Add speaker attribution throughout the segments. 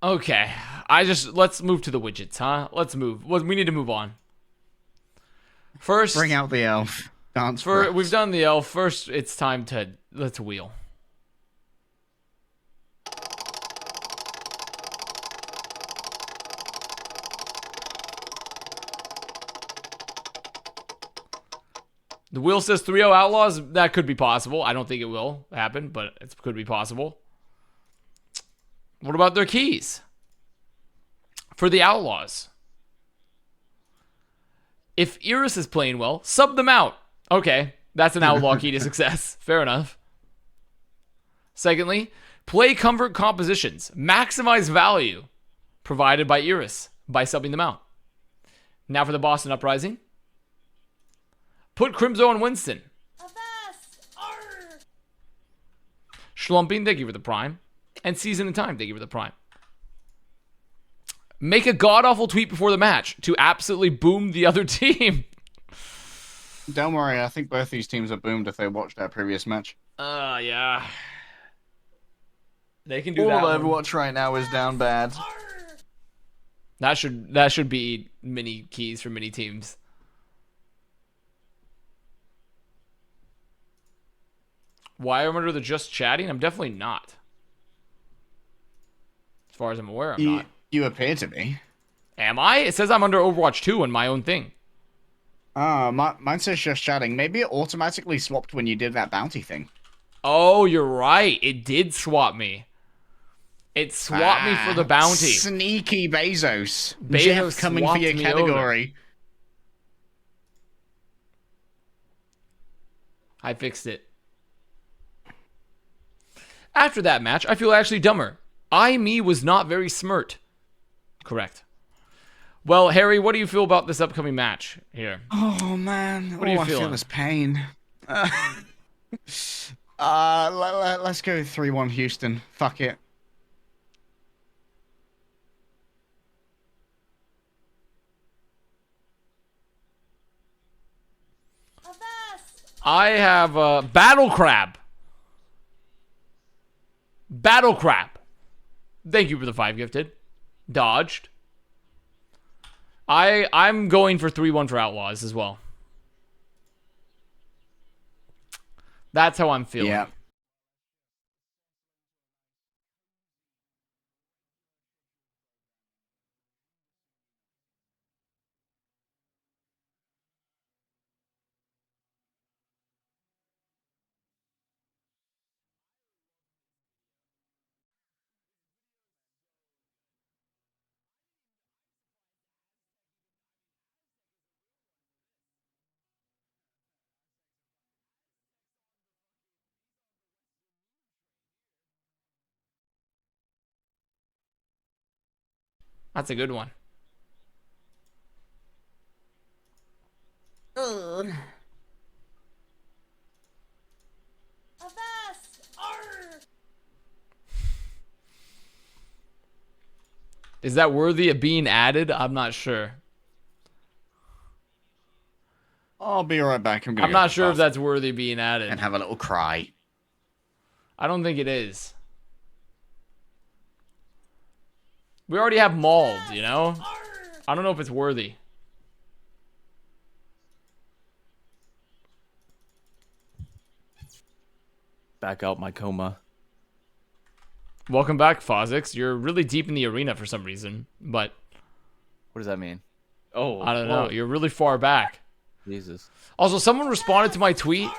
Speaker 1: Okay. Let's move to the widgets, huh? Let's move. We need to move on. First,
Speaker 2: Bring out the elf. Dance for us.
Speaker 1: we've done the elf. First, it's time to let's wheel. The wheel says 3-0 Outlaws. That could be possible. I don't think it will happen, but it could be possible. What about their keys? For the Outlaws. If Iris is playing well, sub them out. Okay, that's an Outlaw key to success. Fair enough. Secondly, play comfort compositions. Maximize value provided by Iris by subbing them out. Now for the Boston Uprising. Put Crimzo on Winston.
Speaker 3: Avast! Arr!
Speaker 1: Schlumping, thank you for the prime. And Season in Time, thank you for the prime. Make a god-awful tweet before the match to absolutely boom the other team.
Speaker 2: Don't worry, I think both these teams are boomed if they watched our previous match.
Speaker 1: Yeah. They can do
Speaker 2: All
Speaker 1: that.
Speaker 2: of Overwatch right now is down bad.
Speaker 1: That should be mini keys for mini teams. Why am I under the just chatting? I'm definitely not. As far as I'm aware, I'm not.
Speaker 2: You appear to be.
Speaker 1: Am I? It says I'm under Overwatch 2 on my own thing.
Speaker 2: Mine says just chatting. Maybe it automatically swapped when you did that bounty thing.
Speaker 1: Oh, you're right. It did swap me. It swapped me for the bounty.
Speaker 2: Sneaky Bezos.
Speaker 1: Bezos
Speaker 2: Jeff coming for
Speaker 1: swapped
Speaker 2: your
Speaker 1: me
Speaker 2: category.
Speaker 1: I fixed it. After that match, I feel actually dumber. Me was not very smart. Correct. Well, Harry, what do you feel about this upcoming match here?
Speaker 2: Oh man,
Speaker 1: What are you
Speaker 2: I
Speaker 1: feeling?
Speaker 2: feel is pain. Let's go 3-1 Houston. Fuck it.
Speaker 3: Avast!
Speaker 1: I have Battle Crab. Battle Crab. Thank you for the 5 gifted. Dodged. I'm going for 3-1 for Outlaws as well. That's how I'm feeling.
Speaker 2: Yeah.
Speaker 1: That's a good one.
Speaker 3: Avast! Arr!
Speaker 1: Is that worthy of being added? I'm not sure.
Speaker 2: I'll be right back. I'm
Speaker 1: I'm not sure if that's worthy of being added.
Speaker 2: and have a little cry.
Speaker 1: I don't think it is. We already have mauled, you know? I don't know if it's worthy.
Speaker 4: Back out my coma.
Speaker 1: Welcome back, Fozix. You're really deep in the arena for some reason, but
Speaker 4: What does that mean? Oh,
Speaker 1: I don't know. You're really far back.
Speaker 4: Jesus.
Speaker 1: Also, someone responded to my tweet.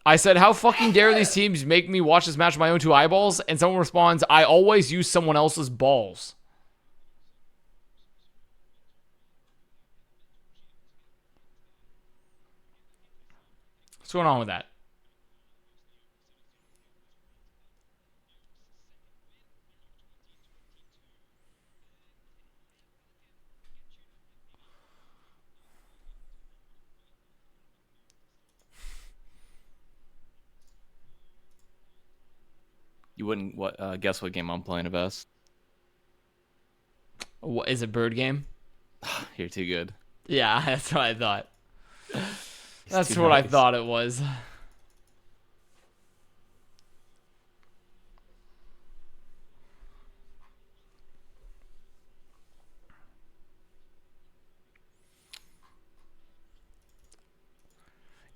Speaker 1: I said, how fucking dare these teams make me watch this match with my own 2 eyeballs? And someone responds, I always use someone else's balls. What's going on with that?
Speaker 4: You wouldn't guess what game I'm playing, Avast.
Speaker 1: What, is it bird game?
Speaker 4: You're too good.
Speaker 1: Yeah, that's what I thought. That's
Speaker 4: too
Speaker 1: what I
Speaker 4: nice.
Speaker 1: thought it was.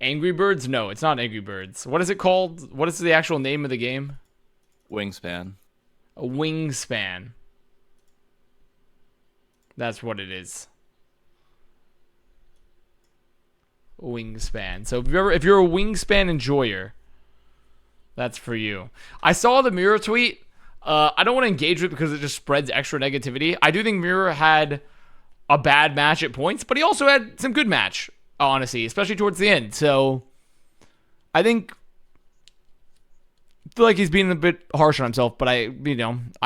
Speaker 1: Angry Birds? No, it's not Angry Birds. What is it called? What is the actual name of the game?
Speaker 4: Wingspan.
Speaker 1: A wingspan. That's what it is. Wingspan. So if you're a wingspan enjoyer, that's for you. I saw the Mirror tweet. I don't want to engage with it because it just spreads extra negativity. I do think Mirror had a bad match at points, but he also had some good match, honestly, especially towards the end. So I feel like he's being a bit harsh on himself, but I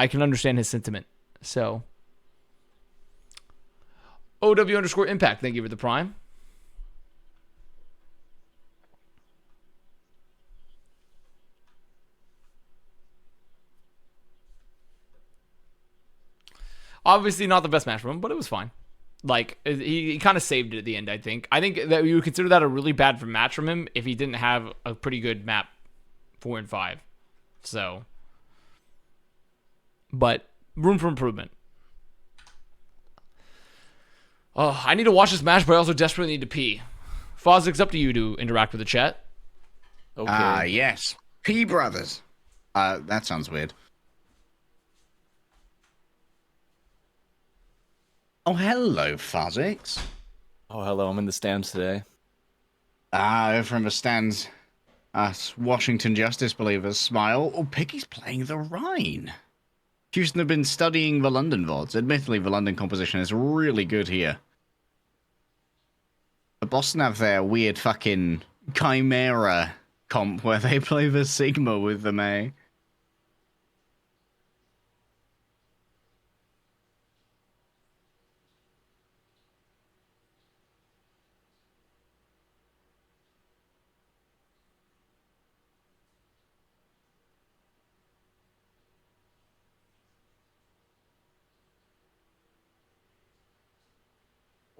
Speaker 1: can understand his sentiment. So OW_impact, thank you for the prime. Obviously not the best match for him, but it was fine. Like, he kind of saved it at the end, I think. I think that you would consider that a really bad match from him if he didn't have a pretty good map 4 and 5. So, but room for improvement. Oh, I need to watch this match, but I also desperately need to pee. Fozzick's up to you to interact with the chat.
Speaker 4: Okay.
Speaker 2: Yes. P Brothers. That sounds weird. Oh, hello, Fozzics.
Speaker 4: Oh, hello. I'm in the stands today.
Speaker 2: From the stands, us Washington Justice believers smile. Oh, Piggy's playing the Rhine. Houston have been studying the London VODs. Admittedly, the London composition is really good here. But Boston have their weird fucking Chimera comp where they play the Sigma with the May.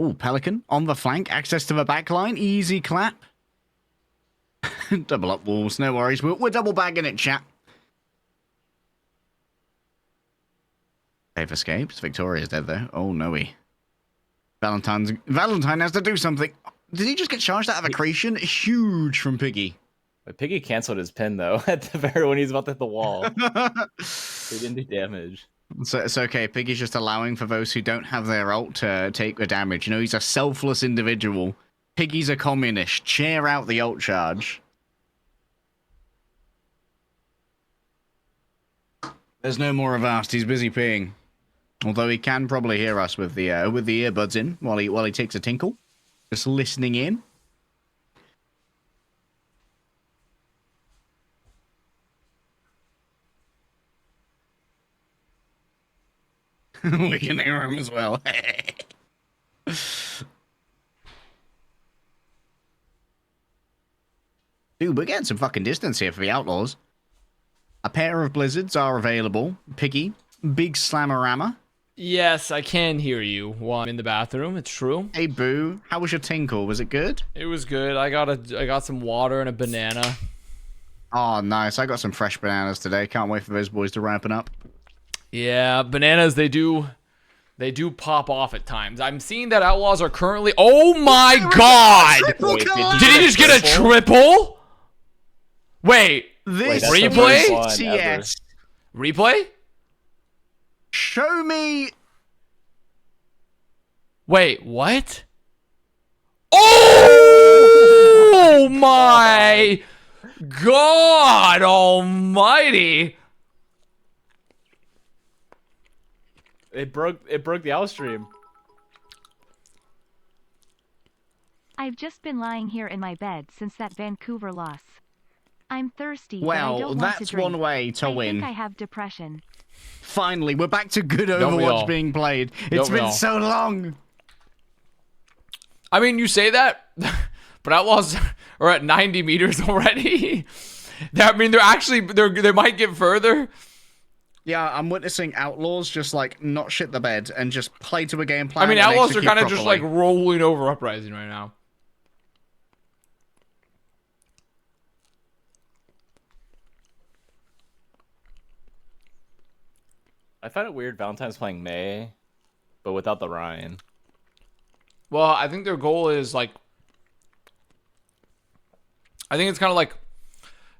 Speaker 2: Oh, Pelican on the flank. Access to the back line. Easy clap. Double up walls. No worries. We're double bagging it, chat. Dave escapes. Victoria's dead, though. Oh, no-y. Valentine has to do something. Did he just get charged out of accretion? Huge from Piggy.
Speaker 4: But Piggy canceled his pin, though, at the very when he's about to hit the wall. He didn't do damage.
Speaker 2: So it's okay. Piggy's just allowing for those who don't have their ult to take the damage. You know, he's a selfless individual. Piggy's a communist. Cheer out the ult charge. There's no more Avast. He's busy peeing. Although he can probably hear us with the earbuds in while he takes a tinkle. Just listening in. We can hear him as well. Dude, we're getting some fucking distance here for the Outlaws. A pair of blizzards are available. Piggy, big slamorama.
Speaker 1: Yes, I can hear you while I'm in the bathroom. It's true.
Speaker 2: Hey, Boo, how was your tinkle? Was it good?
Speaker 1: It was good. I got some water and a banana.
Speaker 2: Oh, nice. I got some fresh bananas today. Can't wait for those boys to ripen up.
Speaker 1: Yeah, bananas, they do pop off at times. I'm seeing that Outlaws are currently... Oh my god!
Speaker 4: Wait,
Speaker 1: Did he just get a triple? Wait,
Speaker 2: This
Speaker 4: that's the
Speaker 1: replay?
Speaker 4: first one ever.
Speaker 2: yes.
Speaker 1: Replay?
Speaker 2: Show me.
Speaker 1: Wait, what? Oh my god almighty!
Speaker 4: It broke the outstream.
Speaker 5: I've just been lying here in my bed since that Vancouver loss. I'm thirsty, but I
Speaker 2: Well,
Speaker 5: don't want to
Speaker 2: that's
Speaker 5: drink.
Speaker 2: one way to
Speaker 5: I
Speaker 2: win.
Speaker 5: think I have depression.
Speaker 2: Finally, we're back to good
Speaker 1: Don't we all?
Speaker 2: Overwatch being played. It's
Speaker 1: Don't we
Speaker 2: been
Speaker 1: all?
Speaker 2: so long.
Speaker 1: I mean, you say that, but Outlaws are at 90 meters already. I mean, they might get further.
Speaker 2: Yeah, I'm witnessing Outlaws just like not shit the bed and just play to a game plan.
Speaker 1: I mean,
Speaker 2: and
Speaker 1: Outlaws are
Speaker 2: execute
Speaker 1: kind of just like
Speaker 2: properly.
Speaker 1: rolling over Uprising right now.
Speaker 4: I find it weird Valentine's playing May, but without the Ryan.
Speaker 1: Well, I think their goal is like I think it's kind of like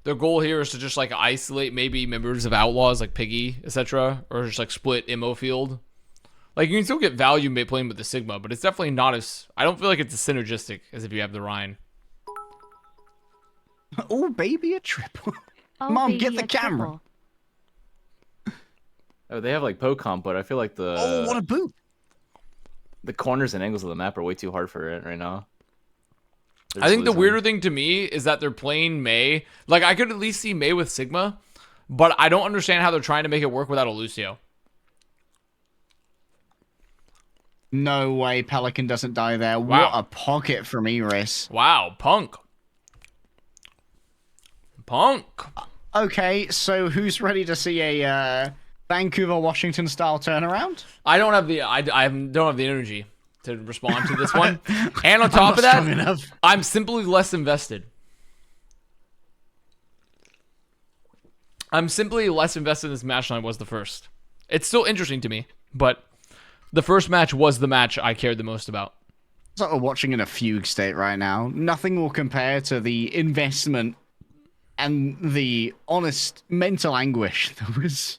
Speaker 1: their goal here is to just like isolate maybe members of Outlaws like Piggy, etc., or just like split Immo field. Like you can still get value playing with the Sigma, but it's definitely not as. I don't feel like it's as synergistic as if you have the Rhine.
Speaker 2: Oh, baby, a triple.
Speaker 5: Oh,
Speaker 2: Mom,
Speaker 5: baby,
Speaker 2: get the
Speaker 5: a
Speaker 2: camera.
Speaker 5: triple.
Speaker 4: Oh, they have like Pocomp, but I feel like
Speaker 2: Oh, what a boot.
Speaker 4: the corners and angles of the map are way too hard for it right now. They're
Speaker 1: I
Speaker 4: just
Speaker 1: think the
Speaker 4: losing.
Speaker 1: weirder thing to me is that they're playing Mei. Like I could at least see Mei with Sigma, but I don't understand how they're trying to make it work without a Lucio.
Speaker 2: No way Pelican doesn't die there.
Speaker 1: Wow.
Speaker 2: What a pocket from Eris.
Speaker 1: Wow, Punk.
Speaker 2: Okay, so who's ready to see a Vancouver, Washington style turnaround?
Speaker 1: I don't have the don't have the energy to respond to this one. And on
Speaker 2: I'm
Speaker 1: top
Speaker 2: not
Speaker 1: of that,
Speaker 2: strong enough.
Speaker 1: I'm simply less invested. I'm simply less invested in this match than I was the first. It's still interesting to me, but the first match was the match I cared the most about.
Speaker 2: Sort of watching in a fugue state right now. Nothing will compare to the investment and the honest mental anguish that was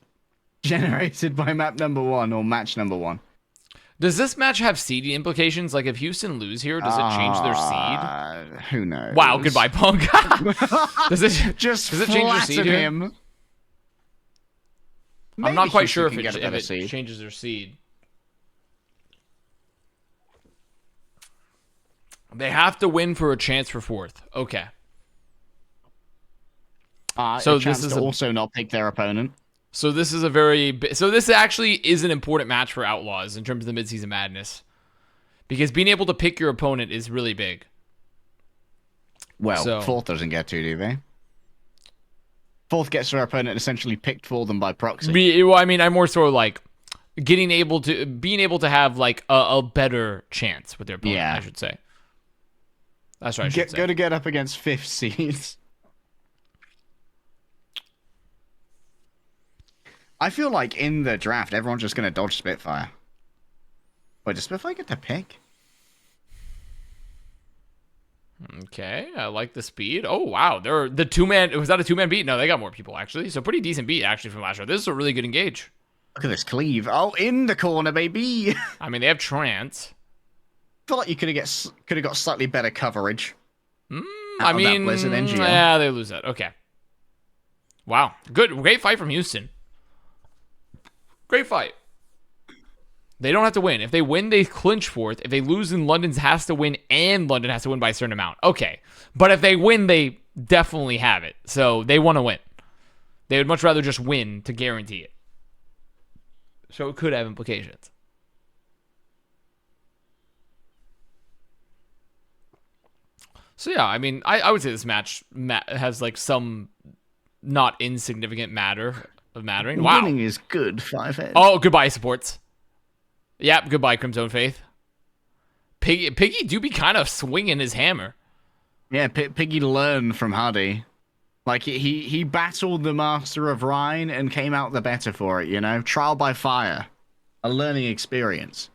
Speaker 2: generated by map number 1 or match number 1.
Speaker 1: Does this match have seeding implications? Like if Houston lose here, does it change their seed?
Speaker 2: Who knows?
Speaker 1: Wow, goodbye, Punk. does it
Speaker 2: Just
Speaker 1: does it change their seed
Speaker 2: flatten
Speaker 1: here?
Speaker 2: him.
Speaker 1: I'm
Speaker 2: Maybe
Speaker 1: not quite
Speaker 2: Houston
Speaker 1: sure if
Speaker 2: can
Speaker 1: it,
Speaker 2: get a better
Speaker 1: if it
Speaker 2: seed.
Speaker 1: changes their seed. They have to win for a chance for 4th. Okay.
Speaker 2: So
Speaker 1: So
Speaker 2: this
Speaker 1: this
Speaker 2: is
Speaker 1: is a-
Speaker 2: also not pick their opponent.
Speaker 1: So this is a so this actually is an important match for Outlaws in terms of the midseason madness. Because being able to pick your opponent is really big.
Speaker 2: Well,
Speaker 1: So-
Speaker 2: 4th doesn't get to, do they? 4th gets their opponent essentially picked for them by proxy.
Speaker 1: Well, I mean, I'm more so like being able to have like a better chance with their opponent,
Speaker 2: Yeah.
Speaker 1: I should say. That's what I should say.
Speaker 2: Go to get up against 5th seeds. I feel like in the draft, everyone's just going to dodge Spitfire. Wait, does Spitfire get to pick?
Speaker 1: Okay, I like the speed. Oh wow, they're the 2-man. Was that a 2-man beat? No, they got more people actually. So pretty decent beat actually from last round. This is a really good engage.
Speaker 2: Look at this cleave. Oh, in the corner, baby.
Speaker 1: I mean, they have Trance.
Speaker 2: I feel like you could have got slightly better coverage.
Speaker 1: I
Speaker 2: Out of that
Speaker 1: mean,
Speaker 2: Blizzard NGL.
Speaker 1: yeah, they lose that. Okay. Wow, great fight from Houston. Great fight. They don't have to win. If they win, they clinch 4th. If they lose, then London has to win, and London has to win by a certain amount. Okay. But if they win, they definitely have it. So they want to win. They would much rather just win to guarantee it. So it could have implications. So yeah, I mean, I would say this match has like some not insignificant mattering. Wow.
Speaker 2: Winning is good, 5-head.
Speaker 1: Oh, goodbye, supports. Yep, goodbye, Crimson Faith. Piggy do be kind of swinging his hammer.
Speaker 2: Yeah, Piggy learned from Hardy. Like, he battled the Master of Rhine and came out the better for it, you know? Trial by fire. A learning experience.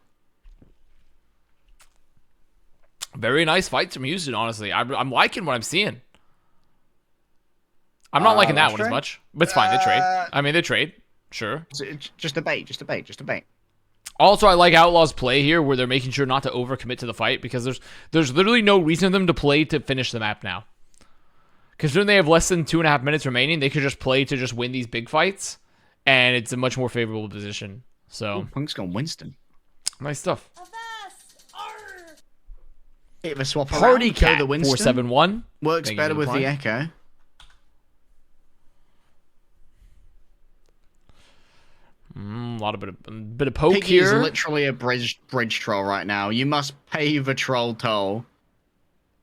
Speaker 1: Very nice fights from Houston, honestly. I'm liking what I'm seeing. I'm not liking that one as
Speaker 2: trade?
Speaker 1: much, but it's fine. They trade. I mean, they trade. Sure.
Speaker 2: Just a bait.
Speaker 1: Also, I like Outlaws' play here, where they're making sure not to overcommit to the fight, because there's literally no reason for them to play to finish the map now. Considering they have less than 2.5 minutes remaining, they could just play to just win these big fights, and it's a much more favorable position. So,
Speaker 2: Ooh, Punk's gone Winston.
Speaker 1: nice stuff.
Speaker 3: Avast! Arr!
Speaker 2: Bit of a swap
Speaker 1: Party
Speaker 2: around. Go
Speaker 1: Cat
Speaker 2: the Winston.
Speaker 1: 471.
Speaker 2: Works
Speaker 1: Thank you
Speaker 2: better
Speaker 1: for
Speaker 2: with the
Speaker 1: replying.
Speaker 2: Echo.
Speaker 1: A lot of bit of poke
Speaker 2: Piggy is
Speaker 1: here.
Speaker 2: literally a bridge troll right now. You must pay the troll toll.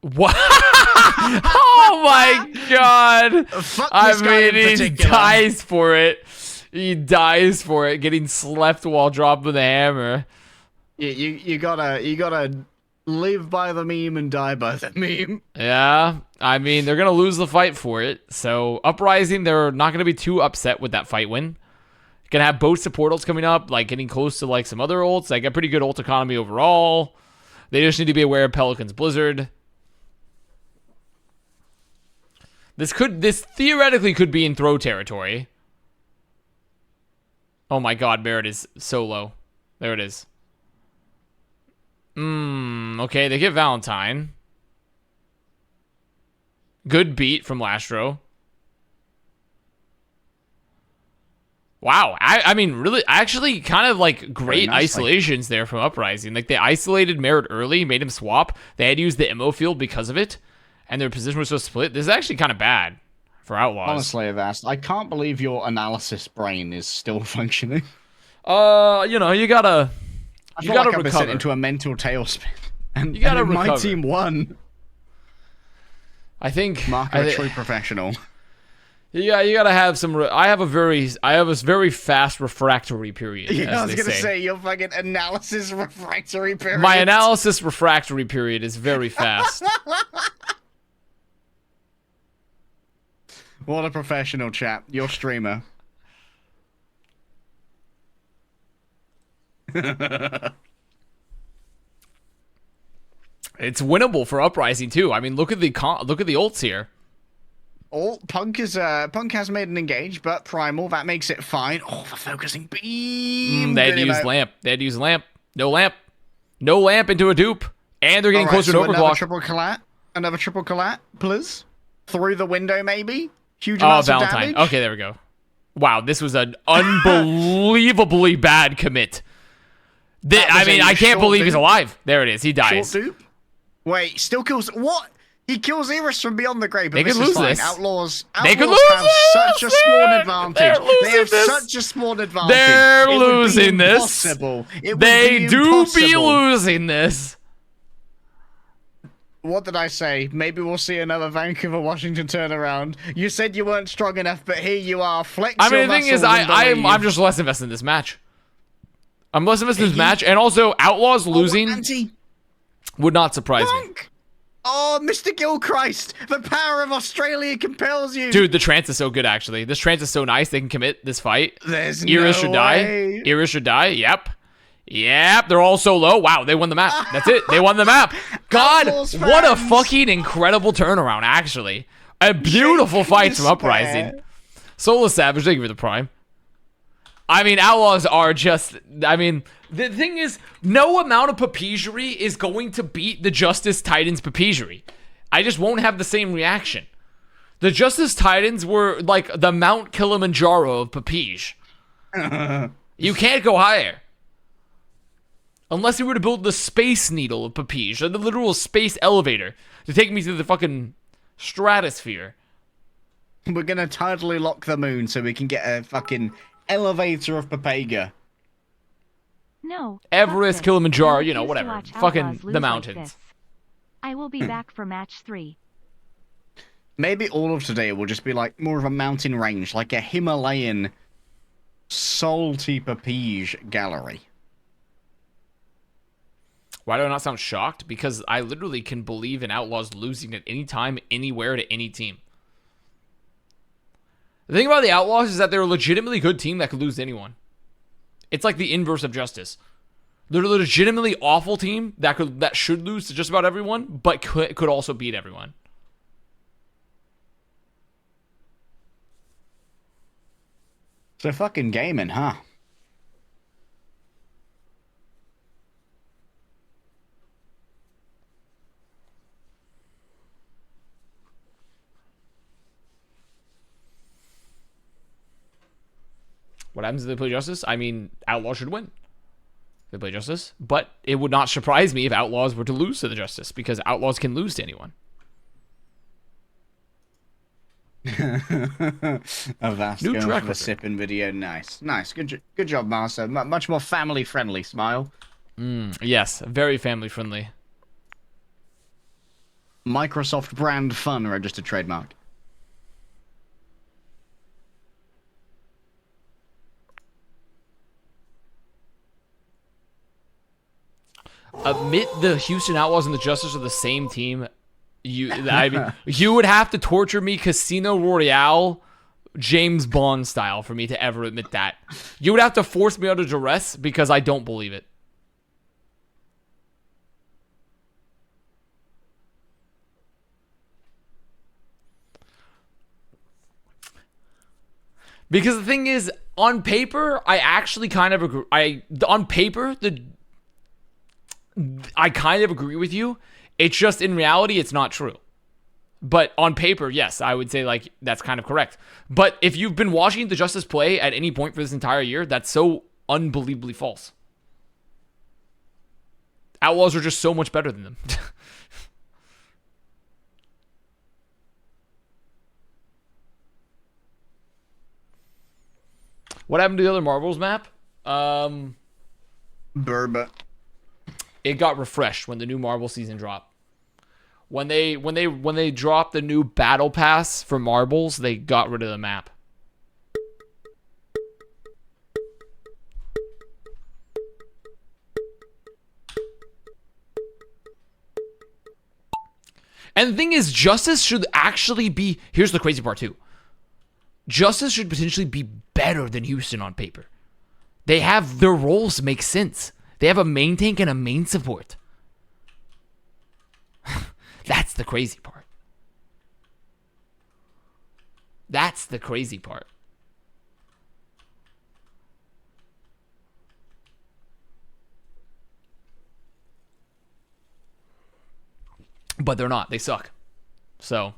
Speaker 1: What? Oh my god!
Speaker 2: Fuck
Speaker 1: I
Speaker 2: this guy in
Speaker 1: mean, he
Speaker 2: particular.
Speaker 1: dies for it. He dies for it, getting slept while dropping the hammer.
Speaker 2: You gotta live by the meme and die by the meme.
Speaker 1: Yeah, I mean, they're gonna lose the fight for it. So Uprising, they're not gonna be too upset with that fight win. Gonna have both support ults coming up, like getting close to like some other ults. Like a pretty good ult economy overall. They just need to be aware of Pelican's Blizzard. This theoretically could be in throw territory. Oh my god, Merit is so low. There it is. Okay, they get Valentine. Good beat from Lastro. Wow, I mean, really, actually kind of like great isolations there from Uprising. Like, they isolated Merit early, made him swap. They had to use the ammo field because of it, and their position was so split. This is actually kind of bad for Outlaws.
Speaker 2: Honestly, Avast, I can't believe your analysis brain is still functioning.
Speaker 1: You know, you gotta
Speaker 2: I've been sent
Speaker 1: recover.
Speaker 2: into a mental tailspin. And,
Speaker 1: You gotta
Speaker 2: and my
Speaker 1: recover.
Speaker 2: team won.
Speaker 1: I think
Speaker 2: Mark, a true professional.
Speaker 1: Yeah, you gotta have some. I have a very fast refractory period.
Speaker 2: Yeah,
Speaker 1: as
Speaker 2: I was
Speaker 1: they
Speaker 2: gonna
Speaker 1: say.
Speaker 2: say your fucking analysis refractory period.
Speaker 1: My analysis refractory period is very fast.
Speaker 2: What a professional chap. Your streamer.
Speaker 1: It's winnable for Uprising too. I mean, look at the ults here.
Speaker 2: Oh, Punk has made an engage, but Primal, that makes it fine. Oh, the focusing beam.
Speaker 1: They had to use lamp. They had to use lamp. No lamp. No lamp into a dupe. And they're getting closer to overclock.
Speaker 2: Another triple collat, please. Through the window, maybe. Huge amounts of
Speaker 1: Valentine.
Speaker 2: damage.
Speaker 1: Okay, there we go. Wow, this was an unbelievably bad commit. I can't believe he's alive. There it is. He dies.
Speaker 2: Short dupe. Wait, still kills. What? He kills Eris from beyond the grave. But
Speaker 1: They could lose this.
Speaker 2: Outlaws
Speaker 1: They could
Speaker 2: have
Speaker 1: lose
Speaker 2: such a small advantage. They have
Speaker 1: this.
Speaker 2: such a small advantage.
Speaker 1: They're
Speaker 2: It would be
Speaker 1: losing this.
Speaker 2: impossible. It would
Speaker 1: They
Speaker 2: be
Speaker 1: do be
Speaker 2: impossible.
Speaker 1: losing this.
Speaker 2: What did I say? Maybe we'll see another Vancouver Washington turnaround. You said you weren't strong enough, but here you are. Flex
Speaker 1: I mean,
Speaker 2: your
Speaker 1: the thing is,
Speaker 2: muscles and
Speaker 1: I'm
Speaker 2: believe.
Speaker 1: just less invested in this match. I'm less invested in this match, and also Outlaws losing would not surprise me.
Speaker 2: Oh, Mr. Gilchrist, the power of Australia compels you.
Speaker 1: Dude, the trance is so good, actually. This trance is so nice. They can commit this fight.
Speaker 2: There's
Speaker 1: Iris
Speaker 2: no
Speaker 1: should
Speaker 2: way.
Speaker 1: die. Iris should die. Yep. They're all so low. Wow, they won the map. That's it. They won the map. God,
Speaker 2: Outlaws
Speaker 1: what a
Speaker 2: fans.
Speaker 1: fucking incredible turnaround, actually. A beautiful fight from Uprising. Soulless Savage, thank you for the prime. I mean, Outlaws are just... I mean, the thing is, no amount of papegerie is going to beat the Justice Titans papegerie. I just won't have the same reaction. The Justice Titans were like the Mount Kilimanjaro of papege. You can't go higher. Unless you were to build the Space Needle of papege, or the literal space elevator, to take me to the fucking stratosphere.
Speaker 2: We're gonna tidally lock the moon so we can get a fucking elevator of Papega.
Speaker 5: No.
Speaker 1: Everest,
Speaker 5: fuck this.
Speaker 1: Kilimanjaro,
Speaker 5: I
Speaker 1: you know,
Speaker 5: refuse to
Speaker 1: whatever.
Speaker 5: watch
Speaker 1: Fucking
Speaker 5: Outlaws
Speaker 1: the
Speaker 5: lose like
Speaker 1: mountains.
Speaker 5: this. I will be back for match 3.
Speaker 2: Maybe all of today will just be like more of a mountain range, like a Himalayan salty papege gallery.
Speaker 1: Why do I not sound shocked? Because I literally can believe in Outlaws losing at any time, anywhere, to any team. The thing about the Outlaws is that they're a legitimately good team that could lose to anyone. It's like the inverse of Justice. They're a legitimately awful team that should lose to just about everyone, but could also beat everyone.
Speaker 2: So fucking gaming, huh?
Speaker 1: What happens if they play Justice? I mean, Outlaws should win. They play Justice, but it would not surprise me if Outlaws were to lose to the Justice, because Outlaws can lose to anyone.
Speaker 2: Avast
Speaker 1: New
Speaker 2: going
Speaker 1: track
Speaker 2: for the
Speaker 1: record.
Speaker 2: sipping video. Nice. Good job, Master. Much more family friendly. Smile.
Speaker 1: Yes, very family friendly.
Speaker 2: Microsoft brand fun registered trademark.
Speaker 1: Admit the Houston Outlaws and the Justice are the same team. You would have to torture me Casino Royale, James Bond style for me to ever admit that. You would have to force me under duress because I don't believe it. Because the thing is, on paper, I actually kind of agree. On paper, I kind of agree with you. It's just in reality, it's not true. But on paper, yes, I would say like that's kind of correct. But if you've been watching the Justice play at any point for this entire year, that's so unbelievably false. Outlaws are just so much better than them. What happened to the other Marbles map?
Speaker 2: Burba.
Speaker 1: It got refreshed when the new Marble season dropped. When they dropped the new battle pass for marbles, they got rid of the map. And the thing is, Justice should actually be... Here's the crazy part, too. Justice should potentially be better than Houston on paper. They have... Their roles make sense. They have a main tank and a main support. That's the crazy part. That's the crazy part. But they're not. They suck. So.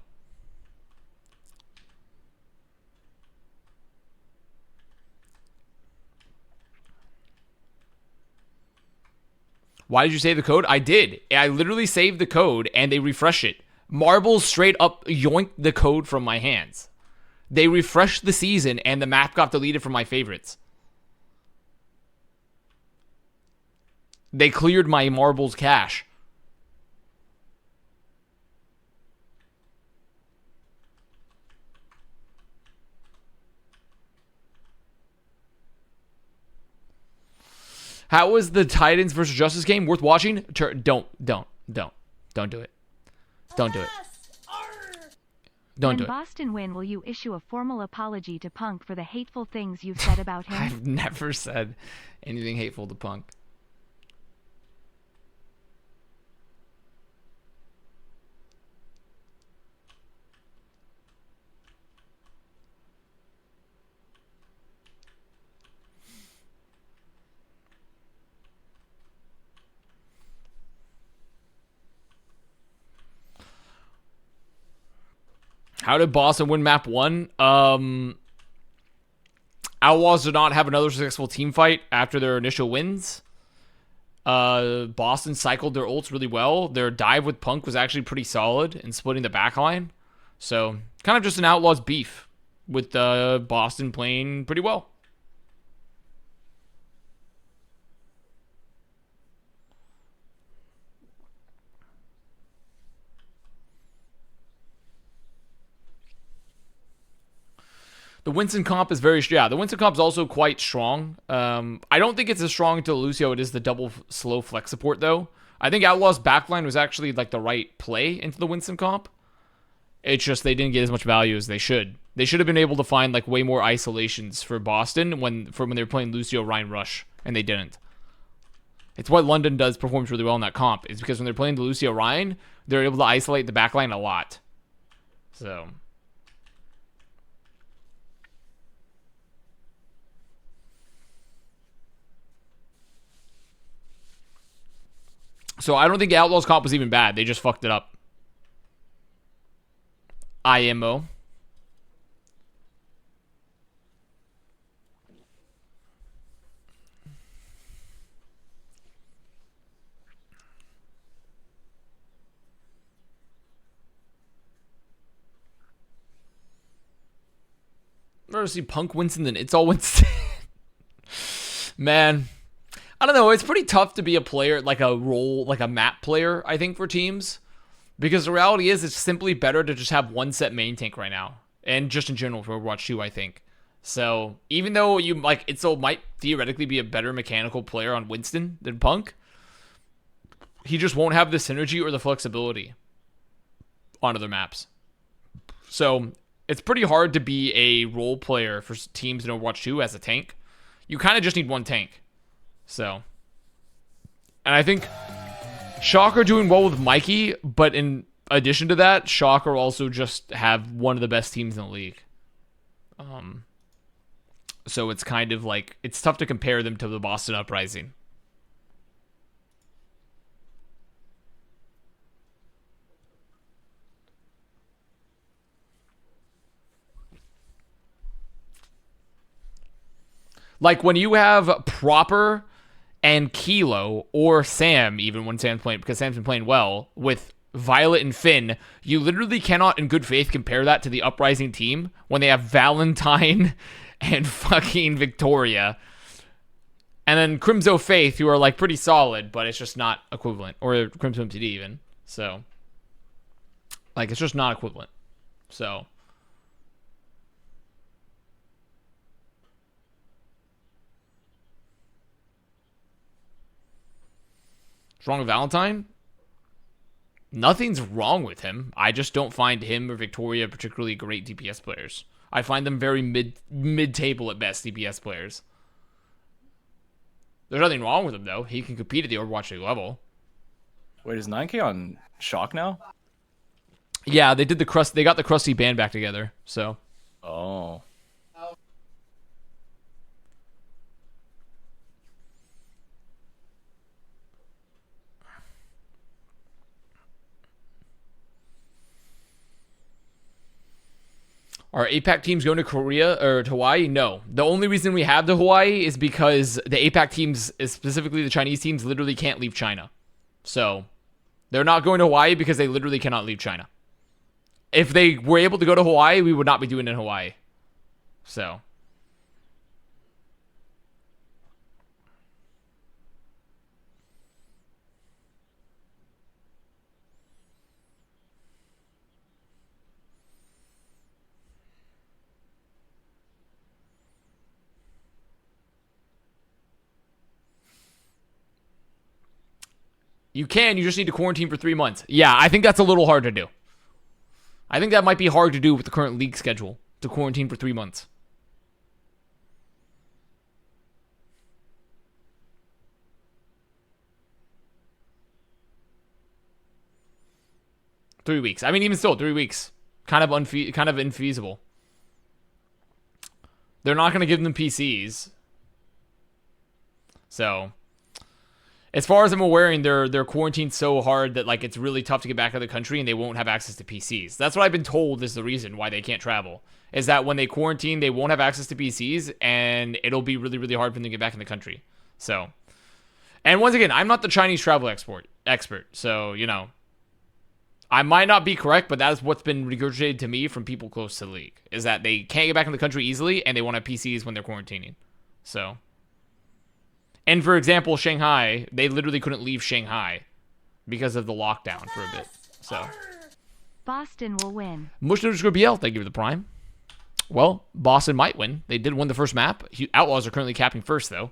Speaker 1: Why did you save the code? I did. I literally saved the code and they refresh it. Marbles straight up yoinked the code from my hands. They refreshed the season and the map got deleted from my favorites. They cleared my Marbles cache. How was the Titans versus Justice game worth watching? Don't do it. Don't do it. Don't do it. Don't
Speaker 5: when
Speaker 1: do it.
Speaker 5: Boston win, will you issue a formal apology to Punk for the hateful things you've said about him?
Speaker 1: I've never said anything hateful to Punk. How did Boston win map 1? Outlaws did not have another successful team fight after their initial wins. Boston cycled their ults really well. Their dive with Punk was actually pretty solid in splitting the backline. So, kind of just an Outlaws beef with Boston playing pretty well. The Winston comp is very... Yeah, the Winston comp is also quite strong. I don't think it's as strong to Lucio it is the double slow flex support, though. I think Outlaw's backline was actually like the right play into the Winston comp. It's just they didn't get as much value as they should. They should have been able to find like way more isolations for Boston when they were playing Lucio Ryan Rush, and they didn't. It's what London performs really well in that comp. Is because when they're playing the Lucio Ryan, they're able to isolate the backline a lot. So... So I don't think Outlaws comp was even bad. They just fucked it up. IMO. I'd rather see Punk Winston than It's All Winston. Man. I don't know. It's pretty tough to be a player, like a map player, I think, for teams. Because the reality is, it's simply better to just have one set main tank right now. And just in general for Overwatch 2, I think. So, even though Itzel might theoretically be a better mechanical player on Winston than Punk, he just won't have the synergy or the flexibility on other maps. So, it's pretty hard to be a role player for teams in Overwatch 2 as a tank. You kind of just need one tank. So, and I think Shocker doing well with Mikey, but in addition to that, Shocker also just have one of the best teams in the league. So it's kind of like, it's tough to compare them to the Boston Uprising. Like when you have Proper and Kilo, or Sam, even when Sam's playing, because Sam's been playing well, with Violet and Finn, you literally cannot in good faith compare that to the Uprising team when they have Valentine and fucking Victoria. And then Crimzo Faith, who are like pretty solid, but it's just not equivalent. Or Crimson MTD even. So, like, it's just not equivalent. So, what's wrong with Valentine? Nothing's wrong with him. I just don't find him or Victoria particularly great DPS players. I find them very mid-table at best DPS players. There's nothing wrong with him though. He can compete at the Overwatch League level.
Speaker 4: Wait, is 9K on Shock now?
Speaker 1: Yeah, they did the crust. They got the Krusty band back together. So.
Speaker 4: Oh.
Speaker 1: Are APAC teams going to Korea or to Hawaii? No. The only reason we have the Hawaii is because the APAC teams, specifically the Chinese teams, literally can't leave China. So, they're not going to Hawaii because they literally cannot leave China. If they were able to go to Hawaii, we would not be doing it in Hawaii. So. You can, you just need to quarantine for 3 months. Yeah, I think that's a little hard to do. I think that might be hard to do with the current league schedule, to quarantine for 3 months. Three weeks. I mean, even still, 3 weeks. Kind of infeasible. They're not going to give them PCs. So, as far as I'm aware, they're quarantined so hard that like it's really tough to get back to the country and they won't have access to PCs. That's what I've been told is the reason why they can't travel. Is that when they quarantine, they won't have access to PCs and it'll be really, really hard for them to get back in the country. So, and once again, I'm not the Chinese travel expert. So, you know, I might not be correct, but that's what's been regurgitated to me from people close to the league. Is that they can't get back in the country easily and they won't have PCs when they're quarantining. So. And for example, Shanghai, they literally couldn't leave Shanghai because of the lockdown for a bit. So,
Speaker 5: Boston will win.
Speaker 1: Mush_BL, thank you for the prime. Well, Boston might win. They did win the first map. Outlaws are currently capping first, though.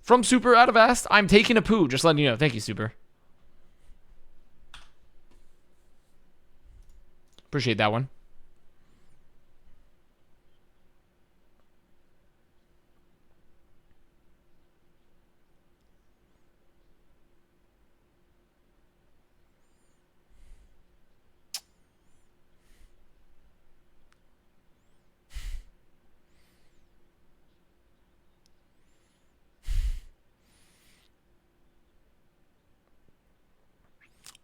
Speaker 1: From Super out of Avast, I'm taking a poo. Just letting you know. Thank you, Super. Appreciate that one.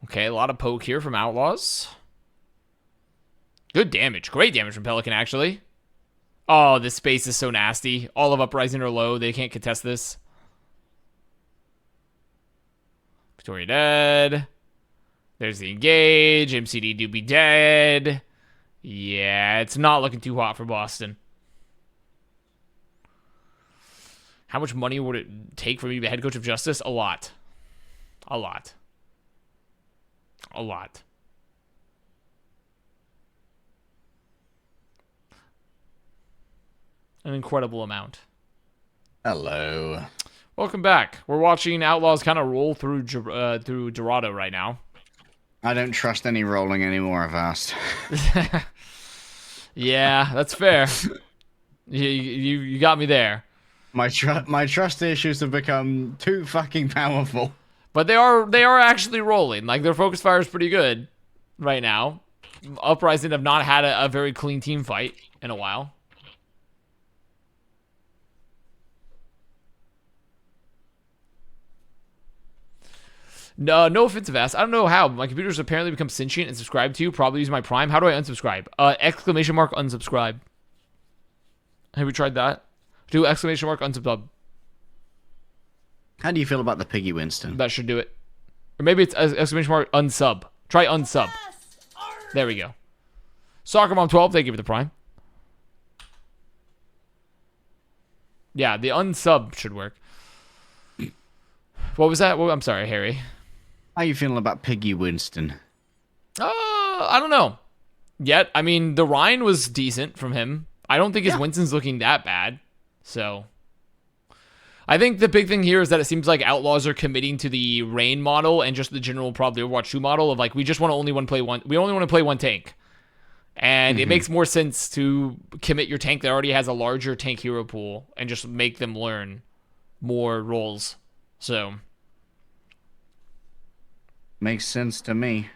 Speaker 1: Okay, a lot of poke here from Outlaws. Good damage. Great damage from Pelican, actually. Oh, this space is so nasty. All of Uprising are low. They can't contest this. Victoria dead. There's the engage. MCD do be dead. Yeah, it's not looking too hot for Boston. How much money would it take for me to be head coach of Justice? A lot. A lot. A lot. An incredible amount.
Speaker 2: Hello.
Speaker 1: Welcome back. We're watching Outlaws kind of roll through Dorado right now.
Speaker 2: I don't trust any rolling anymore, Avast.
Speaker 1: Yeah, that's fair. You got me there.
Speaker 2: My trust issues have become too fucking powerful.
Speaker 1: But they are actually rolling. Like, their focus fire is pretty good right now. Uprising have not had a very clean team fight. in a while. No offensive ass. I don't know how. My computer's apparently become sentient and subscribed to you. Probably use my Prime. How do I unsubscribe? Exclamation mark unsubscribe. Have we tried that? Do exclamation mark unsubscribe.
Speaker 2: How do you feel about the Piggy Winston?
Speaker 1: That should do it. Or maybe it's exclamation mark unsub. Try unsub. There we go. Soccer Mom 12, thank you for the Prime. Yeah, the unsub should work. What was that? Well, I'm sorry, Harry.
Speaker 2: How you feeling about Piggy Winston?
Speaker 1: I don't know. Yet, I mean, the Rhine was decent from him. I don't think his Winston's looking that bad. So, I think the big thing here is that it seems like Outlaws are committing to the Rain model and just the general probably Overwatch 2 model of like, we just want to only play one. We only want to play one tank. And it makes more sense to commit your tank that already has a larger tank hero pool and just make them learn more roles. So,
Speaker 2: makes sense to me.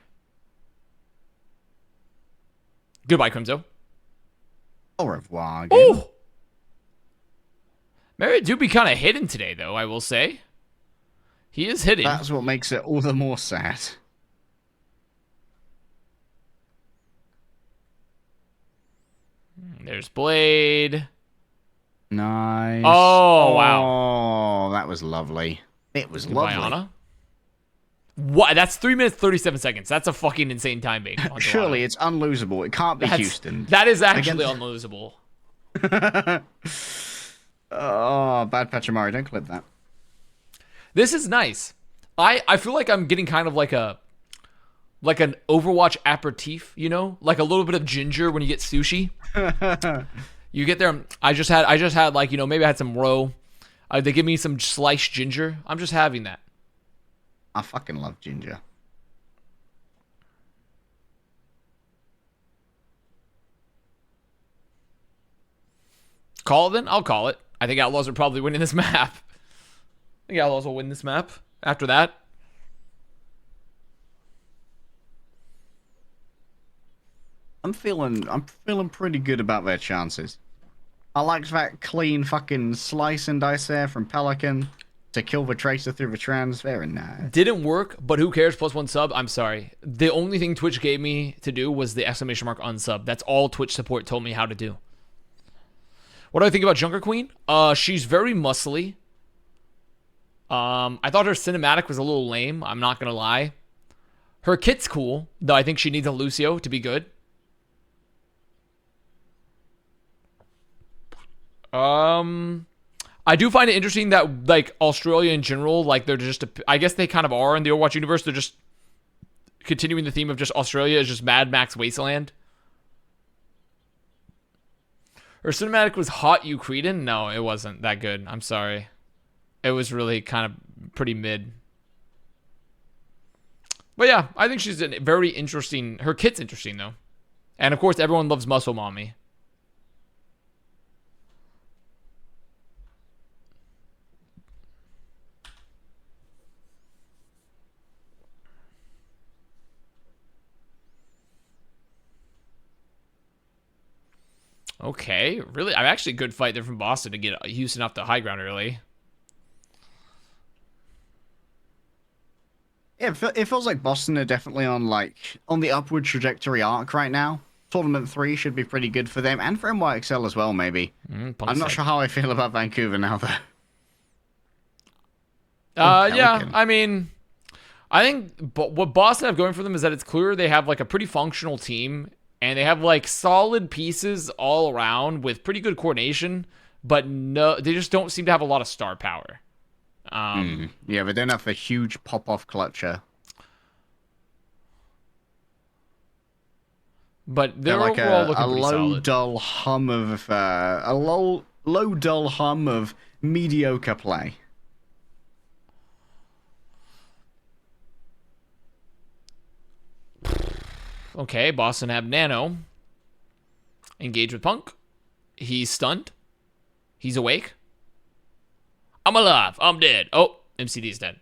Speaker 1: Goodbye, Crimzo.
Speaker 2: Au revoir. Game.
Speaker 1: Oh! Mary do be kind of hidden today, though, I will say. He is hidden.
Speaker 2: That's what makes it all the more sad.
Speaker 1: There's Blade.
Speaker 2: Nice.
Speaker 1: Oh, wow.
Speaker 2: Oh, that was lovely. It was
Speaker 1: Goodbye,
Speaker 2: lovely.
Speaker 1: Ana. What? That's 3 minutes, 37 seconds. That's a fucking insane time being.
Speaker 2: Surely it's unlosable. It can't be Houston.
Speaker 1: That is actually unlosable.
Speaker 2: Oh, bad Pachamari. Don't clip that.
Speaker 1: This is nice. I feel like I'm getting kind of like an Overwatch aperitif, you know? Like a little bit of ginger when you get sushi. You get there, I just had like, you know, maybe I had some roe. They give me some sliced ginger. I'm just having that.
Speaker 2: I fucking love ginger.
Speaker 1: Call it then? I'll call it. I think Outlaws are probably winning this map. I think Outlaws will win this map after that.
Speaker 2: I'm feeling pretty good about their chances. I liked that clean fucking slice and dice there from Pelican to kill the Tracer through the trans. Very nice.
Speaker 1: Didn't work, but who cares? +1 sub. I'm sorry. The only thing Twitch gave me to do was the exclamation mark unsub. That's all Twitch support told me how to do. What do I think about Junker Queen? She's very muscly. I thought her cinematic was a little lame. I'm not gonna lie. Her kit's cool, though I think she needs a Lucio to be good. I do find it interesting that like Australia in general, like they're just, I guess they kind of are in the Overwatch universe. They're just continuing the theme of just Australia is just Mad Max Wasteland. Her cinematic was hot, you Creedon? No, it wasn't that good. I'm sorry. It was really kind of pretty mid. But yeah, I think she's a very interesting. Her kit's interesting though, and of course everyone loves Muscle Mommy. Okay, really? I'm actually a good fight there from Boston to get Houston off the high ground early.
Speaker 2: Yeah, it feels like Boston are definitely on the upward trajectory arc right now. Tournament 3 should be pretty good for them and for NYXL as well, maybe. I'm not sure how I feel about Vancouver now, though.
Speaker 1: Yeah, I mean, I think what Boston have going for them is that it's clear they have like a pretty functional team. And they have like solid pieces all around with pretty good coordination, but no, they just don't seem to have a lot of star power.
Speaker 2: Yeah, they don't have a huge pop-off clutcher.
Speaker 1: But they're
Speaker 2: like
Speaker 1: overall looking
Speaker 2: a
Speaker 1: pretty
Speaker 2: low,
Speaker 1: solid.
Speaker 2: dull hum of low, dull hum of mediocre play.
Speaker 1: Okay, Boston have Nano. Engage with Punk. He's stunned. He's awake. I'm alive. I'm dead. Oh, MCD's dead.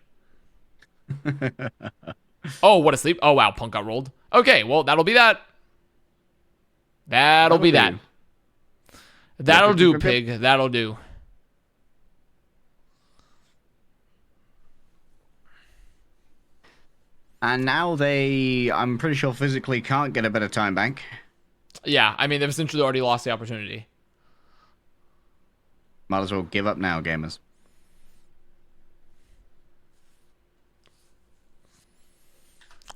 Speaker 1: Oh, what a sleep. Oh, wow. Punk got rolled. Okay, well, that'll be that. That'll be that. That'll do,
Speaker 2: Yep.
Speaker 1: Pig. That'll do.
Speaker 2: And now they, I'm pretty sure, physically can't get a better time bank.
Speaker 1: Yeah, I mean, they've essentially already lost the opportunity.
Speaker 2: Might as well give up now, gamers.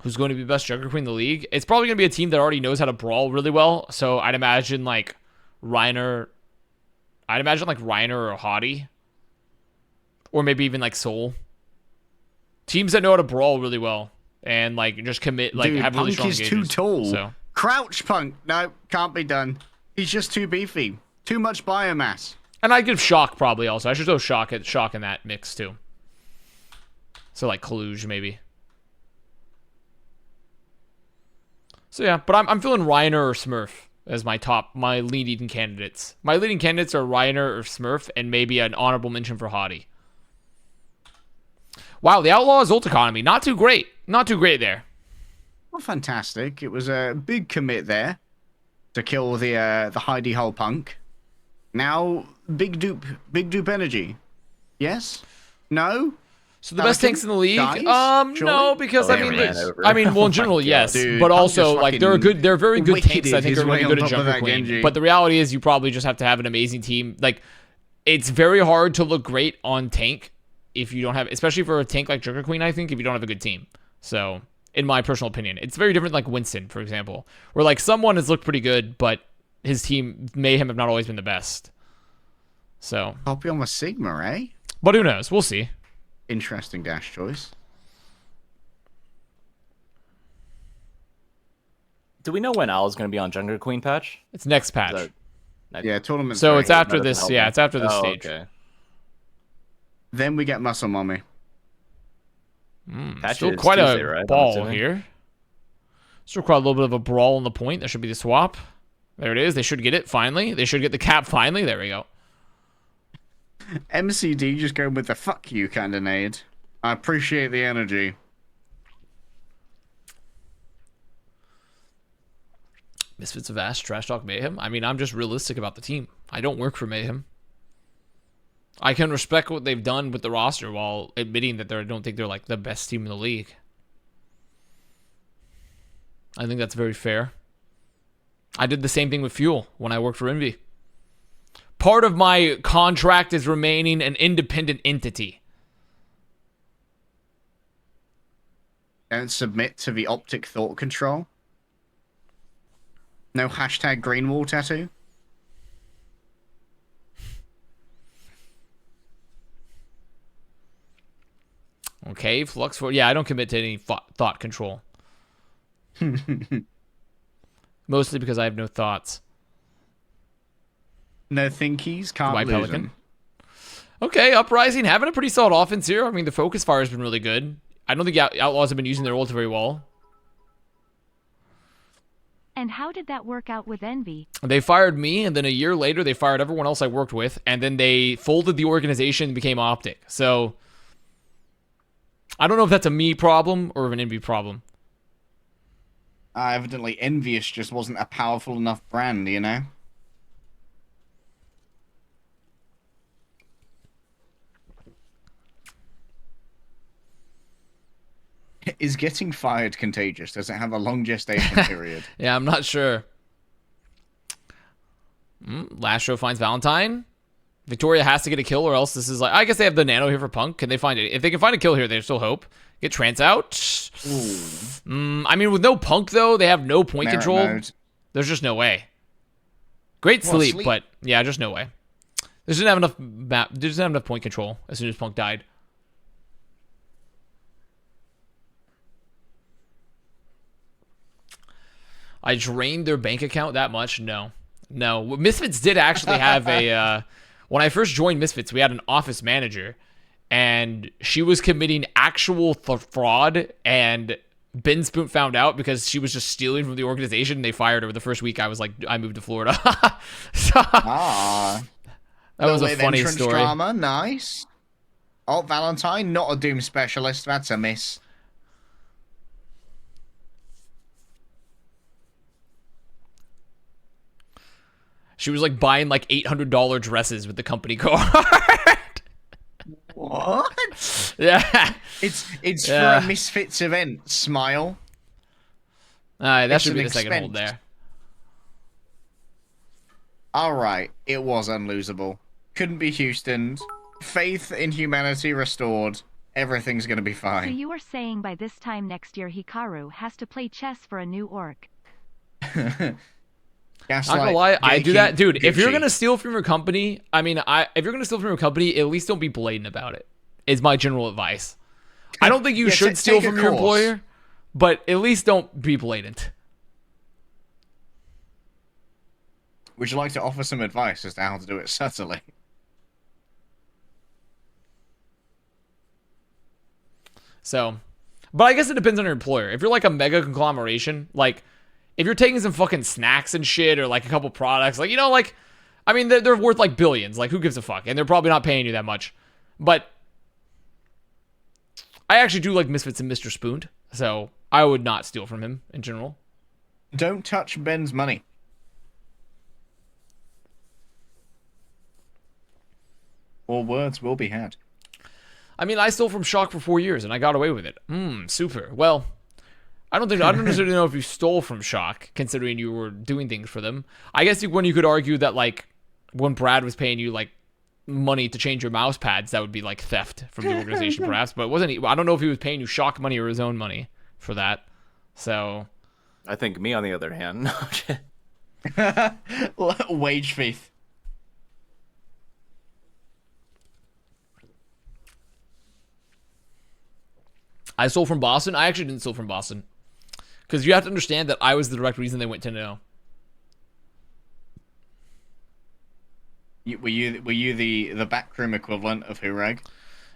Speaker 1: Who's going to be best Junker Queen in the league? It's probably going to be a team that already knows how to brawl really well. So I'd imagine like Reiner. I'd imagine like Reiner or Hottie. Or maybe even like Soul. Teams that know how to brawl really well. And like just commit, like
Speaker 2: Dude,
Speaker 1: have really
Speaker 2: Punk
Speaker 1: strong
Speaker 2: is
Speaker 1: engages.
Speaker 2: too tall.
Speaker 1: So.
Speaker 2: Crouch Punk. No, can't be done. He's just too beefy. Too much biomass.
Speaker 1: And I'd give Shock probably also. I should throw Shock in that mix too. So like Kaluge maybe. So yeah, but I'm feeling Reiner or Smurf as my leading candidates. My leading candidates are Reiner or Smurf, and maybe an honorable mention for Hottie. Wow, the Outlaws ult economy, not too great. Not too great there.
Speaker 2: Well, fantastic. It was a big commit there to kill the Heidi Hull Punk. Now, big dupe energy. Yes? No?
Speaker 1: So the best tanks in the league?
Speaker 2: Dies?
Speaker 1: No,
Speaker 2: Surely?
Speaker 1: because
Speaker 4: Oh,
Speaker 1: I mean,
Speaker 4: ran over.
Speaker 1: well, in general, yes,
Speaker 2: Dude,
Speaker 1: but
Speaker 2: Punk
Speaker 1: also
Speaker 2: just
Speaker 1: like they're very good tanks. I think
Speaker 2: his
Speaker 1: are really
Speaker 2: way
Speaker 1: good
Speaker 2: on
Speaker 1: at
Speaker 2: top of
Speaker 1: Junker
Speaker 2: that
Speaker 1: Queen.
Speaker 2: Genji.
Speaker 1: But the reality is, you probably just have to have an amazing team. Like, it's very hard to look great on tank if you don't have, especially for a tank like Junker Queen. I think if you don't have a good team. So, in my personal opinion, it's very different. Like Winston, for example, where like someone has looked pretty good, but his team may have not always been the best. So,
Speaker 2: Copy on the Sigma, eh?
Speaker 1: but who knows? We'll see.
Speaker 2: Interesting dash choice.
Speaker 4: Do we know when Al is going to be on Junker Queen patch?
Speaker 1: It's next patch.
Speaker 4: Is that-
Speaker 2: Yeah, tournament.
Speaker 1: So
Speaker 2: 3.
Speaker 1: it's after
Speaker 4: That doesn't
Speaker 1: this.
Speaker 4: help
Speaker 1: Yeah,
Speaker 4: me.
Speaker 1: it's after this
Speaker 4: Oh,
Speaker 1: stage.
Speaker 4: okay.
Speaker 2: Then we get Muscle Mommy.
Speaker 4: Patch
Speaker 1: Still
Speaker 4: is
Speaker 1: quite
Speaker 4: Tuesday,
Speaker 1: a
Speaker 4: right? I'm
Speaker 1: ball
Speaker 4: assuming.
Speaker 1: here. Still quite a little bit of a brawl on the point. That should be the swap. There it is. They should get it finally. They should get the cap finally. There we go.
Speaker 2: MCD just going with the fuck you kind of nade. I appreciate the energy.
Speaker 1: Misfits of Avast, Trash Talk Mayhem. I mean, I'm just realistic about the team. I don't work for Mayhem. I can respect what they've done with the roster while admitting that I don't think they're like the best team in the league. I think that's very fair. I did the same thing with Fuel when I worked for Envy. Part of my contract is remaining an independent entity.
Speaker 2: Don't submit to the optic thought control. No hashtag Greenwall tattoo.
Speaker 1: Okay, Flux for yeah, I don't commit to any thought control. Mostly because I have no thoughts.
Speaker 2: No thinkies, can't
Speaker 1: White
Speaker 2: lose
Speaker 1: Pelican.
Speaker 2: them.
Speaker 1: Okay, Uprising having a pretty solid offense here. I mean, the focus fire has been really good. I don't think Outlaws have been using their ult very well.
Speaker 5: And how did that work out with Envy?
Speaker 1: They fired me, and then a year later, they fired everyone else I worked with, and then they folded the organization and became Optic. So, I don't know if that's a me problem or an Envy problem.
Speaker 2: Evidently, Envious just wasn't a powerful enough brand, you know? Is getting fired contagious? Does it have a long gestation period?
Speaker 1: Yeah, I'm not sure. Last show finds Valentine. Victoria has to get a kill, or else this is like... I guess they have the nano here for Punk. Can they find it? If they can find a kill here, there's still hope. Get Trance out. I mean, with no Punk, though, they have no point
Speaker 2: Merit
Speaker 1: control.
Speaker 2: mode.
Speaker 1: There's just no way. Great
Speaker 2: Well,
Speaker 1: sleep,
Speaker 2: sleep.
Speaker 1: but yeah, just no way. They didn't have enough map. They didn't have enough point control as soon as Punk died. I drained their bank account that much? No. Misfits did actually have a... when I first joined Misfits, we had an office manager, and she was committing actual fraud, and Ben Spoon found out because she was just stealing from the organization, and they fired her the first week I moved to Florida. So,
Speaker 2: Ah.
Speaker 1: that was a
Speaker 2: Little bit of
Speaker 1: funny
Speaker 2: entrance
Speaker 1: story.
Speaker 2: Drama, nice. Oh, Valentine, not a Doom specialist. That's a miss.
Speaker 1: She was like buying like $800 dresses with the company card.
Speaker 2: What?
Speaker 1: Yeah.
Speaker 2: It's
Speaker 1: Yeah.
Speaker 2: for a Misfits event. Smile.
Speaker 1: That
Speaker 2: It's
Speaker 1: should be
Speaker 2: an
Speaker 1: the second hold
Speaker 2: expense.
Speaker 1: there.
Speaker 2: All right, it was unlosable. Couldn't be Houston's. Faith in humanity restored. Everything's gonna be
Speaker 5: So
Speaker 2: fine.
Speaker 5: you are saying by this time next year Hikaru has to play chess for a new orc.
Speaker 2: Gaslight,
Speaker 1: Not gonna lie, I do
Speaker 2: gatekeep,
Speaker 1: that, dude. If you're
Speaker 2: Gucci.
Speaker 1: gonna steal from your company, if you're gonna steal from your company, at least don't be blatant about it. Is my general advice. I don't think you
Speaker 2: Yeah,
Speaker 1: should steal
Speaker 2: take a
Speaker 1: from your
Speaker 2: course.
Speaker 1: employer, but at least don't be blatant.
Speaker 2: Would you like to offer some advice as to how to do it subtly?
Speaker 1: So, but I guess it depends on your employer. If you're like a mega conglomeration, like if you're taking some fucking snacks and shit or like a couple products, like, you know, like, I mean, they're worth like billions. Like, who gives a fuck? And they're probably not paying you that much. But I actually do like Misfits and Mr. Spooned, so I would not steal from him in general.
Speaker 2: Don't touch Ben's money. Or words will be had.
Speaker 1: I mean, I stole from Shock for 4 years and I got away with it. Super. Well, I don't necessarily know if you stole from Shock, considering you were doing things for them. I guess when you could argue that, like, when Brad was paying you, like, money to change your mouse pads, that would be, like, theft from the organization, perhaps. But I don't know if he was paying you Shock money or his own money for that. So,
Speaker 4: I think me, on the other hand.
Speaker 2: Wage thief.
Speaker 1: I stole from Boston. I actually didn't steal from Boston. Because you have to understand that I was the direct reason they went 10-0.
Speaker 2: Were you the backroom equivalent of Hurag?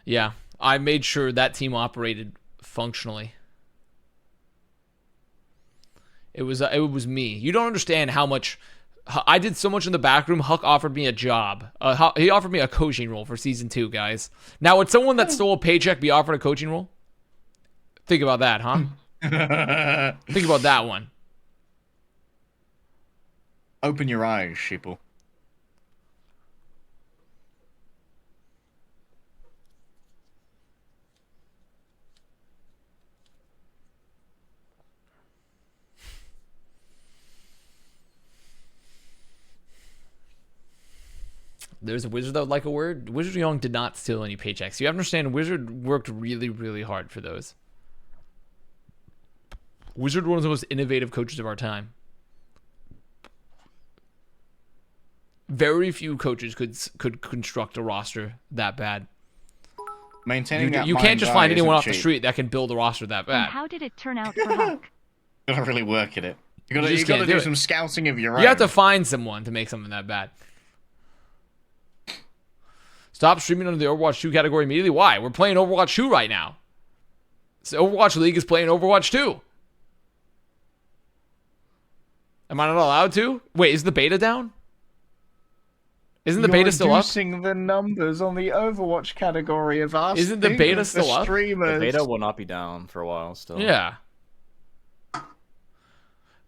Speaker 1: Yeah. I made sure that team operated functionally. It was me. You don't understand how much I did so much in the back room. Huck offered me a job. He offered me a coaching role for season 2, guys. Now, would someone that stole a paycheck be offered a coaching role? Think about that, huh? Think about that one.
Speaker 2: Open your eyes, sheeple.
Speaker 1: There's a wizard that would like a word. Wizard Young did not steal any paychecks. You have to understand, Wizard worked really, really hard for those. Wizard, one of the most innovative coaches of our time. Very few coaches could construct a roster that bad.
Speaker 2: Maintaining that
Speaker 1: You can't just find anyone
Speaker 2: isn't
Speaker 1: off the
Speaker 2: cheap.
Speaker 1: street that can build a roster that
Speaker 5: And
Speaker 1: bad.
Speaker 5: how did it turn out for Huck?
Speaker 2: You gotta really work at it. You
Speaker 1: just
Speaker 2: gotta
Speaker 1: can't
Speaker 2: do
Speaker 1: do it.
Speaker 2: some scouting of your own.
Speaker 1: You have to find someone to make something that bad. Stop streaming under the Overwatch 2 category immediately. Why? We're playing Overwatch 2 right now. So Overwatch League is playing Overwatch 2. Am I not allowed to? Wait, is the beta down? Isn't the beta still up?
Speaker 2: Reducing the numbers on the Overwatch category of us.
Speaker 1: Isn't the beta still up?
Speaker 4: The beta will not be down for a while still.
Speaker 1: Yeah.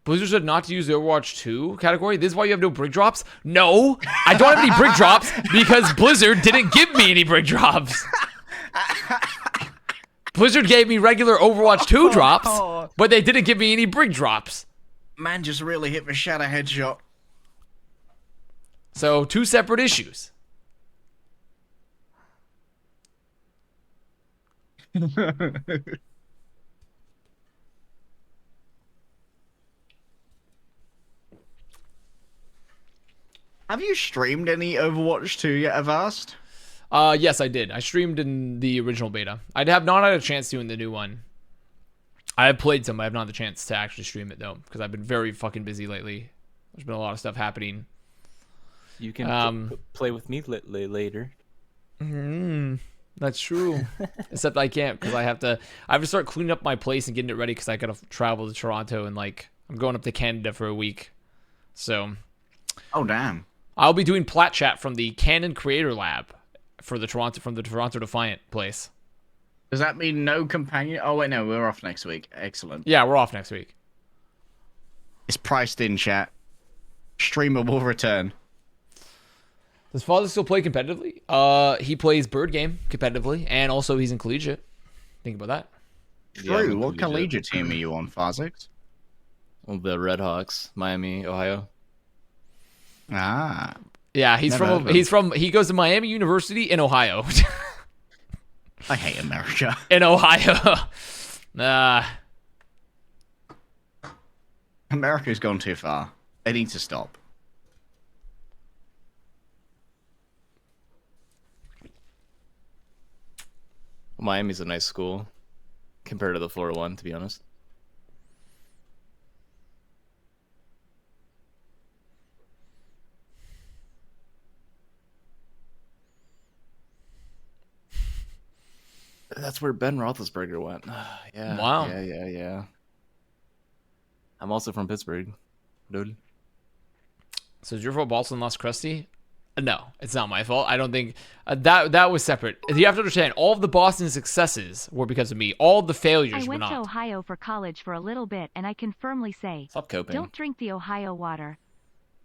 Speaker 1: Blizzard said not to use the Overwatch 2 category. This is why you have no brick drops? No, I don't have any brick drops because Blizzard didn't give me any brick drops. Blizzard gave me regular Overwatch 2 drops, but they didn't give me any brick drops.
Speaker 2: Man just really hit the shadow headshot.
Speaker 1: So, 2 separate issues.
Speaker 2: Have you streamed any Overwatch 2 yet, Avast?
Speaker 1: Yes, I did. I streamed in the original beta. I have not had a chance to in the new one. I have played some, but I have not had the chance to actually stream it, though, because I've been very fucking busy lately. There's been a lot of stuff happening.
Speaker 4: You can play with me later.
Speaker 1: That's true. Except I can't because I have to start cleaning up my place and getting it ready because I gotta travel to Toronto and like I'm going up to Canada for a week. So
Speaker 2: Oh, damn.
Speaker 1: I'll be doing plat chat from the Canon Creator Lab for the Toronto Defiant place.
Speaker 2: Does that mean no companion? Oh, wait, no, we're off next week. Excellent.
Speaker 1: Yeah, we're off next week.
Speaker 2: It's priced in, chat. Streamer will return.
Speaker 1: Does father still play competitively? He plays bird game competitively, and also he's in collegiate. Think about that.
Speaker 4: Yeah, I'm
Speaker 2: True.
Speaker 4: in
Speaker 2: What collegiate team are you on, Fazix?
Speaker 4: The Red Hawks, Miami, Ohio.
Speaker 2: Ah.
Speaker 1: Yeah,
Speaker 2: Never heard of him.
Speaker 1: he goes to Miami University in Ohio.
Speaker 2: I hate America.
Speaker 1: In Ohio.
Speaker 2: America's gone too far. They need to stop.
Speaker 4: Miami's a nice school compared to the Florida one, to be honest. That's where Ben Roethlisberger went. Yeah.
Speaker 1: Wow.
Speaker 4: Yeah. I'm also from Pittsburgh, dude.
Speaker 1: So is your fault Boston lost Krusty? No, it's not my fault. I don't think that was separate. You have to understand, all of the Boston successes were because of me. All of the failures
Speaker 5: I
Speaker 1: were
Speaker 5: went to
Speaker 1: not.
Speaker 5: Ohio for college for a little bit, and I can firmly say,
Speaker 4: Stop coping.
Speaker 5: don't drink the Ohio water.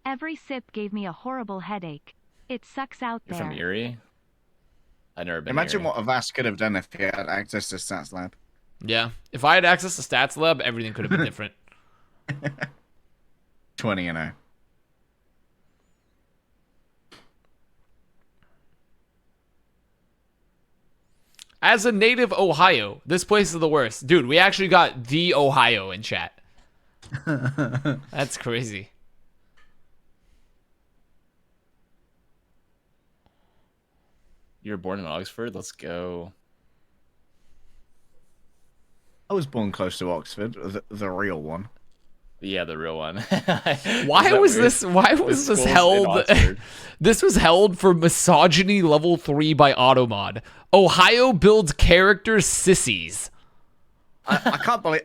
Speaker 5: Every sip gave me a horrible headache. It sucks out
Speaker 4: You're
Speaker 5: there.
Speaker 4: from Erie? I've never been
Speaker 2: Imagine
Speaker 4: Erie.
Speaker 2: what Avast could have done if he had access to Stats Lab.
Speaker 1: Yeah. If I had access to Stats Lab, everything could have been different.
Speaker 2: 20-0.
Speaker 1: As a native Ohio, this place is the worst. Dude, we actually got the Ohio in chat. That's crazy.
Speaker 4: You were born in Oxford? Let's go.
Speaker 2: I was born close to Oxford, the real one.
Speaker 4: Yeah, the real one.
Speaker 1: Why was this held? This was held for misogyny level 3 by Automod. Ohio builds characters sissies.
Speaker 2: I can't believe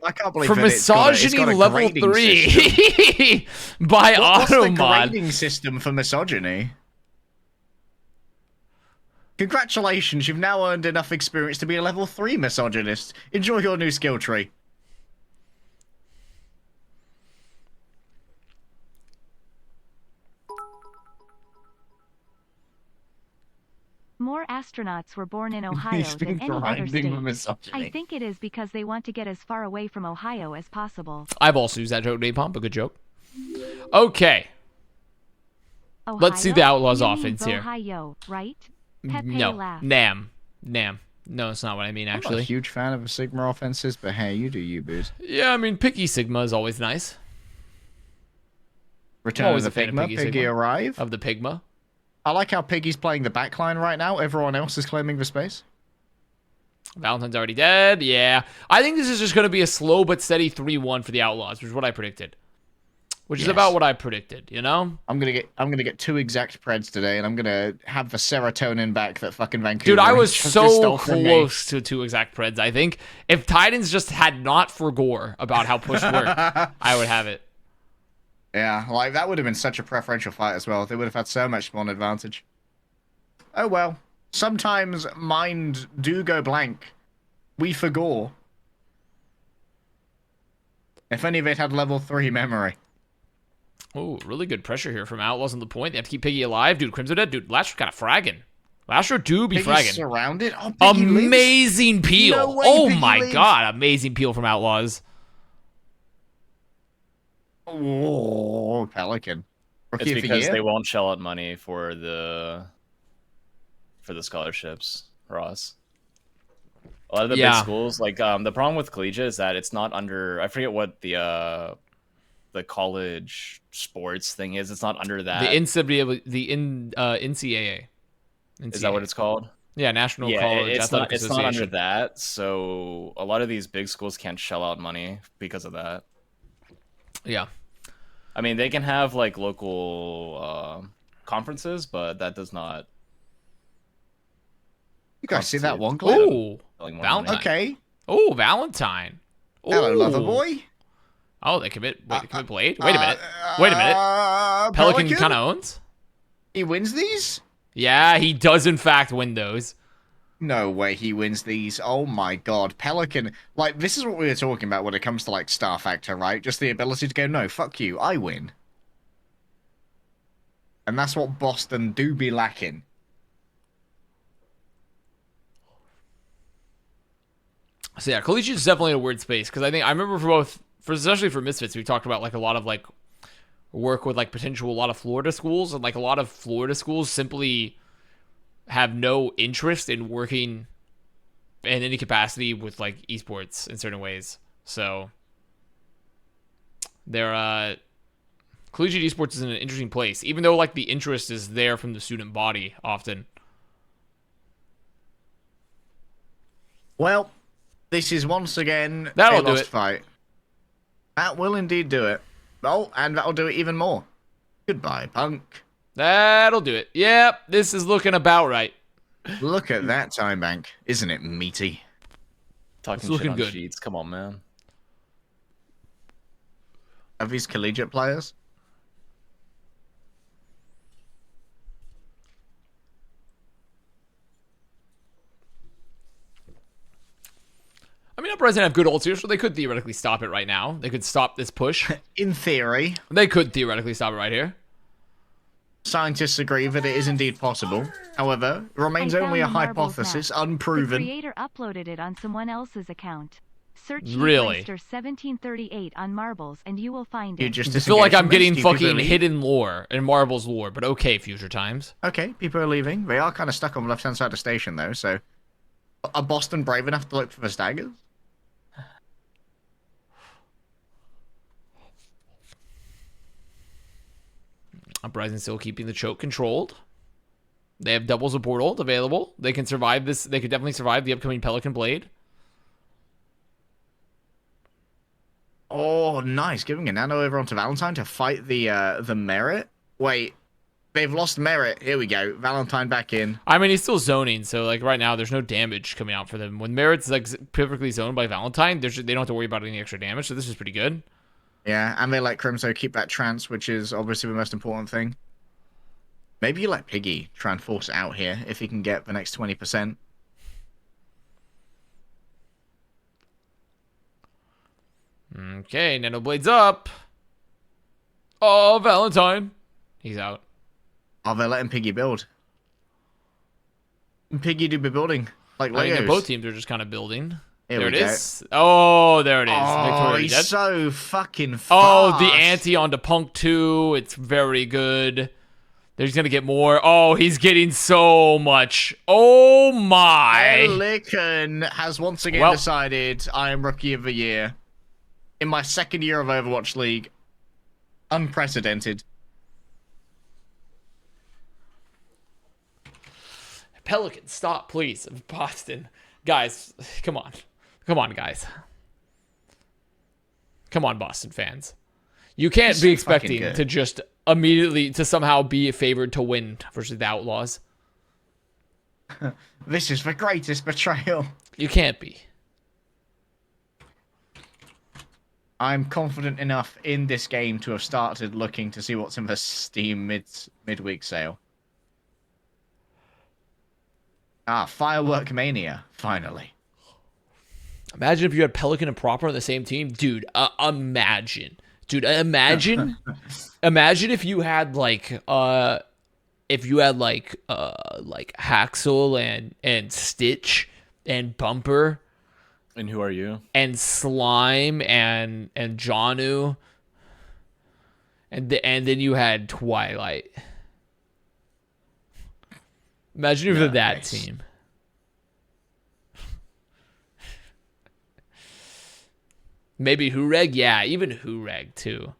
Speaker 1: For
Speaker 2: that
Speaker 1: misogyny
Speaker 2: it's got a
Speaker 1: level
Speaker 2: grading
Speaker 1: 3
Speaker 2: system.
Speaker 1: by
Speaker 2: What's the
Speaker 1: Automod.
Speaker 2: grading system for misogyny? Congratulations, you've now earned enough experience to be a level 3 misogynist. Enjoy your new skill tree.
Speaker 5: More astronauts were born in Ohio than any other state. I think it is because they want to get as far away from Ohio as possible.
Speaker 1: I've also used that joke, Napalm, a good joke. Okay.
Speaker 5: Ohio?
Speaker 1: Let's see the Outlaws
Speaker 5: You mean
Speaker 1: offense here.
Speaker 5: Ohio, right? Pepe
Speaker 1: No.
Speaker 5: laughed.
Speaker 1: Nam. No, it's not what I mean,
Speaker 2: I'm not a
Speaker 1: actually.
Speaker 2: huge fan of Sigma offenses, but hey, you do you, Booze.
Speaker 1: Yeah, I mean, Picky Sigma is always nice.
Speaker 2: Return
Speaker 1: Always
Speaker 2: of the
Speaker 1: a fan of
Speaker 2: Pigma,
Speaker 1: Piggy
Speaker 2: Piggy
Speaker 1: Sigma.
Speaker 2: arrive.
Speaker 1: Of the Pigma.
Speaker 2: I like how Piggy's playing the backline right now. Everyone else is claiming the space.
Speaker 1: Valentine's already dead. Yeah. I think this is just going to be a slow but steady 3-1 for the Outlaws, which is what I predicted. Which is about what I predicted, you know?
Speaker 2: I'm gonna get 2 exact preds today, and I'm gonna have the serotonin back that fucking Vancouver.
Speaker 1: Dude, I was
Speaker 2: just
Speaker 1: so
Speaker 2: stole from me.
Speaker 1: close to 2 exact preds, I think. If Titans just had not forgore about how push worked, I would have it.
Speaker 2: Yeah, like that would have been such a preferential fight as well. They would have had so much more advantage. Oh well. Sometimes mind do go blank. We forgore. If only they'd had level 3 memory.
Speaker 1: Oh, really good pressure here from Outlaws on the point. They have to keep Piggy alive. Dude, Crimson Dead, dude, Lashro kind of fragging. Lashro do be
Speaker 2: Piggy's
Speaker 1: fragging.
Speaker 2: surrounded. Oh, Piggy
Speaker 1: Amazing peel.
Speaker 2: No way
Speaker 1: Oh
Speaker 2: Piggy
Speaker 1: my
Speaker 2: lives.
Speaker 1: god, amazing peel from Outlaws.
Speaker 2: Oh, Pelican. Rookie
Speaker 4: It's
Speaker 2: of the
Speaker 4: because
Speaker 2: year?
Speaker 4: they won't shell out money for the scholarships, Ross. A lot of the big schools, like the problem with collegiate is that it's not under. I forget what the college sports thing is. It's not under that.
Speaker 1: NCAA.
Speaker 4: Is that what it's called?
Speaker 1: Yeah, National College
Speaker 4: it's
Speaker 1: Athletic
Speaker 4: not. It's
Speaker 1: Association.
Speaker 4: not under that. So a lot of these big schools can't shell out money because of that.
Speaker 1: Yeah.
Speaker 4: I mean, they can have like local conferences, but that does not.
Speaker 2: You guys see that one clip?
Speaker 1: Oh,
Speaker 4: Valentine.
Speaker 1: Valentine.
Speaker 2: Okay.
Speaker 1: Oh, Valentine.
Speaker 2: Hello,
Speaker 1: Ooh.
Speaker 2: lover boy.
Speaker 1: Oh, they commit. Wait, they commit Blade. Wait a minute. Wait a minute. Pelican kind of owns.
Speaker 2: He wins these?
Speaker 1: Yeah, he does in fact win those.
Speaker 2: No way he wins these. Oh my god. Pelican. Like, this is what we were talking about when it comes to, like, star factor, right? Just the ability to go, no, fuck you, I win. And that's what Boston do be lacking.
Speaker 1: So yeah, collegiate is definitely a weird space because I remember especially for Misfits, we talked about like a lot of like work with like potential a lot of Florida schools, and like a lot of Florida schools simply have no interest in working in any capacity with like esports in certain ways. So they're collegiate esports is in an interesting place, even though like the interest is there from the student body often.
Speaker 2: Well, this is once again
Speaker 1: That'll
Speaker 2: a
Speaker 1: do
Speaker 2: lost
Speaker 1: it.
Speaker 2: fight. That will indeed do it. Oh, and that'll do it even more. Goodbye, Punk.
Speaker 1: That'll do it. Yep, this is looking about right.
Speaker 2: Look at that time bank. Isn't it meaty?
Speaker 4: Talking
Speaker 1: It's
Speaker 4: shit
Speaker 1: looking
Speaker 4: on
Speaker 1: good.
Speaker 4: cheats. Come on, man.
Speaker 2: Of these collegiate players?
Speaker 1: I mean, Uprising have good ults here, so they could theoretically stop it right now. They could stop this push.
Speaker 2: In theory.
Speaker 1: They could theoretically stop it right here.
Speaker 2: Scientists agree that it is indeed possible. However, it remains
Speaker 5: I
Speaker 2: only a
Speaker 5: found the marbles
Speaker 2: hypothesis,
Speaker 5: map. The
Speaker 2: unproven.
Speaker 5: creator uploaded it on someone else's account. Search
Speaker 1: Really?
Speaker 5: Heatmeister 1738 on marbles and you will find
Speaker 2: You
Speaker 5: it.
Speaker 2: just
Speaker 1: I feel like
Speaker 2: disengage
Speaker 1: I'm
Speaker 2: from
Speaker 1: getting
Speaker 2: this. Do people
Speaker 1: fucking
Speaker 2: leave?
Speaker 1: hidden lore and Marbles lore, but okay, Future Times.
Speaker 2: Okay, people are leaving. They are kind of stuck on the left-hand side of the station, though, so... Are Boston brave enough to look for the staggers?
Speaker 1: Uprising still keeping the choke controlled. They have doubles of portal available. They can survive this. They could definitely survive the upcoming Pelican Blade.
Speaker 2: Oh, nice. Giving a nano over onto Valentine to fight the Merit. Wait, they've lost Merit. Here we go. Valentine back in.
Speaker 1: I mean, he's still zoning, so like right now, there's no damage coming out for them. When Merit's like perfectly zoned by Valentine, they don't have to worry about any extra damage. So this is pretty good.
Speaker 2: Yeah, and they let Crimso keep that trance, which is obviously the most important thing. Maybe you let Piggy try and force it out here if he can get the next 20%.
Speaker 1: Okay, Nano Blade's up. Oh, Valentine. He's out.
Speaker 2: Oh, they're letting Piggy build. Piggy do be building. Like
Speaker 1: I mean,
Speaker 2: Legos.
Speaker 1: both teams are just kind of building.
Speaker 2: Here
Speaker 1: There
Speaker 2: we
Speaker 1: it
Speaker 2: go.
Speaker 1: is. Oh, there it is.
Speaker 2: Oh,
Speaker 1: Victoria
Speaker 2: he's
Speaker 1: dead.
Speaker 2: so fucking fast.
Speaker 1: Oh, the ante onto Punk 2. It's very good. He's going to get more. Oh, he's getting so much. Oh, my.
Speaker 2: Pelican has once again
Speaker 1: Well-
Speaker 2: decided I am Rookie of the Year. In my second year of Overwatch League. Unprecedented.
Speaker 1: Pelican, stop, please. Boston. Guys, come on. Come on, guys. Come on, Boston fans. You can't
Speaker 2: He's
Speaker 1: be
Speaker 2: so
Speaker 1: expecting
Speaker 2: fucking good.
Speaker 1: to just immediately to somehow be favored to win versus the Outlaws.
Speaker 2: This is the greatest betrayal.
Speaker 1: You can't be.
Speaker 2: I'm confident enough in this game to have started looking to see what's in the Steam midweek sale. Ah, Firework Mania, finally.
Speaker 1: Imagine if you had Pelican and Proper on the same team. Dude, imagine. Dude, imagine. Imagine if you had like Haxel and Stitch and Bumper
Speaker 4: And who are you?
Speaker 1: and Slime and Jonu. And then you had Twilight. Imagine if you had that
Speaker 2: Nice.
Speaker 1: team. Maybe Hureg? Yeah, even Hureg too.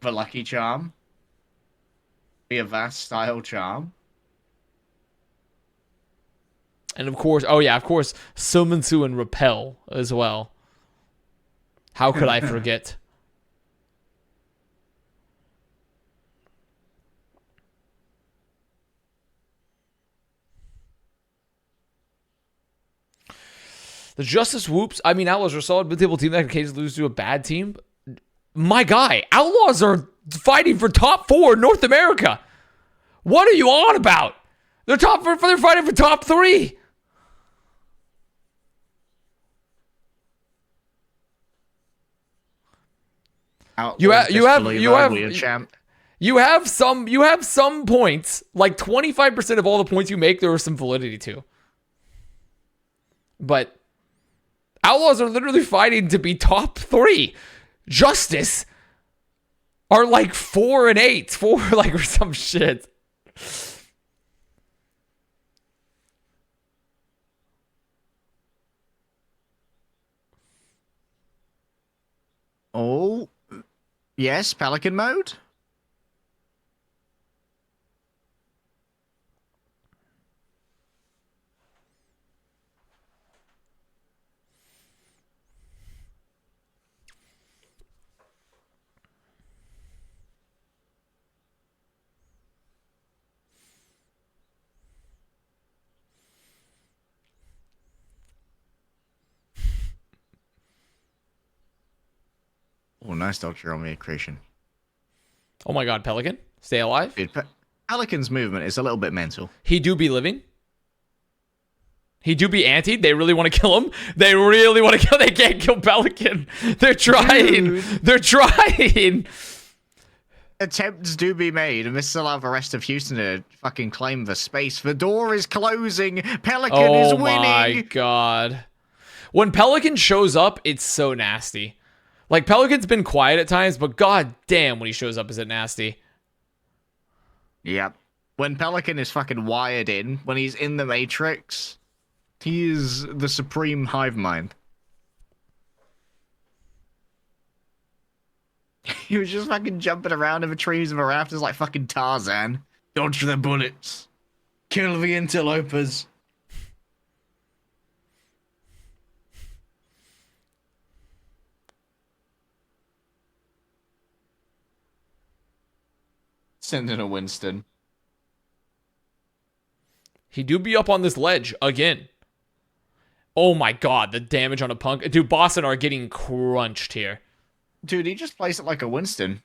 Speaker 2: The Lucky Charm. The Avast style charm.
Speaker 1: And of course, oh yeah, of course, Sumansu and Repel as well. How could I forget? The Justice Whoops, I mean, Outlaws are a solid mid-table team that can occasionally lose to a bad team. My guy, Outlaws are fighting for top 4 in North America. What are you on about? They're they're fighting for top 3.
Speaker 2: Outlaws
Speaker 1: You have-
Speaker 2: disbeliever,
Speaker 1: you have-
Speaker 2: weird champ.
Speaker 1: You have some points, like 25% of all the points you make, there was some validity to. But Outlaws are literally fighting to be top 3. Justice are like 4 and 8, 4 like or some shit.
Speaker 2: Oh, yes, Pelican mode. Oh, nice Dr. Omnia creation.
Speaker 1: Oh my god, Pelican, stay alive.
Speaker 2: Dude, Pelican's movement is a little bit mental.
Speaker 1: He do be living. He do be antied. They really want to kill him. They really want to kill. They can't kill Pelican. They're trying.
Speaker 2: Dude.
Speaker 1: They're trying.
Speaker 2: Attempts do be made, and this is allowed the rest of Houston to fucking claim the space. The door is closing. Pelican is
Speaker 1: Oh
Speaker 2: winning.
Speaker 1: my god. When Pelican shows up, it's so nasty. Like, Pelican's been quiet at times, but god damn, when he shows up, is it nasty.
Speaker 2: Yep. When Pelican is fucking wired in, when he's in the Matrix, he is the supreme hive mind. He was just fucking jumping around in the trees and the rafters like fucking Tarzan. Dodge the bullets. Kill the interlopers. Send in a Winston.
Speaker 1: He do be up on this ledge again. Oh my god, the damage on a punk. Dude, Boston are getting crunched here.
Speaker 2: Dude, he just plays it like a Winston.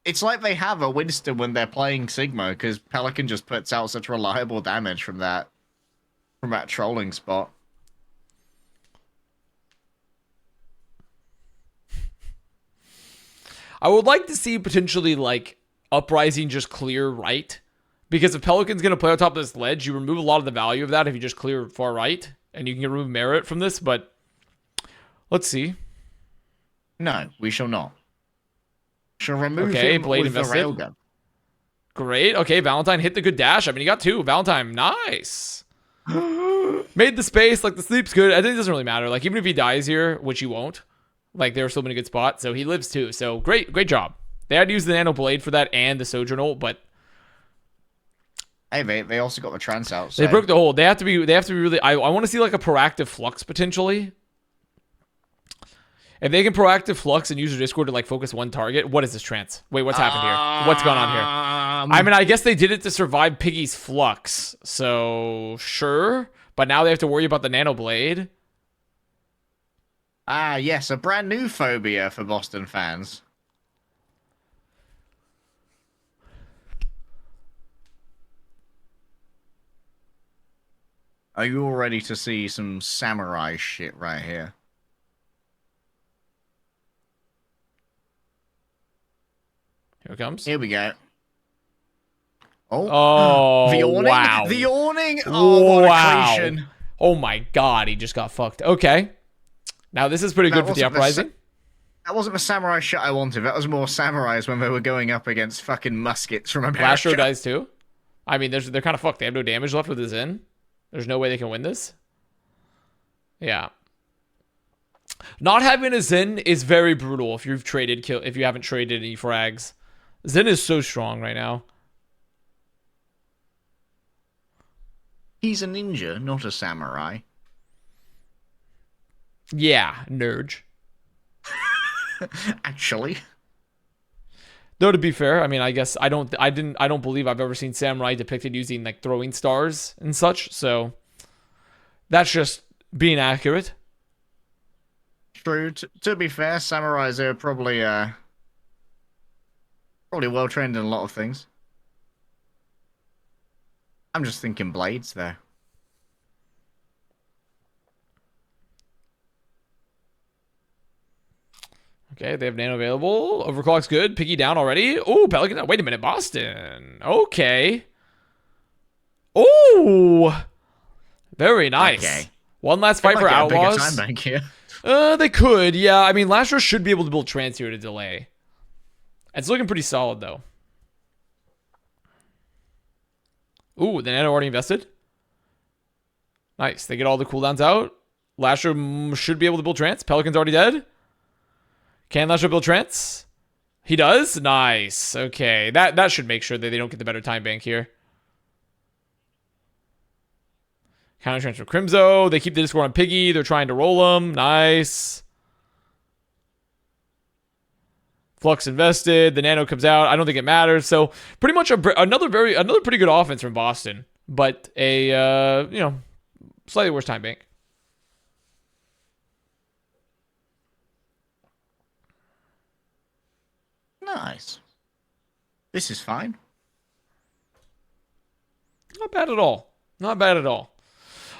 Speaker 2: It's like they have a Winston when they're playing Sigma, because Pelican just puts out such reliable damage from that trolling spot.
Speaker 1: I would like to see potentially, like, Uprising just clear right. Because if Pelican's going to play on top of this ledge, you remove a lot of the value of that if you just clear far right. And you can remove merit from this, but let's see.
Speaker 2: No, we shall not. Shall remove
Speaker 1: Okay,
Speaker 2: him
Speaker 1: blade
Speaker 2: with the
Speaker 1: invested.
Speaker 2: railgun.
Speaker 1: Great. Okay, Valentine hit the good dash. I mean, he got 2. Valentine, nice. Made the space. Like, the sleep's good. I think it doesn't really matter. Like, even if he dies here, which he won't, like, they're still in a good spot. So he lives too. So great job. They had to use the nano blade for that and the sojournal, but
Speaker 2: hey, they also got the trance out. So.
Speaker 1: they broke the hold. They have to be really. I want to see like a proactive flux potentially. If they can proactive flux and use their Discord to like focus one target, what is this trance? Wait, what's happened here? What's going on here? I mean, I guess they did it to survive Piggy's flux, so sure. But now they have to worry about the nano blade.
Speaker 2: Ah, yes, a brand new phobia for Boston fans. Are you all ready to see some samurai shit right here?
Speaker 1: Here it comes.
Speaker 2: Here we go.
Speaker 1: Oh,
Speaker 2: the awning!
Speaker 1: wow.
Speaker 2: The awning! Oh, what a creation.
Speaker 1: Oh my god, he just got fucked. Okay. Now this is pretty good for the Uprising.
Speaker 2: That wasn't the samurai shit I wanted. That was more samurais when they were going up against fucking muskets from America.
Speaker 1: Blastro dies too. I mean, they're kind of fucked. They have no damage left with this in. There's no way they can win this. Yeah. Not having a Zen is very brutal if you've traded if you haven't traded any frags. Zen is so strong right now.
Speaker 2: He's a ninja, not a samurai.
Speaker 1: Yeah, nerd.
Speaker 2: Actually.
Speaker 1: Though to be fair, I mean, I guess I don't believe I've ever seen samurai depicted using like throwing stars and such. So that's just being accurate.
Speaker 2: True. To be fair, samurais are probably well trained in a lot of things. I'm just thinking blades there.
Speaker 1: Okay, they have Nano available. Overclock's good. Piggy down already. Oh, Pelican. Wait a minute, Boston. Okay. Oh, very nice.
Speaker 2: Okay.
Speaker 1: One last fight for Outlaws.
Speaker 2: Time bank here.
Speaker 1: They could, yeah. I mean, Lastro should be able to build trans here to delay. It's looking pretty solid, though. Ooh, the Nano already invested. Nice. They get all the cooldowns out. Lastro should be able to build trans. Pelican's already dead. Can Lastro build trans? He does? Nice. Okay. That should make sure that they don't get the better time bank here. Counter transfer Crimzo. They keep the Discord on Piggy. They're trying to roll him. Nice. Flux invested. The Nano comes out. I don't think it matters. So pretty much another pretty good offense from Boston, but a slightly worse time bank.
Speaker 2: Nice. This is fine.
Speaker 1: Not bad at all. Not bad at all.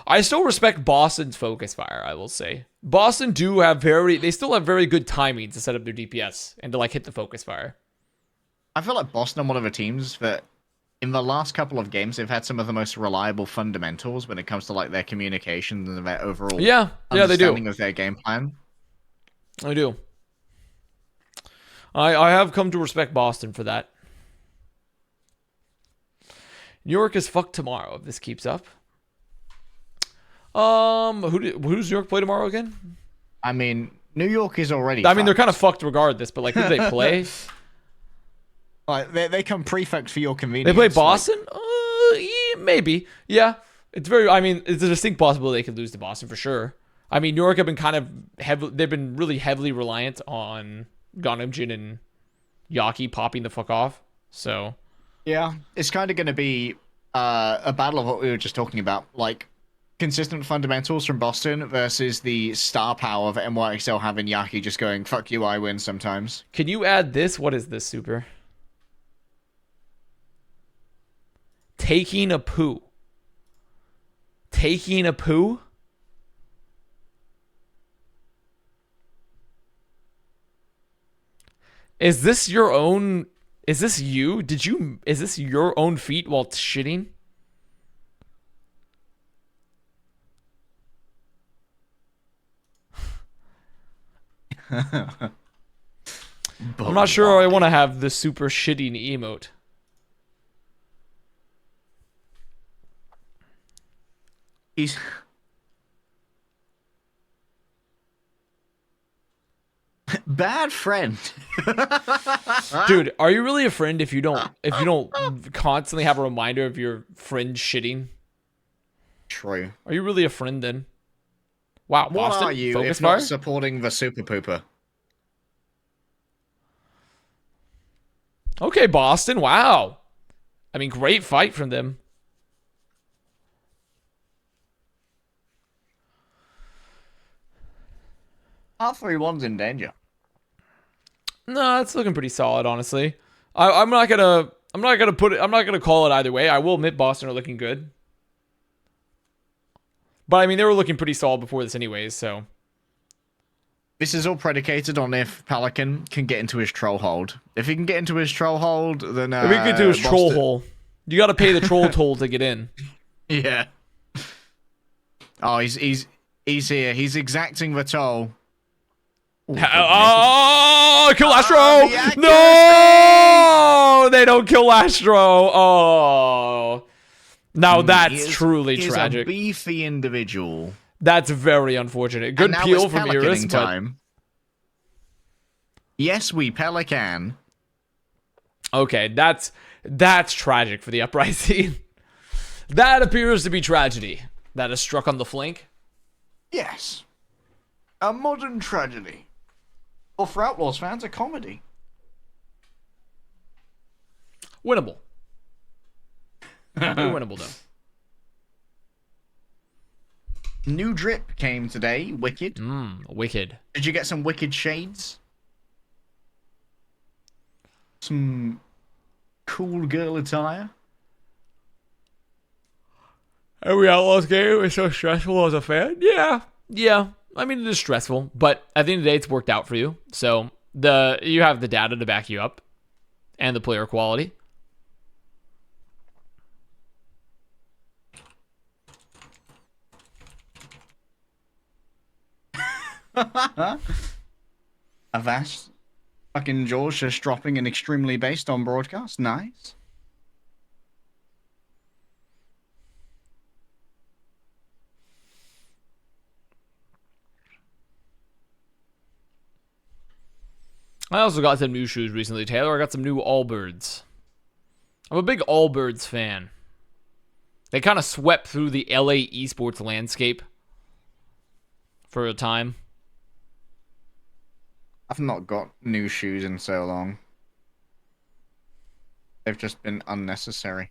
Speaker 1: I still respect Boston's focus fire, I will say. Boston they still have very good timing to set up their DPS and to like hit the focus fire.
Speaker 2: I feel like Boston are one of the teams that in the last couple of games they've had some of the most reliable fundamentals when it comes to like their communication and their overall
Speaker 1: they do.
Speaker 2: understanding of their game plan.
Speaker 1: I do. I have come to respect Boston for that. New York is fucked tomorrow if this keeps up. Who's New York play tomorrow again?
Speaker 2: I mean, New York is already.
Speaker 1: I mean, they're kind of fucked regardless, but like, who do they play?
Speaker 2: Like they come prefect for your convenience.
Speaker 1: They play Boston? Maybe. Yeah. It's a distinct possibility they could lose to Boston for sure. I mean, New York have been they've been really heavily reliant on Gonimjin and Yaki popping the fuck off. So.
Speaker 2: Yeah, it's kind of going to be a battle of what we were just talking about, like consistent fundamentals from Boston versus the star power of NYXL having Yaki just going, fuck you, I win sometimes.
Speaker 1: Can you add this? What is this, Super? Taking a poo. Taking a poo? Is this your own... Is this you? Is this your own feet while shitting? I'm not sure I want to have the super shitting emote.
Speaker 2: He's... Bad friend.
Speaker 1: Dude, are you really a friend if you don't constantly have a reminder of your friend shitting?
Speaker 2: True.
Speaker 1: Are you really a friend then? Wow,
Speaker 2: What
Speaker 1: Boston,
Speaker 2: are you
Speaker 1: focus
Speaker 2: if
Speaker 1: fire?
Speaker 2: not supporting the super pooper?
Speaker 1: Okay, Boston, wow. I mean, great fight from them.
Speaker 2: Our 3-1's in danger.
Speaker 1: No, it's looking pretty solid, honestly. I'm not gonna call it either way. I will admit Boston are looking good. But I mean, they were looking pretty solid before this anyways, so.
Speaker 2: This is all predicated on if Pelican can get into his troll hold. If he can get into his troll hold, then
Speaker 1: If we could do his troll hole. You gotta pay the troll toll to get in.
Speaker 2: Yeah. Oh, he's here. He's exacting the toll. Ooh,
Speaker 1: Kill Astro! No! They don't kill Astro. Oh. Now that's truly tragic.
Speaker 2: He's a beefy individual.
Speaker 1: That's very unfortunate. Good peel from Iris, but...
Speaker 2: Yes, we Pelican.
Speaker 1: Okay, that's tragic for the Uprising. That appears to be tragedy. That is struck on the flank.
Speaker 2: Yes. A modern tragedy. Or for Outlaws fans, a comedy.
Speaker 1: Winnable. Very winnable, though.
Speaker 2: New drip came today. Wicked.
Speaker 1: Wicked.
Speaker 2: Did you get some wicked shades? Some cool girl attire?
Speaker 1: Every Outlaws game is so stressful as a fan. Yeah. I mean, it is stressful, but at the end of the day, it's worked out for you. So You have the data to back you up, and the player quality.
Speaker 2: Avast. Fucking George just dropping an extremely based on broadcast. Nice.
Speaker 1: I also got some new shoes recently, Taylor. I got some new Allbirds. I'm a big Allbirds fan. They kind of swept through the LA esports landscape for a time.
Speaker 2: I've not got new shoes in so long. They've just been unnecessary.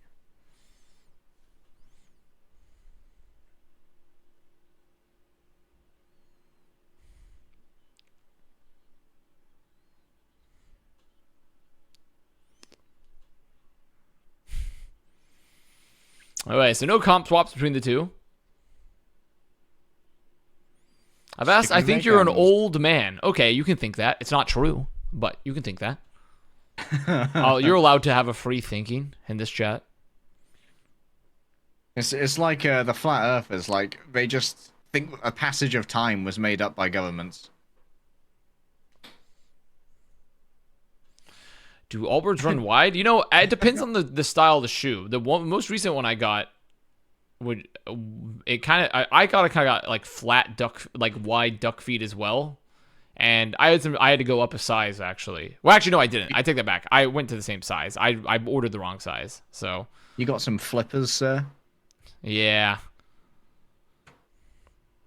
Speaker 1: Alright, so no comp swaps between the two. I've asked, I think you're an old man. Okay, you can think that. It's not true, but you can think that. Oh, you're allowed to have a free thinking in this chat.
Speaker 2: It's like the flat earthers. Like, they just think a passage of time was made up by governments.
Speaker 1: Do Allbirds run wide? You know, it depends on the style of the shoe. The most recent one I got would it kind of I got like flat duck, like wide duck feet as well, and I had to go up a size actually. Well, actually no, I didn't. I take that back. I went to the same size. I ordered the wrong size. So
Speaker 2: you got some flippers, sir?
Speaker 1: Yeah.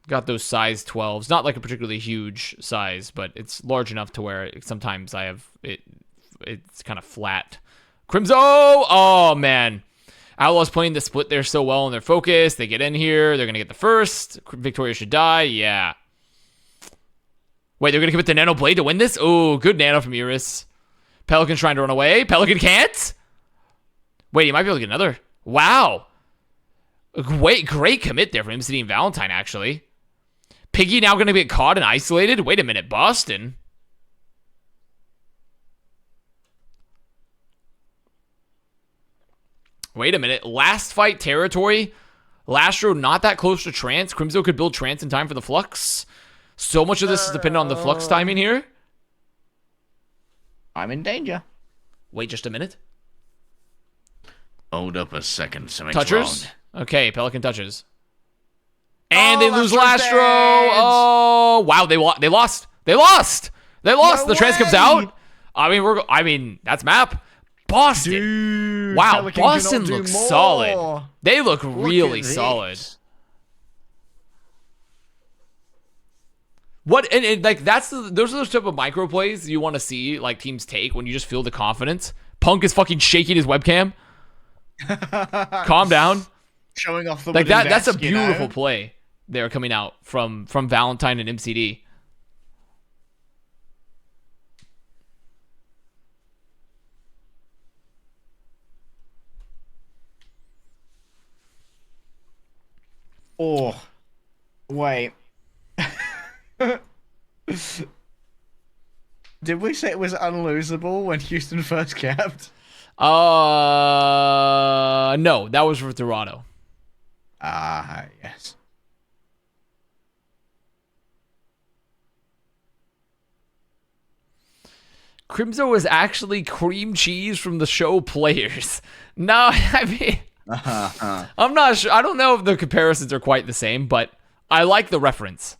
Speaker 1: Got those size 12s. Not like a particularly huge size, but it's large enough to where sometimes I have it. It's kind of flat. Crimzo! Oh, man. Outlaws playing the split there so well, and they're focused. They get in here. They're going to get the first. Victoria should die. Yeah. Wait, they're going to commit the Nano Blade to win this? Oh, good Nano from Eurus. Pelican's trying to run away. Pelican can't? Wait, he might be able to get another. Wow. Great commit there from MCD and Valentine, actually. Piggy now going to get caught and isolated? Wait a minute, Boston. Wait a minute. Last fight territory. Lastro not that close to Trance. Crimzo could build Trance in time for the Flux. So much of this is dependent on the Flux timing here.
Speaker 2: I'm in danger.
Speaker 1: Wait just a minute.
Speaker 2: Hold up a second. Something's
Speaker 1: Touchers?
Speaker 2: wrong.
Speaker 1: Okay, Pelican touches. And they lose Lastro. Oh, wow. They lost.
Speaker 2: No
Speaker 1: The Trance comes
Speaker 2: way.
Speaker 1: out. I mean, that's map. Boston.
Speaker 2: Dude,
Speaker 1: Wow,
Speaker 2: Pelican
Speaker 1: Boston
Speaker 2: cannot do
Speaker 1: looks
Speaker 2: more.
Speaker 1: solid. They look
Speaker 2: Look
Speaker 1: really
Speaker 2: at
Speaker 1: solid.
Speaker 2: this.
Speaker 1: What and like those are those type of micro plays you want to see like teams take when you just feel the confidence. Punk is fucking shaking his webcam. Calm down.
Speaker 2: Showing off the
Speaker 1: Like
Speaker 2: wooden
Speaker 1: that's a
Speaker 2: desk, you
Speaker 1: beautiful
Speaker 2: know?
Speaker 1: play there coming out from Valentine and MCD.
Speaker 2: Oh, wait. Did we say it was unlosable when Houston first capped?
Speaker 1: No, that was for Dorado.
Speaker 2: Ah, yes.
Speaker 1: Crimzo is actually cream cheese from the show players. No, I mean, I'm not sure. I don't know if the comparisons are quite the same, but I like the reference.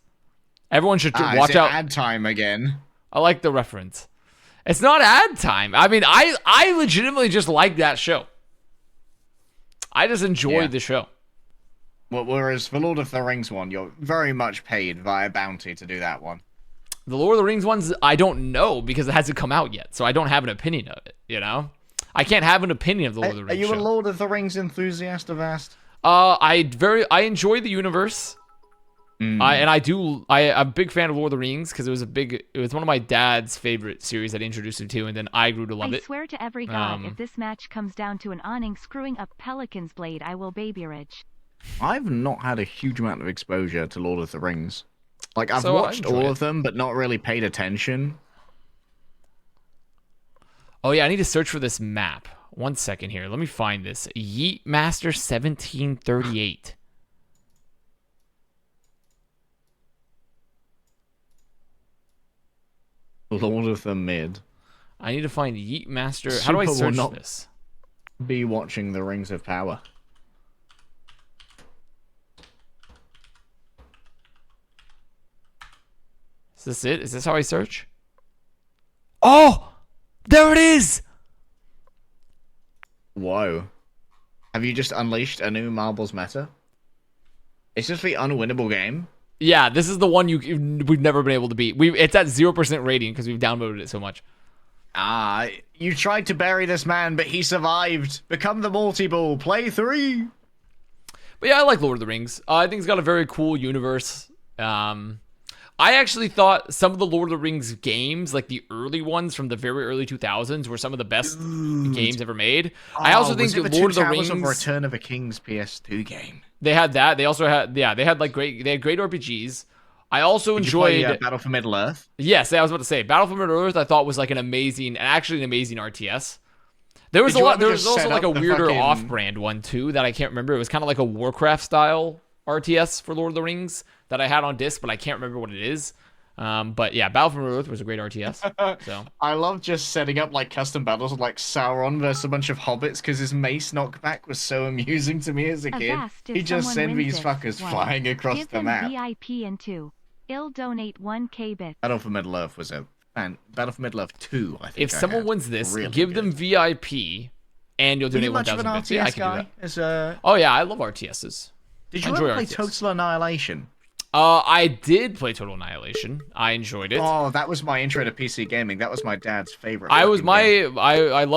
Speaker 1: Everyone should watch out.
Speaker 2: Ad time again.
Speaker 1: I like the reference. It's not ad time. I mean, I legitimately just like that show. I just enjoyed the show.
Speaker 2: Well, whereas for Lord of the Rings one, you're very much paid via bounty to do that one.
Speaker 1: The Lord of the Rings ones, I don't know because it hasn't come out yet, so I don't have an opinion of it. You know, I can't have an opinion of the Lord of the Rings.
Speaker 2: Are you
Speaker 1: show.
Speaker 2: a Lord of the Rings enthusiast, Avast?
Speaker 1: I enjoy the universe.
Speaker 2: Mm.
Speaker 1: I'm a big fan of Lord of the Rings because it was one of my dad's favorite series that he introduced me to, and then I grew to love it.
Speaker 5: I swear to every god, if this match comes down to an awning screwing up Pelican's blade, I will baby ridge.
Speaker 2: I've not had a huge amount of exposure to Lord of the Rings. Like, I've
Speaker 1: So I
Speaker 2: watched
Speaker 1: enjoy
Speaker 2: all
Speaker 1: it.
Speaker 2: of them, but not really paid attention.
Speaker 1: Oh, yeah, I need to search for this map. 1 second here. Let me find this. Yeet Master 1738.
Speaker 2: Lord of the Mid.
Speaker 1: I need to find Yeet Master. How do I
Speaker 2: Super will
Speaker 1: search
Speaker 2: not
Speaker 1: this?
Speaker 2: Be watching the Rings of Power.
Speaker 1: Is this it? Is this how I search? Oh! There it is!
Speaker 2: Whoa. Have you just unleashed a new Marbles meta? It's just the unwinnable game.
Speaker 1: Yeah, this is the one we've never been able to beat. It's at 0% rating because we've downloaded it so much.
Speaker 2: Ah, you tried to bury this man, but he survived. Become the multi-ball. Play 3.
Speaker 1: But yeah, I like Lord of the Rings. I think it's got a very cool universe. I actually thought some of the Lord of the Rings games, like the early ones from the very early 2000s, were some of the best games ever made. I also think
Speaker 2: the
Speaker 1: Lord of the
Speaker 2: Towers
Speaker 1: Rings,
Speaker 2: of Return of a King's PS2 game.
Speaker 1: They had that. They also had, yeah, they had great RPGs. I also enjoyed
Speaker 2: you play, Battle for Middle Earth.
Speaker 1: Yes, I was about to say Battle for Middle Earth. I thought was like an amazing RTS. There was There was also like a weirder off-brand one too that I can't remember. It was kind of like a Warcraft style RTS for Lord of the Rings that I had on disc, but I can't remember what it is. But yeah, Battle for Middle Earth was a great RTS. So
Speaker 2: I love just setting up like custom battles with like Sauron versus a bunch of hobbits because his mace knockback was so amusing to me as a kid. He just sent these fuckers flying across the map.
Speaker 5: VIP and 2. I'll donate 1k bits.
Speaker 2: Battle for Middle Earth was Battle for Middle Earth 2, I think.
Speaker 1: If someone wins this, really give them VIP and you'll donate 1,000 bits. Yeah, I can do that. Oh yeah, I love RTSs.
Speaker 2: Did you ever play Total Annihilation?
Speaker 1: I did play Total Annihilation. I enjoyed it.
Speaker 2: Oh, that was my intro to PC gaming. That was my dad's favorite.
Speaker 1: I love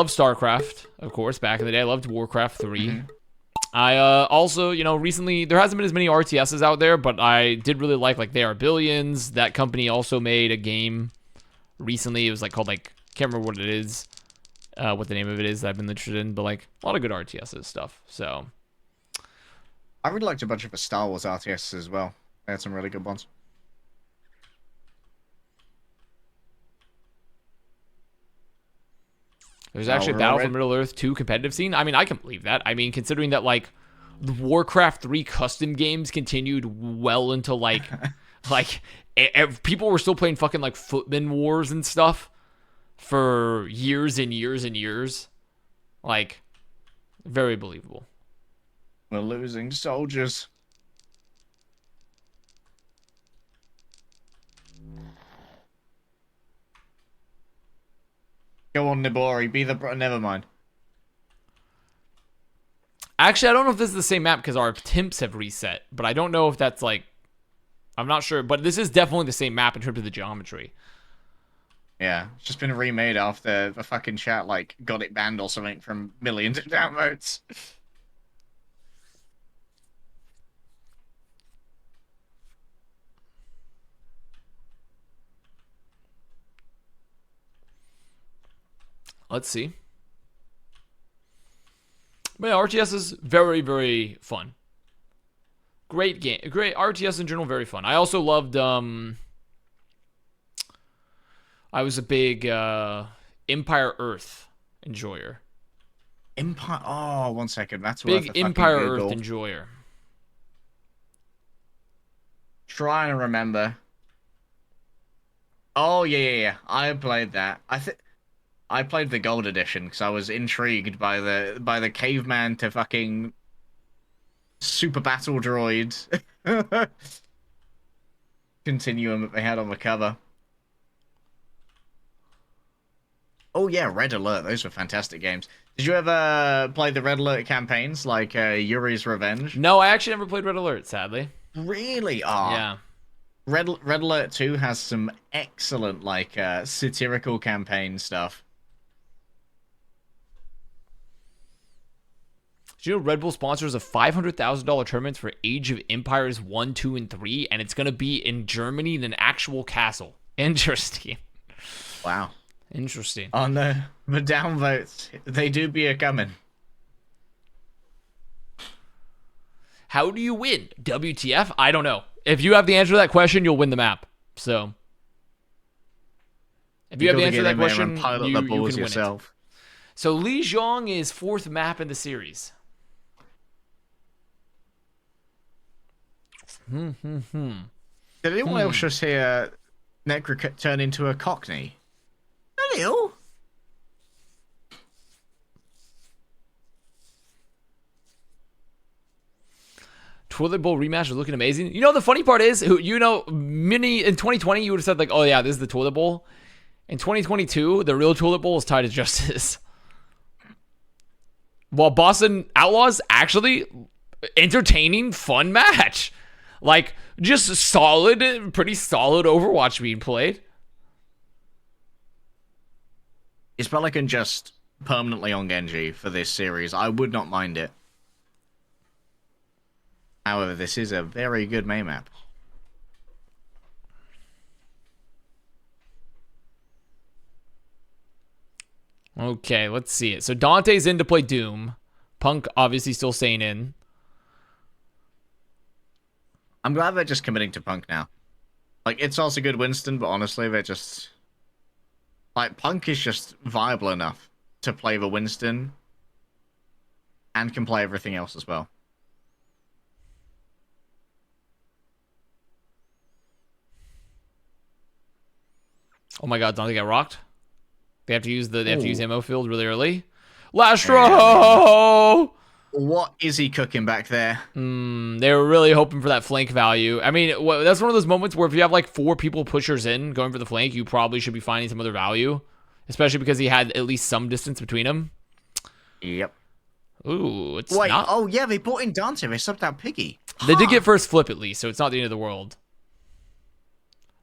Speaker 1: StarCraft, of course, back in the day. I loved Warcraft 3. Mm-hmm. I also, recently there hasn't been as many RTSs out there, but I did really like They Are Billions. That company also made a game recently. It was called can't remember what it is, what the name of it is that I've been interested in, but a lot of good RTSs stuff. So
Speaker 2: I really liked a bunch of the Star Wars RTSs as well. They had some really good ones.
Speaker 1: There's actually Battle for Middle Earth 2 competitive scene. I mean, I can believe that. I mean, considering that the Warcraft 3 custom games continued well into people were still playing fucking Footman Wars and stuff for years and years and years. Very believable.
Speaker 2: We're losing soldiers. Go on, Nibori. Be the... Never mind.
Speaker 1: Actually, I don't know if this is the same map because our temps have reset. But I don't know if that's I'm not sure. But this is definitely the same map in terms of the geometry.
Speaker 2: Yeah. It's just been remade after the fucking chat, got it banned or something from millions of downloads.
Speaker 1: Let's see. But yeah, RTS is very, very fun. Great game. Great RTS in general, very fun. I also loved I was a big Empire Earth enjoyer.
Speaker 2: Empire 1 second. That's
Speaker 1: big Empire Earth enjoyer.
Speaker 2: Trying to remember. Oh yeah. I played that. I played the gold edition because I was intrigued by the caveman to fucking super battle droid continuum that they had on the cover. Oh yeah, Red Alert. Those were fantastic games. Did you ever play the Red Alert campaigns like Yuri's Revenge?
Speaker 1: No, I actually never played Red Alert, sadly.
Speaker 2: Really? Oh. Yeah. Red Alert 2 has some excellent satirical campaign stuff.
Speaker 1: Do you know Red Bull sponsors a $500,000 tournament for Age of Empires 1, 2, and 3, and it's going to be in Germany in an actual castle. Interesting.
Speaker 2: Wow.
Speaker 1: Interesting.
Speaker 2: On the downvotes, they do be a-coming.
Speaker 1: How do you win? WTF? I don't know. If you have the answer to that question, you'll win the map. So, if you have the answer to that question, you can win yourself. So Li Zhong is 4th map in the series.
Speaker 2: Did anyone else just hear Necro turn into a cockney? Hello.
Speaker 1: Toilet Bowl rematch is looking amazing. You know, the funny part is, Mini in 2020, you would have said, like, oh, yeah, this is the Toilet Bowl. In 2022, the real Toilet Bowl is tied to Justice. While Boston Outlaws, actually, entertaining, fun match. Like, just solid, pretty solid Overwatch being played.
Speaker 2: Is Pelican just permanently on Genji for this series? I would not mind it. However, this is a very good main map.
Speaker 1: Okay, let's see it. So Dante's in to play Doom. Punk obviously still staying in.
Speaker 2: I'm glad they're just committing to Punk now. Like, it's also good Winston, but honestly, they're just... Like, Punk is just viable enough to play the Winston and can play everything else as well.
Speaker 1: Oh my god, Dante got rocked. They have to use ammo field really early. Lastro!
Speaker 2: What is he cooking back there?
Speaker 1: They were really hoping for that flank value. I mean, that's one of those moments where if you have like 4 people pushers in going for the flank, you probably should be finding some other value. Especially because he had at least some distance between them.
Speaker 2: Yep.
Speaker 1: Ooh, it's
Speaker 2: Wait,
Speaker 1: not...
Speaker 2: oh yeah, they brought in Dante. They subbed out Piggy.
Speaker 1: They did get first flip at least, so it's not the end of the world.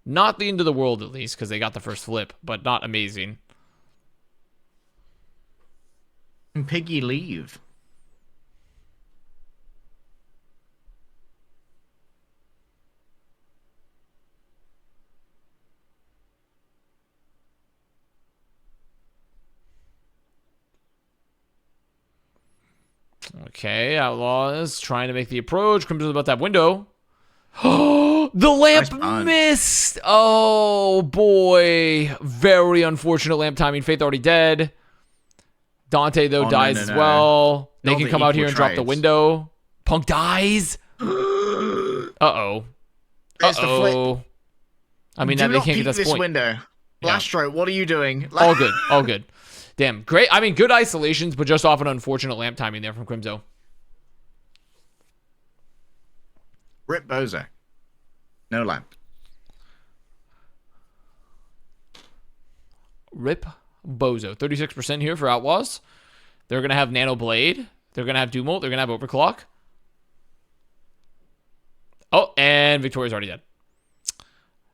Speaker 1: Not the end of the world at least, because they got the first flip, but not amazing.
Speaker 2: And Piggy leave.
Speaker 1: Okay, Outlaws trying to make the approach. Crimson's about that window. Oh, the lamp missed. Oh, boy. Very unfortunate lamp timing. Faith already dead. Dante, though, dies as well. They can come out here and drop the window. Punk dies. Uh-oh. Uh-oh. I mean, now they can't get this point.
Speaker 2: Window. Lastro, what are you doing?
Speaker 1: All good. All good. Damn, great. I mean, good isolations, but just off an unfortunate lamp timing there from Crimzo.
Speaker 2: Rip Bozo. No lamp.
Speaker 1: Rip Bozo. 36% here for Outlaws. They're going to have Nano Blade. They're going to have Doomult. They're going to have Overclock. Oh, and Victoria's already dead.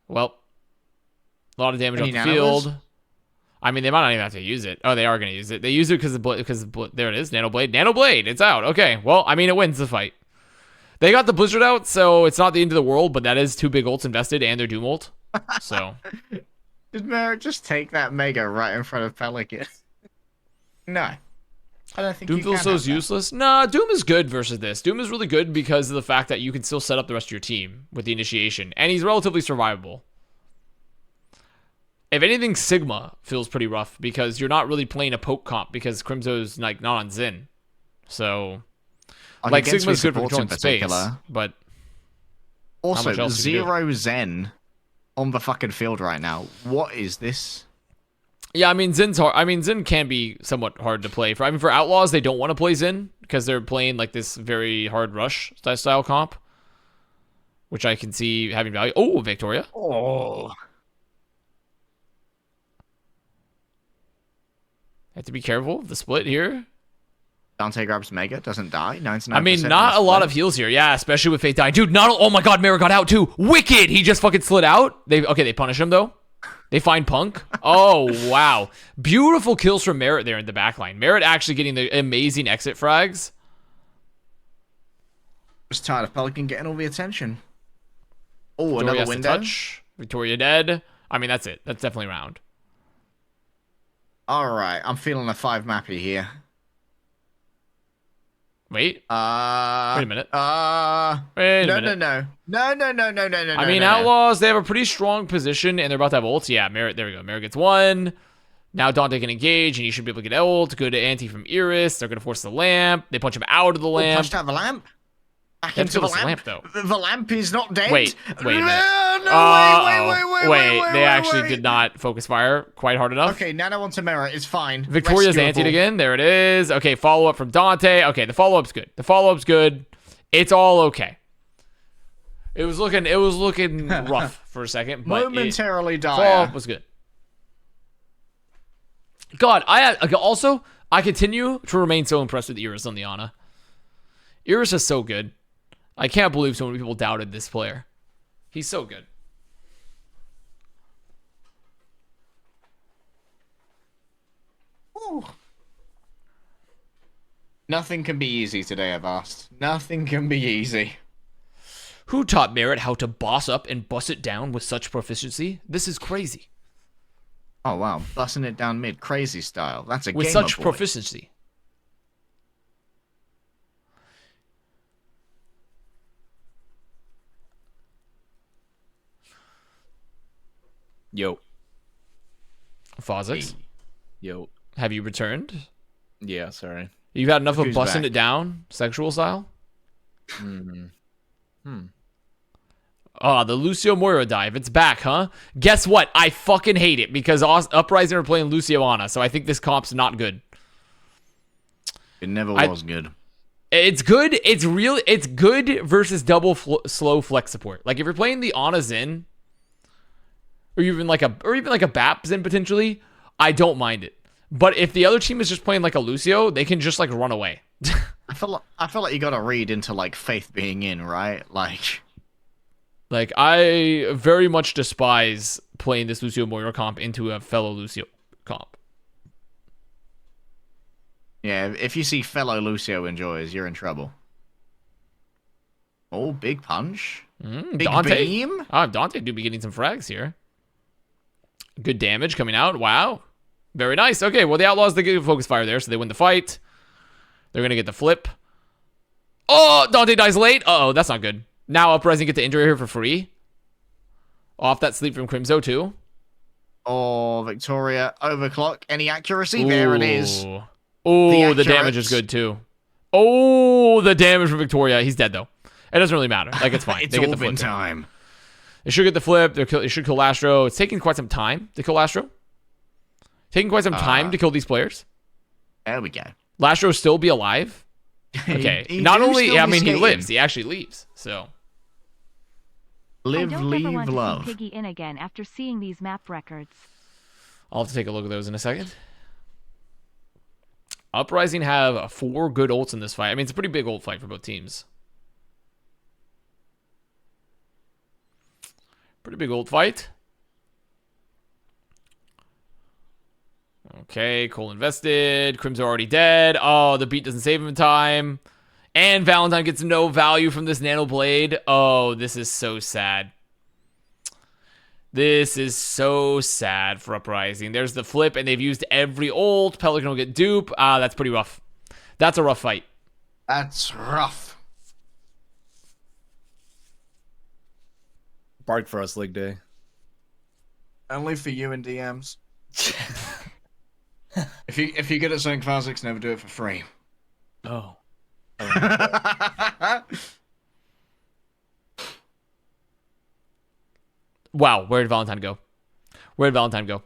Speaker 1: Well, a lot of damage off the field. I mean, they might not even have to use it. Oh, they are going to use it. They use it because there it is. Nano Blade. Nano Blade. It's out. Okay. Well, I mean, it wins the fight. They got the Blizzard out, so it's not the end of the world, but that is 2 big ults invested and their Doom ult. So.
Speaker 2: Did Merritt just take that Mega right in front of Pelican? No. I don't think
Speaker 1: Doom feels so useless. Nah, Doom is good versus this. Doom is really good because of the fact that you can still set up the rest of your team with the initiation, and he's relatively survivable. If anything, Sigma feels pretty rough because you're not really playing a poke comp because Crimzo's like not on Xin. So, like Sigma's good for controlling space, but
Speaker 2: also zero Zen on the fucking field right now. What is this?
Speaker 1: Yeah, I mean Zin's hard. I mean Zin can be somewhat hard to play for. I mean for Outlaws, they don't want to play Zin because they're playing like this very hard rush style comp, which I can see having value. Oh, Victoria.
Speaker 2: Oh.
Speaker 1: Have to be careful of the split here.
Speaker 2: Dante grabs Mega, doesn't die. 99%.
Speaker 1: I mean, not a lot of heals here. Yeah, especially with Faith dying. Dude, oh my god, Mara got out too. Wicked! He just fucking slid out. They punish him though. They find Punk. Oh, wow. Beautiful kills from Merritt there in the backline. Merritt actually getting the amazing exit frags.
Speaker 2: Just tired of Pelican getting all the attention. Oh,
Speaker 1: Victoria
Speaker 2: another window.
Speaker 1: Touch. Victoria dead. I mean, that's it. That's definitely round.
Speaker 2: All right, I'm feeling a 5 mappy here.
Speaker 1: Wait. Wait a minute.
Speaker 2: Wait a minute. No.
Speaker 1: I mean, Outlaws, they have a pretty strong position, and they're about to have ults. Yeah, Merritt, there we go. Merritt gets 1. Now Dante can engage, and you should be able to get ult. Good anti from Iris. They're going to force the lamp. They punch him out of the lamp.
Speaker 2: Punched out the lamp. Back
Speaker 1: They have to
Speaker 2: into the
Speaker 1: kill
Speaker 2: lamp.
Speaker 1: this lamp,
Speaker 2: The lamp is not dead.
Speaker 1: Wait a minute.
Speaker 2: No, wait.
Speaker 1: They actually did not focus fire quite hard enough.
Speaker 2: Okay, Nana wants a mirror. It's fine.
Speaker 1: Victoria's
Speaker 2: Rescuable.
Speaker 1: antied again. There it is. Okay, follow-up from Dante. Okay, the follow-up's good. It's all okay. It was looking rough for a second, but
Speaker 2: momentarily dire.
Speaker 1: follow-up was good. God, I continue to remain so impressed with Iris on the Ana. Iris is so good. I can't believe so many people doubted this player. He's so good.
Speaker 2: Ooh. Nothing can be easy today, Avast. Nothing can be easy.
Speaker 1: Who taught Merit how to boss up and bust it down with such proficiency? This is crazy.
Speaker 2: Oh wow, busting it down mid, crazy style. That's a
Speaker 1: With
Speaker 2: gamer
Speaker 1: such
Speaker 2: boy.
Speaker 1: proficiency.
Speaker 4: Yo.
Speaker 1: Phozix,
Speaker 4: Yo.
Speaker 1: have you returned?
Speaker 4: Yeah, sorry.
Speaker 1: You've had enough of
Speaker 2: Who's
Speaker 1: busting
Speaker 2: back?
Speaker 1: it down, sexual style?
Speaker 4: Hmm.
Speaker 1: Oh, the Lucio Moira dive. It's back, huh? Guess what? I fucking hate it because Uprising are playing Lucio Ana, so I think this comp's not good.
Speaker 2: It never was good.
Speaker 1: It's good. It's good versus double slow flex support. Like if you're playing the Ana Zin, or even like a BAP Zin potentially, I don't mind it. But if the other team is just playing like a Lucio, they can just like run away.
Speaker 2: I feel like you gotta read into like Faith being in, right?
Speaker 1: Like I very much despise playing this Lucio Moira comp into a fellow Lucio comp.
Speaker 2: Yeah, if you see fellow Lucio enjoys, you're in trouble. Oh, big punch. Big
Speaker 1: Dante.
Speaker 2: beam.
Speaker 1: Dante do be getting some frags here. Good damage coming out. Wow. Very nice. Okay, well, the Outlaws, they get focus fire there, so they win the fight. They're going to get the flip. Oh, Dante dies late. Uh-oh, that's not good. Now Uprising get the injury here for free. Off that sleep from Crimzo, too.
Speaker 2: Oh, Victoria, overclock. Any accuracy? There it is.
Speaker 1: Oh, the damage is good, too. Oh, the damage from Victoria. He's dead, though. It doesn't really matter. Like, it's fine.
Speaker 2: It's
Speaker 1: they get
Speaker 2: all
Speaker 1: the flip
Speaker 2: been
Speaker 1: there.
Speaker 2: time.
Speaker 1: They should get the flip. They should kill Lastro. It's taking quite some time to kill Lastro. Taking quite some time to kill these players.
Speaker 2: There we go.
Speaker 1: Lastro still be alive. Okay. Not only, I mean, he lives. He actually leaves. So.
Speaker 2: Live,
Speaker 5: I don't
Speaker 2: leave,
Speaker 5: ever want
Speaker 2: love.
Speaker 5: to see Piggy in again after seeing these map records.
Speaker 1: I'll have to take a look at those in a second. Uprising have 4 good ults in this fight. I mean, it's a pretty big ult fight for both teams. Pretty big ult fight. Okay, Cole invested. Crim's already dead. Oh, the beat doesn't save him in time. And Valentine gets no value from this Nano Blade. Oh, this is so sad. This is so sad for Uprising. There's the flip, and they've used every ult. Pelican will get dupe. That's pretty rough. That's a rough fight.
Speaker 2: That's rough.
Speaker 4: Bark for us, League Day.
Speaker 2: Only for you and DMs. If you get at something Phozix, never do it for free.
Speaker 4: Oh.
Speaker 1: Wow, where did Valentine go? Where did Valentine go?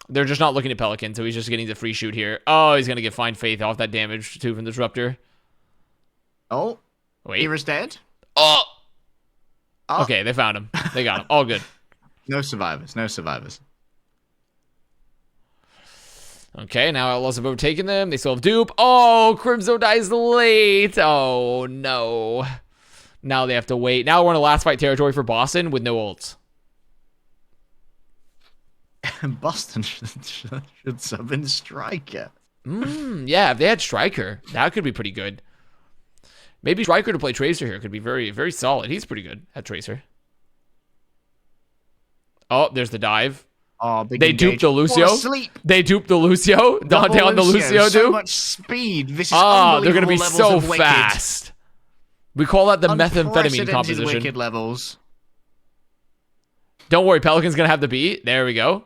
Speaker 1: They're just not looking at Pelican, so he's just getting the free shoot here. Oh, he's going to get Find Faith off that damage, too, from the Disruptor.
Speaker 2: Oh,
Speaker 1: Wait.
Speaker 2: Era's dead.
Speaker 1: Oh!
Speaker 2: Oh.
Speaker 1: Okay, they found him. They got him. All good.
Speaker 2: No survivors. No survivors.
Speaker 1: Okay, now Outlaws have overtaken them. They still have dupe. Oh, Crimzo dies late. Oh, no. Now they have to wait. Now we're in a last fight territory for Boston with no ults.
Speaker 2: Boston should sub in Striker.
Speaker 1: Yeah, if they had Striker, that could be pretty good. Maybe Striker to play Tracer here could be very, very solid. He's pretty good at Tracer. Oh, there's the dive.
Speaker 2: Oh, big
Speaker 1: They
Speaker 2: engage.
Speaker 1: duped the Lucio.
Speaker 2: What a sleep.
Speaker 1: They duped the Lucio. Dante on the Lucio,
Speaker 2: so
Speaker 1: dude.
Speaker 2: much speed. This is
Speaker 1: Oh, they're going to be
Speaker 2: unbelievable
Speaker 1: so
Speaker 2: levels of wicked.
Speaker 1: fast. We call that the methamphetamine
Speaker 2: Unprecedented
Speaker 1: composition.
Speaker 2: wicked levels.
Speaker 1: Don't worry, Pelican's going to have the beat. There we go.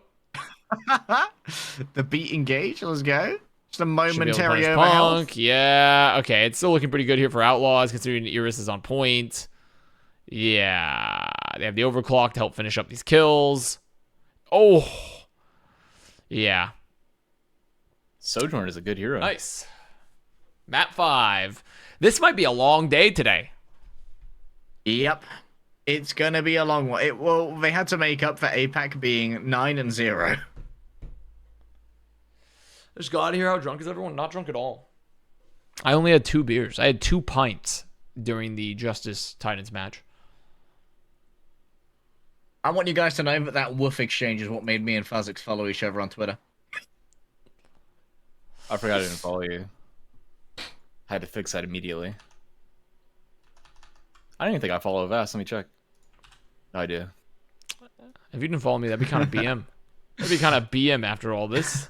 Speaker 2: The beat engage. Let's go. Just a
Speaker 1: Should be able to
Speaker 2: momentary
Speaker 1: punish
Speaker 2: overhealth.
Speaker 1: Punk. Yeah. Okay. It's still looking pretty good here for Outlaws, considering Iris is on point. Yeah. They have the overclock to help finish up these kills. Oh. Yeah.
Speaker 4: Sojourn is a good hero.
Speaker 1: Nice. Map 5. This might be a long day today.
Speaker 2: Yep. It's gonna be a long one. Well, they had to make up for APAC being 9-0.
Speaker 1: Just got here. How drunk is everyone? Not drunk at all. I only had 2 beers. I had 2 pints during the Justice Titans match.
Speaker 2: I want you guys to know that woof exchange is what made me and Fuzix follow each other on Twitter.
Speaker 4: I forgot I didn't follow you. I had to fix that immediately. I don't even think I follow Avast. Let me check. No idea.
Speaker 1: If you didn't follow me, that'd be kind of BM. That'd be kind of BM after all this.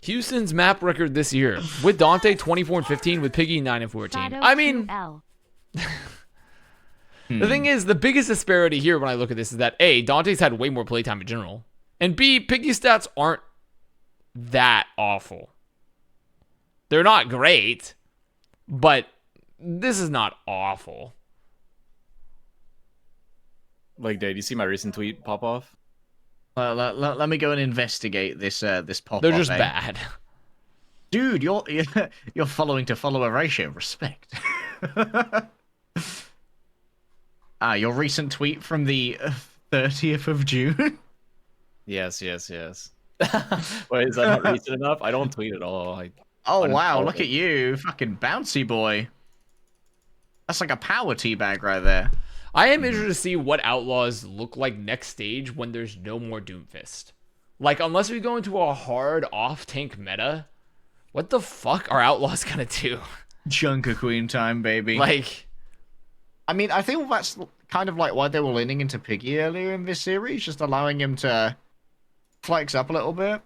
Speaker 1: Houston's map record this year with Dante 24-15, with Piggy 9-14. I mean, the thing is, the biggest disparity here when I look at this is that A, Dante's had way more playtime in general, and B, Piggy's stats aren't that awful. They're not great, but this is not awful.
Speaker 4: Like, did you see my recent tweet pop off?
Speaker 2: Let me go and investigate this pop-up.
Speaker 1: They're just bad.
Speaker 2: Dude, you're following to follower ratio. Respect. Your recent tweet from the 30th of June?
Speaker 4: Yes. Wait, is that not recent enough? I don't tweet at all.
Speaker 2: Oh, wow, look at you. Fucking bouncy boy. That's like a power teabag right there.
Speaker 1: I am interested to see what Outlaws look like next stage when there's no more Doomfist. Like, unless we go into a hard off-tank meta, what the fuck are Outlaws gonna do?
Speaker 2: Junker Queen time, baby.
Speaker 1: Like,
Speaker 2: I mean, I think that's kind of like why they were leaning into Piggy earlier in this series, just allowing him to flex up a little bit.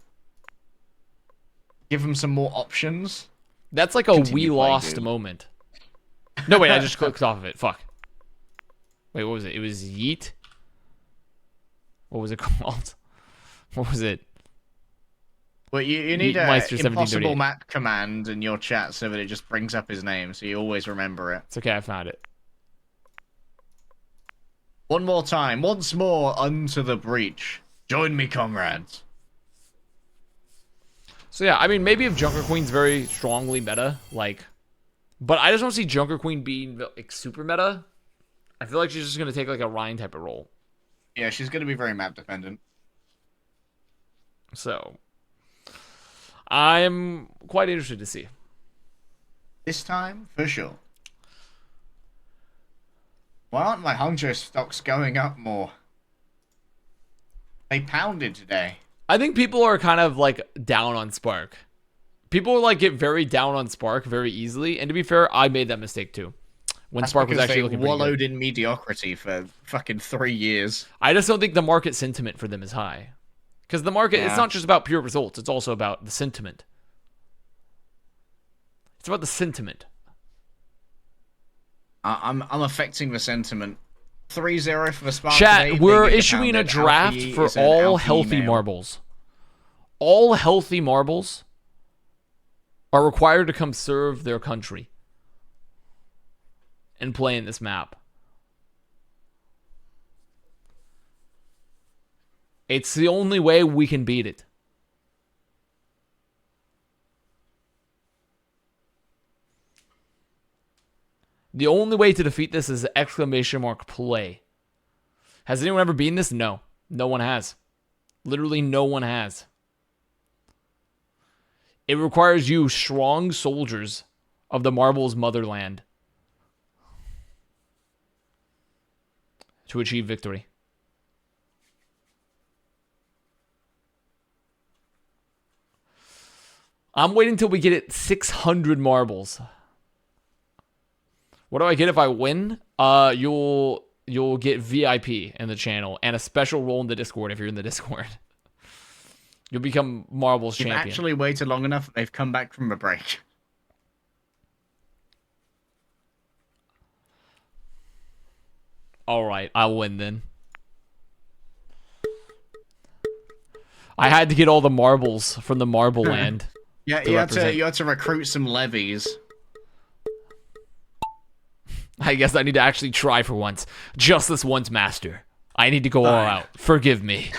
Speaker 2: Give him some more options.
Speaker 1: that's like a
Speaker 2: Continue
Speaker 1: we
Speaker 2: playing,
Speaker 1: lost
Speaker 2: dude.
Speaker 1: moment. No, wait, I just clicked off of it. Fuck. Wait, what was it? It was Yeet? What was it called? What was it?
Speaker 2: Well, you need
Speaker 1: Yeet
Speaker 2: a
Speaker 1: Meister
Speaker 2: impossible
Speaker 1: 1738.
Speaker 2: map command in your chat so that it just brings up his name, so you always remember it.
Speaker 1: It's okay, I found it.
Speaker 2: One more time, once more, unto the breach. Join me, comrades.
Speaker 1: So yeah, I mean, maybe if Junker Queen's very strongly meta, like, but I just don't see Junker Queen being like super meta. I feel like she's just gonna take like a Ryan type of role.
Speaker 2: Yeah, she's going to be very map dependent.
Speaker 1: So I'm quite interested to see.
Speaker 2: This time, for sure. Why aren't my Hangzhou stocks going up more? They pounded today.
Speaker 1: I think people are kind of like down on Spark. People like get very down on Spark very easily, and to be fair, I made that mistake too. When Spark was actually looking pretty
Speaker 2: wallowed
Speaker 1: good.
Speaker 2: in mediocrity for fucking 3 years.
Speaker 1: I just don't think the market sentiment for them is high. Because the market, it's
Speaker 2: Yeah.
Speaker 1: not just about pure results, it's also about the sentiment. It's about the sentiment.
Speaker 2: I'm affecting the sentiment. 3-0 for the Spark
Speaker 1: Chat,
Speaker 2: today.
Speaker 1: we're
Speaker 2: They get
Speaker 1: issuing a
Speaker 2: pounded.
Speaker 1: draft
Speaker 2: Alfie
Speaker 1: for
Speaker 2: is an
Speaker 1: all
Speaker 2: alpha
Speaker 1: healthy
Speaker 2: email.
Speaker 1: marbles. All healthy marbles are required to come serve their country and play in this map. It's the only way we can beat it. The only way to defeat this is !play. Has anyone ever beaten this? No. No one has. Literally no one has. It requires you, strong soldiers of the Marbles motherland, to achieve victory. I'm waiting till we get it 600 marbles. What do I get if I win? You'll get VIP in the channel and a special role in the Discord if you're in the Discord. You'll become Marbles
Speaker 2: You've
Speaker 1: champion.
Speaker 2: actually waited long enough. They've come back from a break.
Speaker 1: All right, I'll win then. I had to get all the marbles from the marble land.
Speaker 2: Yeah, you had to recruit some levies.
Speaker 1: I guess I need to actually try for once. Just this once, master. I need to go all out. Forgive me.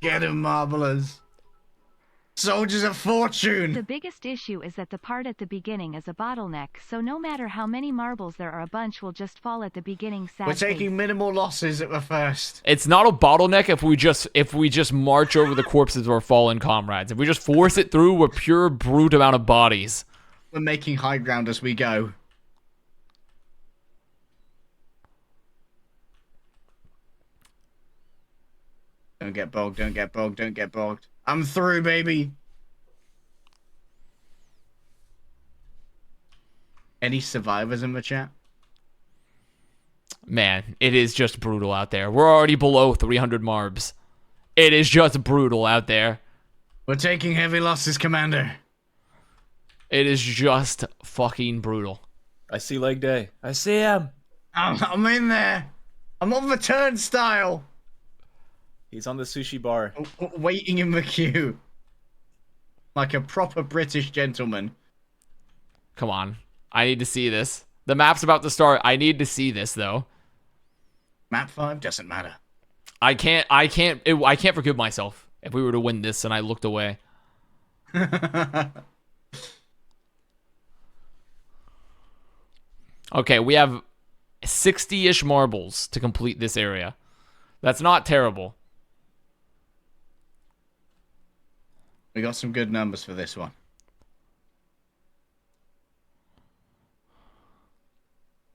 Speaker 2: Get him, marblers. Soldiers of fortune.
Speaker 5: The biggest issue is that the part at the beginning is a bottleneck, so no matter how many marbles there are, a bunch will just fall at the beginning. Sad
Speaker 2: We're taking
Speaker 5: face.
Speaker 2: minimal losses at the first.
Speaker 1: It's not a bottleneck if we just march over the corpses of our fallen comrades. If we just force it through, we're pure brute amount of bodies.
Speaker 2: We're making high ground as we go. Don't get bogged, don't get bogged, don't get bogged. I'm through, baby. Any survivors in the chat?
Speaker 1: Man, it is just brutal out there. We're already below 300 marbs. It is just brutal out there.
Speaker 2: We're taking heavy losses, Commander.
Speaker 1: It is just fucking brutal.
Speaker 4: I see Leg Day. I see him.
Speaker 2: I'm in there. I'm on the turnstile.
Speaker 4: He's on the sushi bar.
Speaker 2: Waiting in the queue. Like a proper British gentleman.
Speaker 1: Come on. I need to see this. The map's about to start. I need to see this, though.
Speaker 2: Map 5 doesn't matter.
Speaker 1: I can't forgive myself if we were to win this and I looked away. Okay, we have 60-ish marbles to complete this area. That's not terrible.
Speaker 2: We got some good numbers for this one.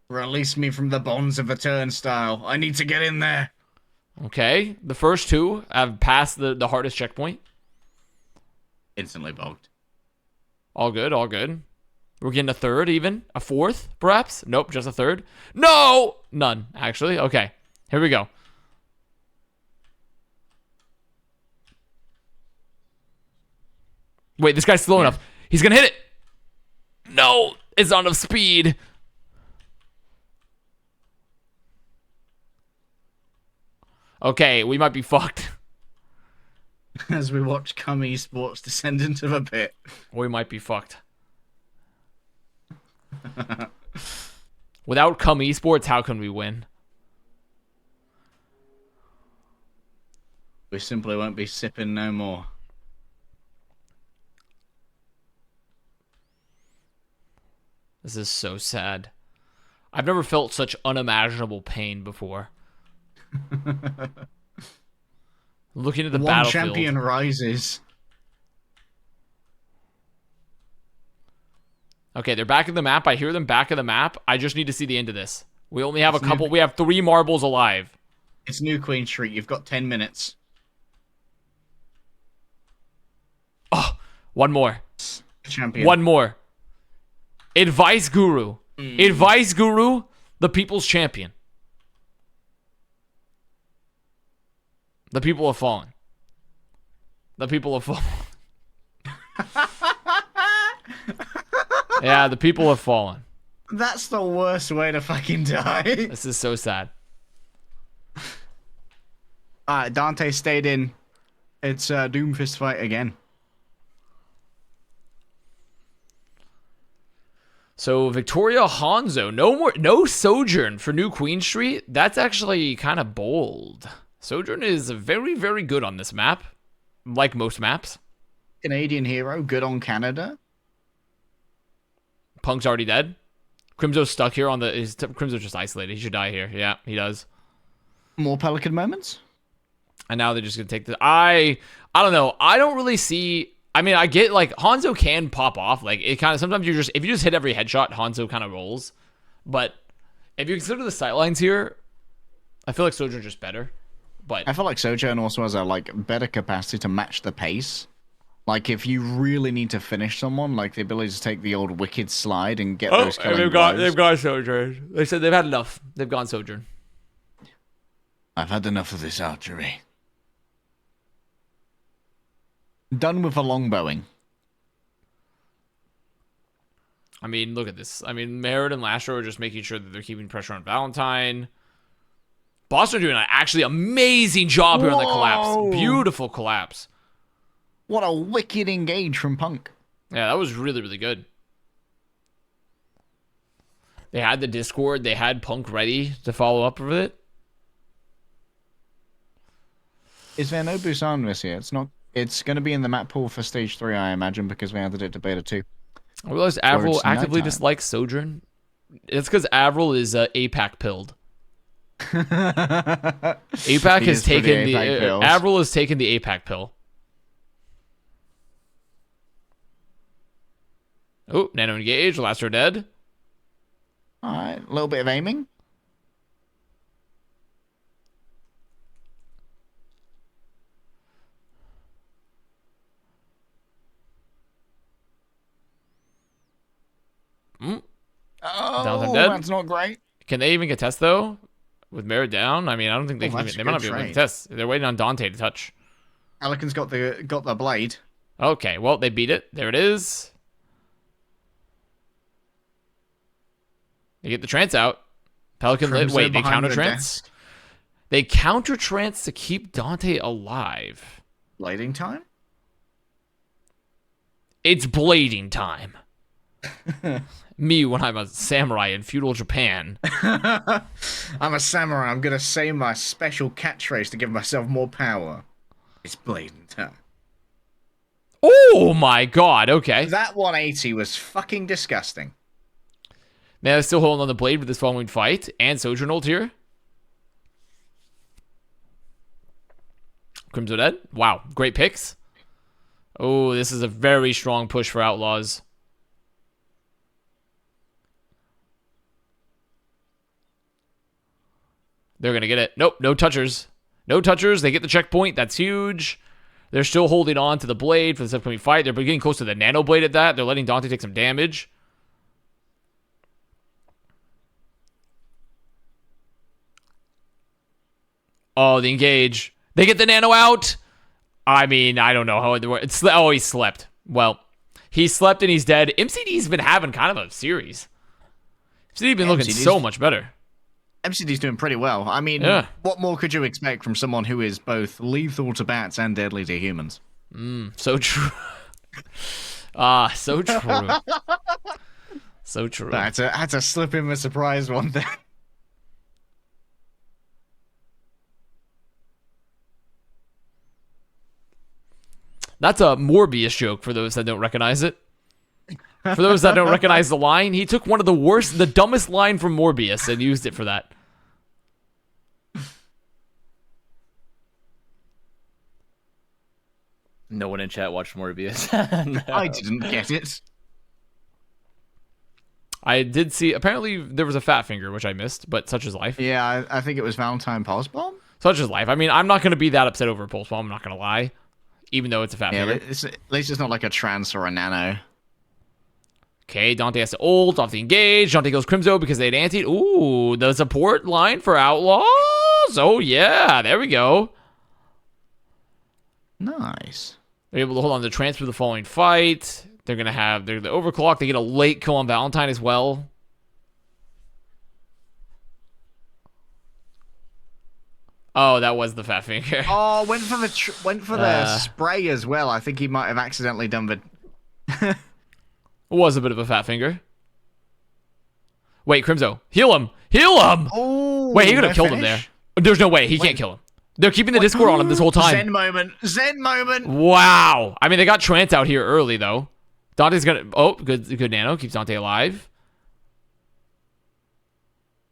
Speaker 2: Release me from the bonds of the turnstile. I need to get in there.
Speaker 1: Okay, the first two have passed the hardest checkpoint.
Speaker 2: Instantly bogged.
Speaker 1: All good, all good. We're getting a third even. A fourth, perhaps? Nope, just a third. No! None, actually. Okay, here we go. Wait, this guy's slow enough. He's gonna hit it. No, it's not enough speed. Okay, we might be fucked.
Speaker 2: As we watch Cum Esports descend into the pit.
Speaker 1: We might be fucked. Without Cum Esports, how can we win?
Speaker 2: We simply won't be sipping no more.
Speaker 1: This is so sad. I've never felt such unimaginable pain before. Looking at the
Speaker 2: One
Speaker 1: battlefield.
Speaker 2: champion rises.
Speaker 1: Okay, they're back in the map. I hear them back in the map. I just need to see the end of this. We only have a couple. We have 3 marbles alive.
Speaker 2: It's New Queen Street. You've got 10 minutes.
Speaker 1: Oh, one more.
Speaker 2: Champion.
Speaker 1: One more. Advice Guru. Advice Guru, the people's champion. The people have fallen. The people have fallen. Yeah, the people have fallen.
Speaker 2: That's the worst way to fucking die.
Speaker 1: This is so sad.
Speaker 2: Dante stayed in. It's Doomfist fight again.
Speaker 1: So Victoria Hanzo, no Sojourn for New Queen Street. That's actually kind of bold. Sojourn is very, very good on this map, like most maps.
Speaker 2: Canadian hero, good on Canada.
Speaker 1: Punk's already dead. Crimso's stuck here on the. Crimso's just isolated. He should die here. Yeah, he does.
Speaker 2: More Pelican moments.
Speaker 1: And now they're just gonna take the. I don't know. I don't really see. I mean, I get like Hanzo can pop off. Like it kind of sometimes if you just hit every headshot, Hanzo kind of rolls. But if you consider the sightlines here, I feel like Sojourn's just better. But
Speaker 2: I feel like Sojourn also has a better capacity to match the pace. Like if you really need to finish someone, like the ability to take the old wicked slide and get those killing
Speaker 1: they've got Sojourn. They said they've had enough. They've gone Sojourn.
Speaker 2: I've had enough of this archery. Done with the longbowing.
Speaker 1: I mean, look at this. I mean, Merritt and Lastro are just making sure that they're keeping pressure on Valentine. Boston are doing an actually amazing job here on the collapse. Beautiful collapse.
Speaker 2: What a wicked engage from Punk.
Speaker 1: Yeah, that was really, really good. They had the Discord. They had Punk ready to follow up with it.
Speaker 2: Is there no Busan this year? It's not. It's going to be in the map pool for stage 3, I imagine, because we added it to beta 2.
Speaker 1: I realized Avril actively dislikes Sojourn. It's because Avril is APAC pilled. APAC has taken the Avril has taken the APAC pill. Oh, Nano engage. Last are dead.
Speaker 2: All right, a little bit of aiming. Oh, that's not great.
Speaker 1: Can they even get test though? With Merritt down? I mean, I don't think they can. They might not be able to get test. They're waiting on Dante to touch.
Speaker 2: Alican's got the blade.
Speaker 1: Okay, well, they beat it. There it is. They get the trance out. Pelican lit. Wait, they counter trance? They counter trance to keep Dante alive.
Speaker 2: Blading time?
Speaker 1: It's blading time. Me when I'm a samurai in feudal Japan.
Speaker 2: I'm a samurai. I'm going to say my special catchphrase to give myself more power. It's blading time.
Speaker 1: Oh my god, okay.
Speaker 2: That 180 was fucking disgusting.
Speaker 1: Now they're still holding on the blade with this following fight. And Sojourn ult here. Crimson dead. Wow, great picks. Oh, this is a very strong push for Outlaws. They're going to get it. Nope, no touchers. No touchers. They get the checkpoint. That's huge. They're still holding on to the blade for this upcoming fight. They're getting close to the nano blade at that. They're letting Dante take some damage. Oh, the engage. They get the nano out. I mean, I don't know how it works. Oh, he slept. Well, he slept and he's dead. MCD's been having kind of a series. MCD's been looking so much better.
Speaker 2: MCD's doing pretty well. I mean, what more could you expect from someone who is both lethal to bats and deadly to humans?
Speaker 1: So true. So true. So true.
Speaker 2: I had to slip him a surprise one there.
Speaker 1: That's a Morbius joke for those that don't recognize it. For those that don't recognize the line, he took one of the dumbest line from Morbius and used it for that.
Speaker 4: No one in chat watched Morbius.
Speaker 2: No. I didn't get it.
Speaker 1: I did see, apparently there was a fat finger, which I missed, but such is life.
Speaker 2: Yeah, I think it was Valentine Pulse Bomb.
Speaker 1: Such is life. I mean, I'm not going to be that upset over a Pulse Bomb, I'm not going to lie. Even though it's a fat finger.
Speaker 2: At least it's not like a trance or a nano.
Speaker 1: Okay, Dante has to ult off the engage. Dante goes Crimzo because they'd antied. Ooh, the support line for Outlaws. Oh, yeah. There we go.
Speaker 2: Nice.
Speaker 1: They're able to hold on to the transfer the following fight. They're going to have the overclock. They get a late kill on Valentine as well. Oh, that was the fat finger.
Speaker 2: Oh, went for the spray as well. I think he might have accidentally done the...
Speaker 1: Was a bit of a fat finger. Wait, Crimzo. Heal him. Heal him.
Speaker 2: Oh,
Speaker 1: wait, he could have killed him there. There's no way. He can't kill him. They're keeping the Discord on him this whole time.
Speaker 2: Zen moment. Zen moment.
Speaker 1: Wow. I mean, they got Trance out here early, though. Dante's going to... Oh, good nano. Keeps Dante alive.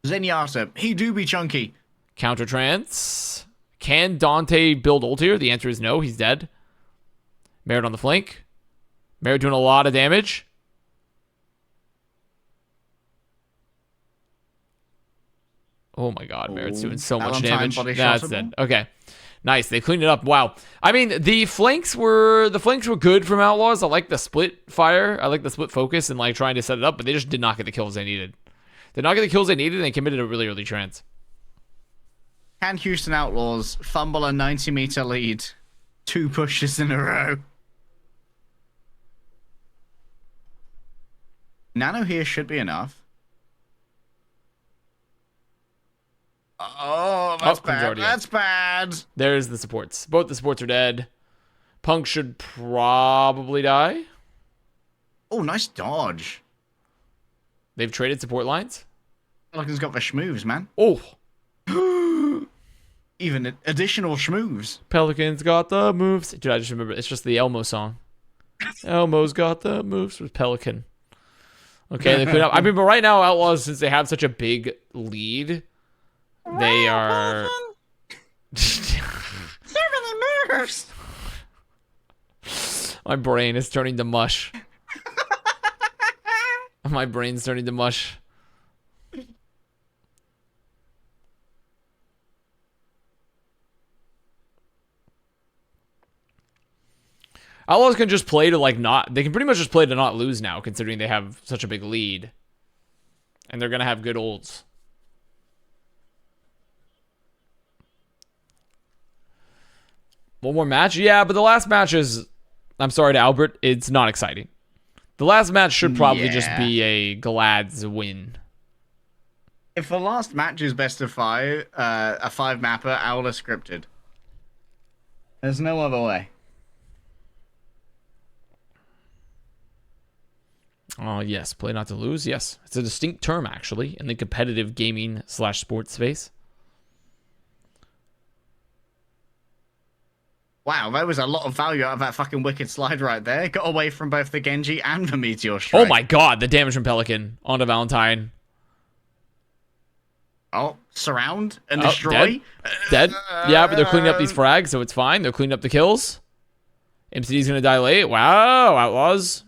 Speaker 2: Zenyatta. He do be chunky.
Speaker 1: Counter Trance. Can Dante build ult here? The answer is no. He's dead. Merritt on the flank. Merritt doing a lot of damage. Oh my god, Merritt's doing so much damage. That's dead. Okay. Nice. They cleaned it up. Wow. I mean, the flanks were good from Outlaws. I like the split fire. I like the split focus and like trying to set it up, but they just did not get the kills they needed. Did not get the kills they needed and they committed a really early trance.
Speaker 2: Can Houston Outlaws fumble a 90-meter lead 2 pushes in a row? Nano here should be enough. Oh, that's bad. That's bad.
Speaker 1: There's the supports. Both the supports are dead. Punk should probably die.
Speaker 2: Oh, nice dodge.
Speaker 1: They've traded support lines.
Speaker 2: Pelican's got the schmoves, man.
Speaker 1: Oh.
Speaker 2: Even additional schmoves.
Speaker 1: Pelican's got the moves. Dude, I just remember. It's just the Elmo song. Elmo's got the moves with Pelican. Okay, they clean up. I mean, but right now, Outlaws, since they have such a big lead, they are...
Speaker 2: So many moves.
Speaker 1: My brain is turning to mush. My brain's turning to mush. Outlaws can just play to like not... They can pretty much just play to not lose now, considering they have such a big lead. And they're going to have good ults. One more match? Yeah, but the last match is... I'm sorry to Albert, it's not exciting. The last match should probably just be a Glad's win.
Speaker 2: If the last match is best of 5, a 5-mapper, Owl is scripted. There's no other way.
Speaker 1: Oh, yes. Play not to lose. Yes. It's a distinct term, actually, in the competitive gaming / sports space.
Speaker 2: Wow, there was a lot of value out of that fucking wicked slide right there. Got away from both the Genji and the Meteor Strike.
Speaker 1: Oh my god, the damage from Pelican onto Valentine.
Speaker 2: Oh, surround and destroy.
Speaker 1: Dead. Yeah, but they're cleaning up these frags, so it's fine. They're cleaning up the kills. MCD's gonna die late. Wow, Outlaws.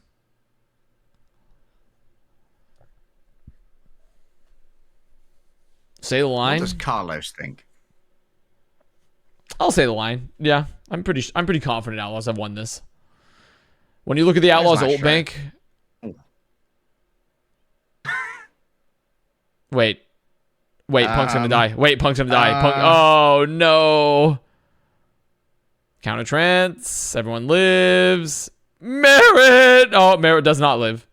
Speaker 1: Say the line.
Speaker 2: What does Carlos think?
Speaker 1: I'll say the line. Yeah, I'm pretty confident Outlaws have won this. When you look at the Outlaws ult bank. Wait, Punk's gonna die. Wait, Punk's gonna die. Punk. Oh no. Counter trance. Everyone lives. Merit. Oh, Merit does not live.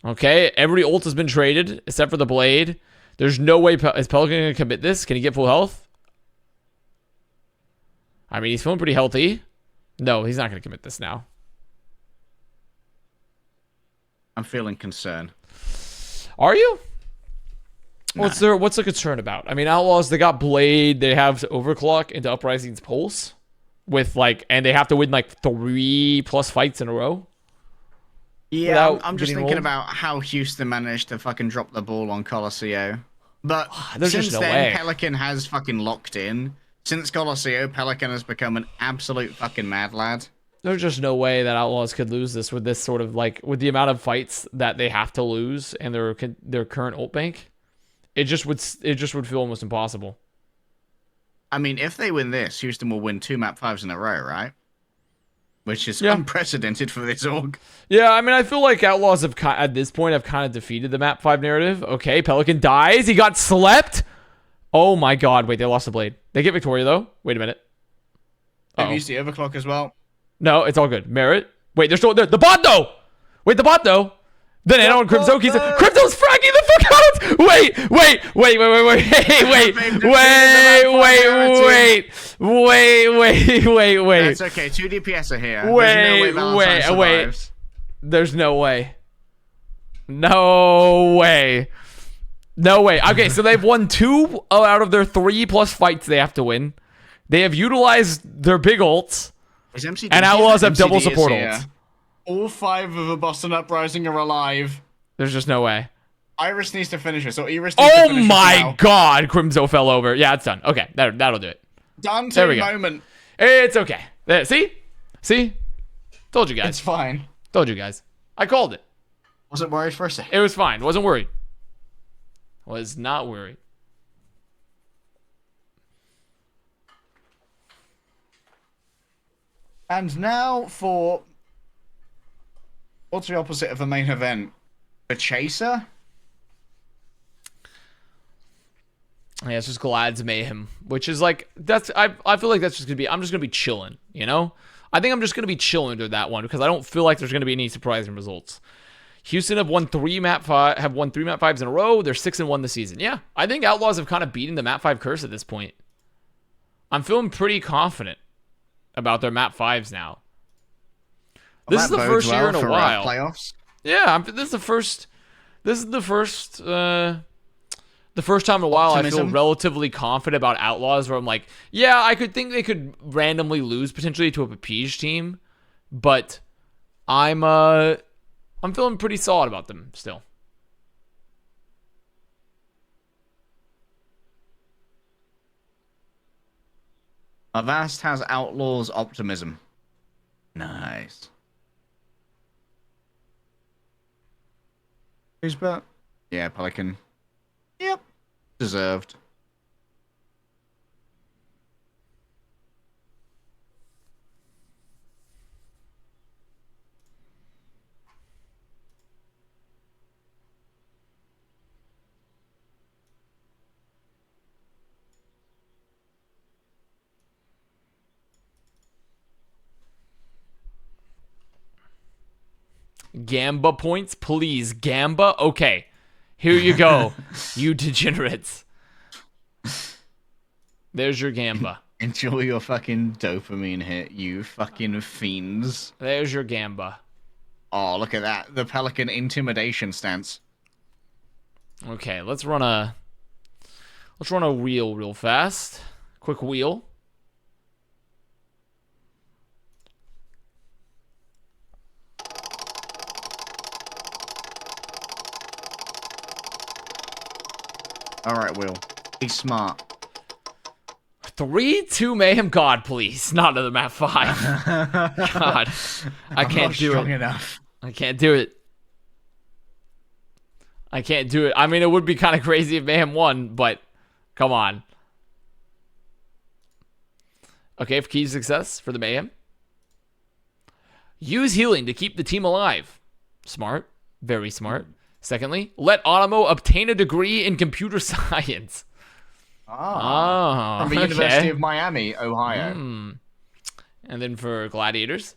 Speaker 1: Okay, every ult has been traded except for the blade. There's no way is Pelican gonna commit this. Can he get full health? I mean, he's feeling pretty healthy. No, he's not gonna commit this now.
Speaker 2: I'm feeling concerned.
Speaker 1: Are you?
Speaker 2: Nah.
Speaker 1: What's the concern about? I mean, Outlaws, they got Blade, they have Overclock into Uprising's Pulse with and they have to win 3+ fights in a row.
Speaker 2: Yeah, I'm just thinking about how Houston managed to fucking drop the ball on Colosseo. But since then, Pelican has fucking locked in. Since Colosseo, Pelican has become an absolute fucking mad lad.
Speaker 1: There's just no way that Outlaws could lose this with this sort of with the amount of fights that they have to lose and their current ult bank. It just would feel almost impossible.
Speaker 2: I mean, if they win this, Houston will win 2 map 5s in a row, right? Which is unprecedented for this org.
Speaker 1: Yeah, I mean, I feel like Outlaws have at this point have kind of defeated the map 5 narrative. Okay, Pelican dies. He got slept. Oh my god! Wait, they lost the blade. They get Victoria though. Wait a minute.
Speaker 2: They've used the overclock as well.
Speaker 1: No, it's all good. Merit. Wait, they're still there. The bot though. Wait, the bot though. Then Nano and Crypto. Crypto's fragging the fuck out. Wait.
Speaker 2: That's okay. 2 DPS are here. Wait.
Speaker 1: There's no way. No way. Okay, so they've won 2 out of their 3+ fights they have to win. They have utilized their big ults. And Outlaws have double support ults.
Speaker 2: All 5 of the Boston Uprising are alive.
Speaker 1: There's just no way.
Speaker 2: Iris needs to finish it. So Iris needs to finish
Speaker 1: my god, Crimzo fell over. Yeah, it's done. Okay, that'll do it.
Speaker 2: Done to the moment.
Speaker 1: It's okay. There, see? Told you guys.
Speaker 2: It's fine.
Speaker 1: Told you guys. I called it.
Speaker 2: Wasn't worried for a second.
Speaker 1: It was fine. Wasn't worried. Was not worried.
Speaker 2: And now for... What's the opposite of the main event? The Chaser?
Speaker 1: Yeah, it's just Glad's Mayhem, which is I feel like that's just gonna be, I'm just gonna be chilling, you know? I think I'm just going to be chilling through that one because I don't feel like there's going to be any surprising results. Houston have won three map 5s in a row. They're 6-1 this season. Yeah, I think Outlaws have kind of beaten the map 5 curse at this point. I'm feeling pretty confident about their map 5s now. This is the first year in a while.
Speaker 2: Playoffs.
Speaker 1: Yeah, this is the first. This is the first. The first time in a while I feel relatively confident about Outlaws, where I'm like, yeah, I could think they could randomly lose potentially to a Papige team, but I'm feeling pretty solid about them still.
Speaker 2: Avast has Outlaws optimism. Nice. Who's bet? Yeah, Pelican. Yep. Deserved.
Speaker 1: Gamba points, please. Gamba? Okay. Here you go, you degenerates. There's your Gamba.
Speaker 2: Enjoy your fucking dopamine hit, you fucking fiends.
Speaker 1: There's your Gamba.
Speaker 2: Oh, look at that. The Pelican intimidation stance.
Speaker 1: Okay, let's run a wheel real fast. Quick wheel.
Speaker 2: Alright, Will. Be smart.
Speaker 1: 3-2 Mayhem. God, please. Not another map 5. God. I can't do it.
Speaker 2: Enough.
Speaker 1: I can't do it. I can't do it. I mean, it would be kind of crazy if Mayhem won, but come on. Okay, for key success for the Mayhem. Use healing to keep the team alive. Smart. Very smart. Secondly, let Onimo obtain a degree in computer science.
Speaker 2: From the University of Miami, Ohio.
Speaker 1: And then for gladiators,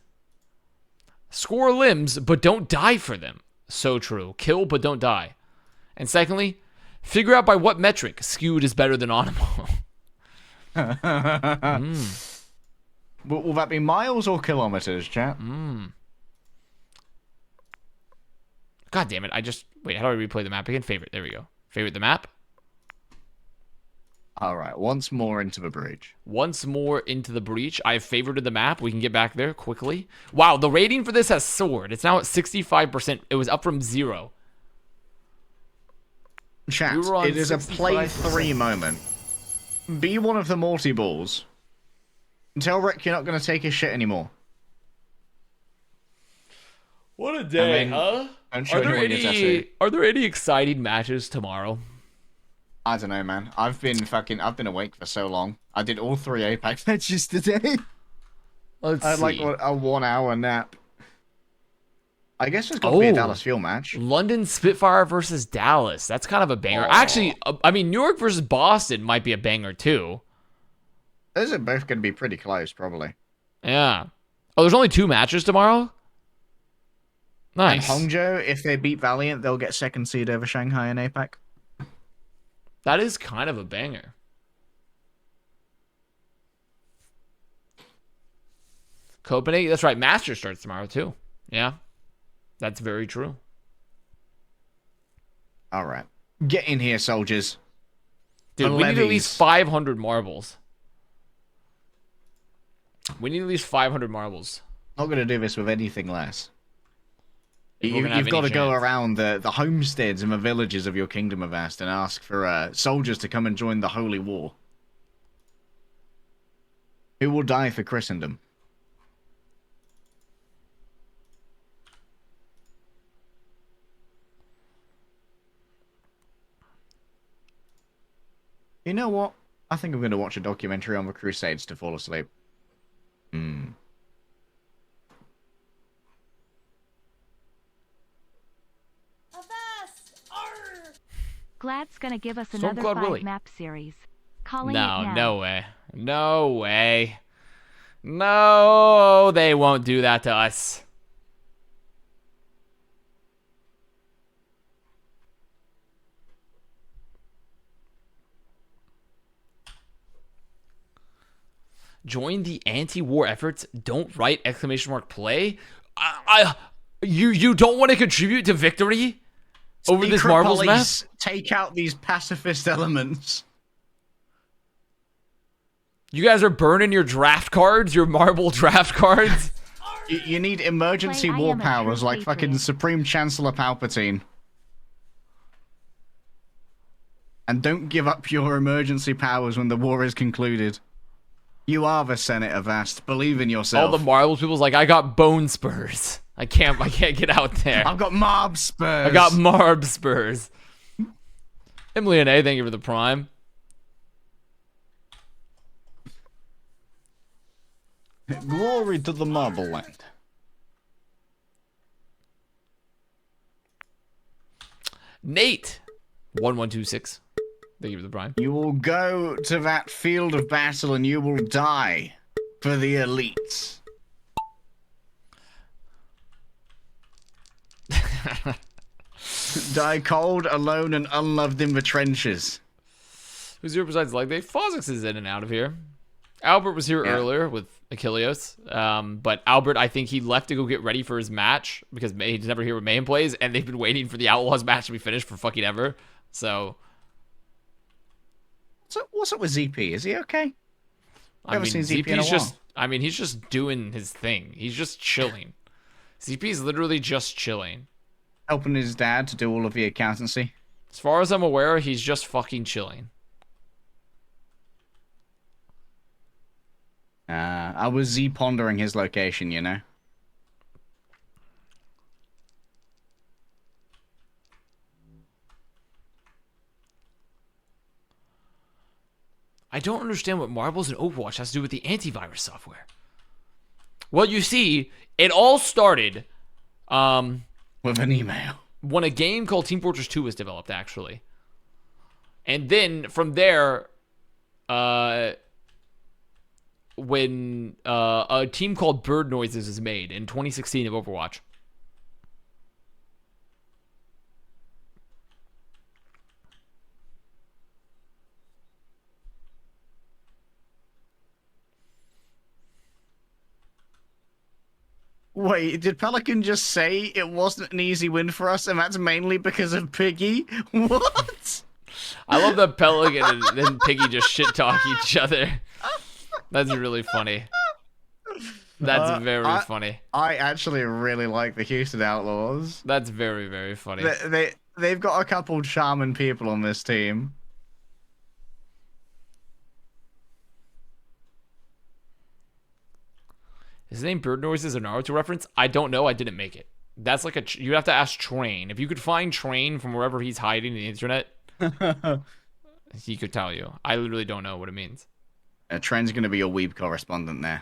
Speaker 1: score limbs, but don't die for them. So true. Kill, but don't die. And secondly, figure out by what metric skewed is better than Onimo.
Speaker 2: Will that be miles or kilometers, chat?
Speaker 1: God damn it. Wait, how do I replay the map again? Favorite. There we go. Favorite the map.
Speaker 2: Alright, once more into the breach.
Speaker 1: Once more into the breach. I have favorited the map. We can get back there quickly. Wow, the rating for this has soared. It's now at 65%. It was up from 0.
Speaker 2: Chat, it is a play 3 moment. Be one of the multi-balls. Tell Rick you're not going to take his shit anymore.
Speaker 1: What a day, huh? Are there any exciting matches tomorrow?
Speaker 2: I don't know, man. I've been awake for so long. I did all 3 Apex matches today.
Speaker 1: Let's
Speaker 2: I had
Speaker 1: see.
Speaker 2: like a 1 hour nap. I guess there's got to be a Dallas Fuel match.
Speaker 1: London Spitfire versus Dallas. That's kind of a banger. Actually, I mean, New York versus Boston might be a banger too.
Speaker 2: Those are both going to be pretty close, probably.
Speaker 1: Yeah. Oh, there's only 2 matches tomorrow? Nice.
Speaker 2: And Hangzhou, if they beat Valiant, they'll get 2nd seed over Shanghai and APAC.
Speaker 1: That is kind of a banger. Copenhagen. That's right. Master starts tomorrow too. Yeah. That's very true.
Speaker 2: All right. Get in here, soldiers.
Speaker 1: Dude, we need at least 500 marbles. We need at least 500 marbles.
Speaker 2: Not going to do this with anything less.
Speaker 1: You've
Speaker 2: got to go around the homesteads and the villages of your kingdom of Avast and ask for soldiers to come and join the Holy War. Who will die for Christendom? You know what? I think I'm going to watch a documentary on the Crusades to fall asleep.
Speaker 3: Avast! Arr!
Speaker 5: Glad's gonna give us
Speaker 1: Stormcloud
Speaker 5: another 5
Speaker 1: Willie.
Speaker 5: map series. Calling it now.
Speaker 1: No way. No way. No, they won't do that to us. Join the anti-war efforts. Don't write exclamation mark play. You don't want to contribute to victory over this marbles mess?
Speaker 2: Take out these pacifist elements.
Speaker 1: You guys are burning your draft cards, your marble draft cards.
Speaker 2: You need emergency war powers like fucking Supreme Chancellor Palpatine. And don't give up your emergency powers when the war is concluded. You are the Senate, Avast. Believe in yourself.
Speaker 1: All the marbles people's like, I got bone spurs. I can't get out there.
Speaker 2: I've got mob spurs.
Speaker 1: I got marb spurs. Emily and A, thank you for the prime.
Speaker 2: Glory to the Marble Land.
Speaker 1: Nate, 1126. Thank you for the prime.
Speaker 2: You will go to that field of battle and you will die for the elites. Die cold, alone, and unloved in the trenches.
Speaker 1: Who's here besides Legday? Fozix is in and out of here. Albert was here earlier with Achilleos. But Albert, I think he left to go get ready for his match because he's never here with Mayhem plays, and they've been waiting for the Outlaws match to be finished for fucking ever. So
Speaker 2: what's up with ZP? Is he okay?
Speaker 1: I mean, ZP's just. I mean, he's just doing his thing. He's just chilling. ZP's literally just chilling.
Speaker 2: Helping his dad to do all of the accountancy.
Speaker 1: As far as I'm aware, he's just fucking chilling.
Speaker 2: I was Z-pondering his location, you know?
Speaker 1: I don't understand what Marbles and Overwatch has to do with the antivirus software. Well, you see, it all started
Speaker 2: with an email.
Speaker 1: When a game called Team Fortress 2 was developed, actually. And then from there, when a team called Bird Noises is made in 2016 of Overwatch.
Speaker 2: Wait, did Pelican just say it wasn't an easy win for us, and that's mainly because of Piggy? What?
Speaker 1: I love that Pelican and Piggy just shit-talk each other. That's really funny. That's very funny.
Speaker 2: I actually really like the Houston Outlaws.
Speaker 1: That's very, very funny.
Speaker 2: They've got a couple charming people on this team.
Speaker 1: His name Bird Noises a Naruto reference? I don't know. I didn't make it. That's like you have to ask Train. If you could find Train from wherever he's hiding in the internet, he could tell you. I literally don't know what it means.
Speaker 2: Train's going to be your weeb correspondent there.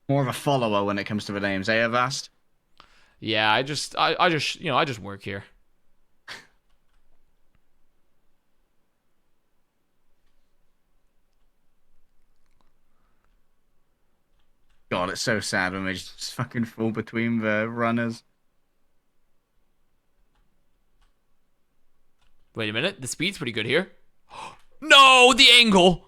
Speaker 2: More of a follower when it comes to the names, eh, Avast?
Speaker 1: Yeah, I just work here.
Speaker 2: God, it's so sad when they just fucking fall between the runners.
Speaker 1: Wait a minute. The speed's pretty good here. No, the angle.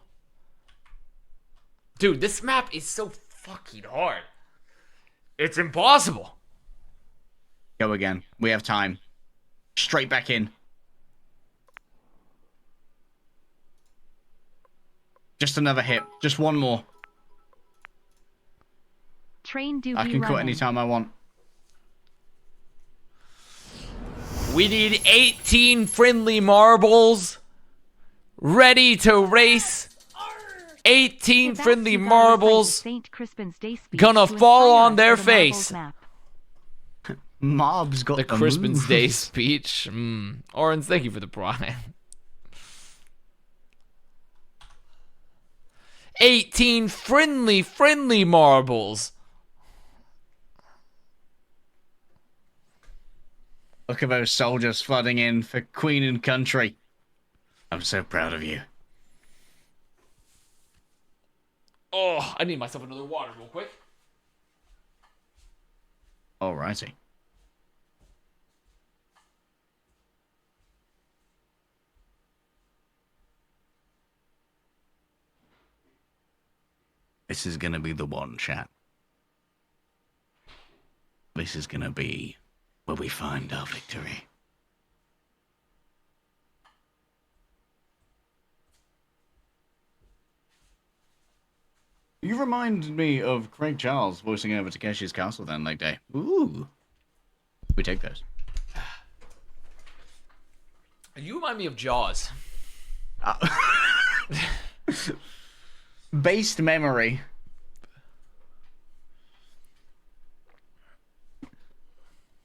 Speaker 1: Dude, this map is so fucking hard. It's impossible.
Speaker 2: Go again. We have time. Straight back in. Just another hit. Just one more.
Speaker 5: Train do
Speaker 2: I can quit anytime I want.
Speaker 1: We need 18 friendly marbles ready to race. 18 friendly marbles gonna fall on their face.
Speaker 2: Mob's got
Speaker 1: the Crispin's Day speech. Orange, thank you for the prime. 18 friendly marbles.
Speaker 2: Look at those soldiers flooding in for Queen and Country. I'm so proud of you.
Speaker 1: Oh, I need myself another water real quick.
Speaker 2: Alrighty. This is gonna be the one, chat. This is gonna be where we find our victory. You remind me of Craig Charles voicing over Takeshi's Castle then, like day. Ooh. We take those.
Speaker 1: You remind me of Jaws.
Speaker 2: Based memory.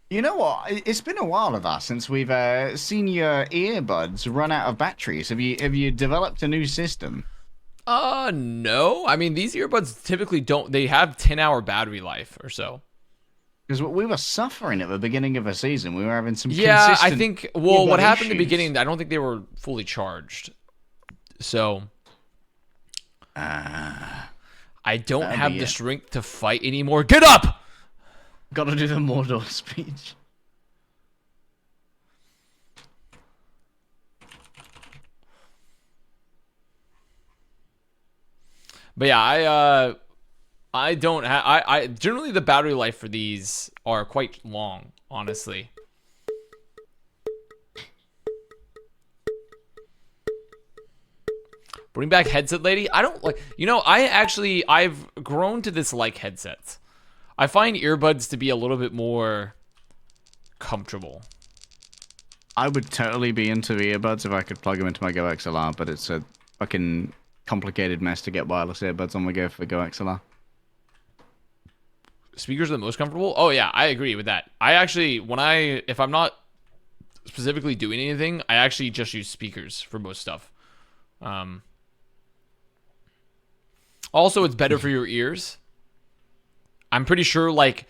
Speaker 2: You know what? It's been a while of us since we've seen your earbuds run out of batteries. Have you developed a new system?
Speaker 1: No. I mean, these earbuds typically don't. They have 10-hour battery life or so.
Speaker 2: Because we were suffering at the beginning of a season. We were having some
Speaker 1: Yeah, I
Speaker 2: consistent
Speaker 1: think. Well, what
Speaker 2: earbud
Speaker 1: happened in the
Speaker 2: issues.
Speaker 1: beginning? I don't think they were fully charged. So I don't
Speaker 2: that'd
Speaker 1: have
Speaker 2: be
Speaker 1: the
Speaker 2: it.
Speaker 1: strength to fight anymore. Get up!
Speaker 2: Gotta do the Mordor speech.
Speaker 1: But yeah, I don't have. I generally the battery life for these are quite long, honestly. Bring back headset lady. I don't like. You know, I've grown to dislike headsets. I find earbuds to be a little bit more comfortable.
Speaker 2: I would totally be into the earbuds if I could plug them into my Go XLR, but it's a fucking complicated mess to get wireless earbuds on the go for Go XLR.
Speaker 1: Speakers are the most comfortable? Oh yeah, I agree with that. I actually, if I'm not specifically doing anything, I actually just use speakers for most stuff. Also, it's better for your ears. I'm pretty sure like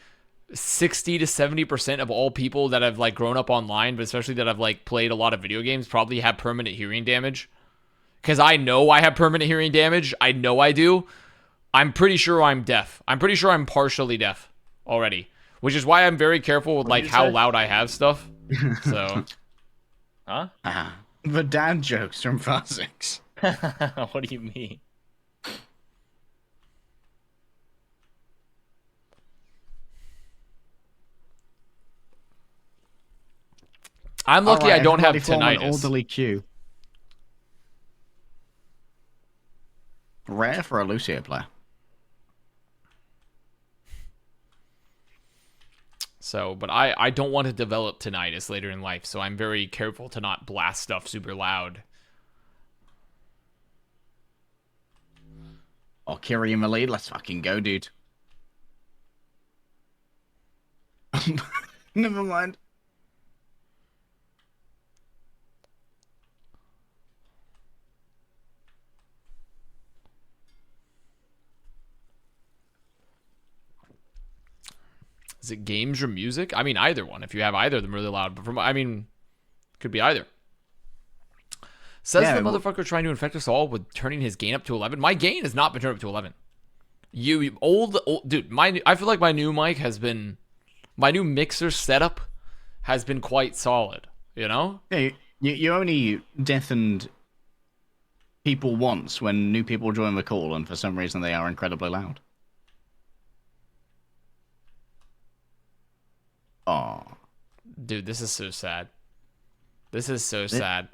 Speaker 1: 60 to 70% of all people that have like grown up online, but especially that have like played a lot of video games, probably have permanent hearing damage. Because I know I have permanent hearing damage. I know I do. I'm pretty sure I'm deaf. I'm pretty sure I'm partially deaf already, which is why I'm very careful with like how loud I have stuff. So,
Speaker 4: Huh?
Speaker 2: The dad jokes from Far 6.
Speaker 4: What do you mean?
Speaker 1: I'm lucky I don't have
Speaker 2: Form an
Speaker 1: tinnitus.
Speaker 2: orderly queue. Rare for a Lucio player.
Speaker 1: So, but I don't want to develop tinnitus later in life, so I'm very careful to not blast stuff super loud.
Speaker 2: Oh, Kiri in the lead. Let's fucking go, dude. Never mind.
Speaker 1: Is it games or music? I mean, either one. If you have either of them really loud, but could be either. Says
Speaker 2: Yeah,
Speaker 1: the motherfucker trying to infect us all with turning his gain up to 11. My gain has not been turned up to 11. You old dude. I feel like my new mixer setup has been quite solid. You know?
Speaker 2: Yeah, you only deafened people once when new people join the call, and for some reason they are incredibly loud. Oh,
Speaker 1: Dude, this is so sad. This is so sad.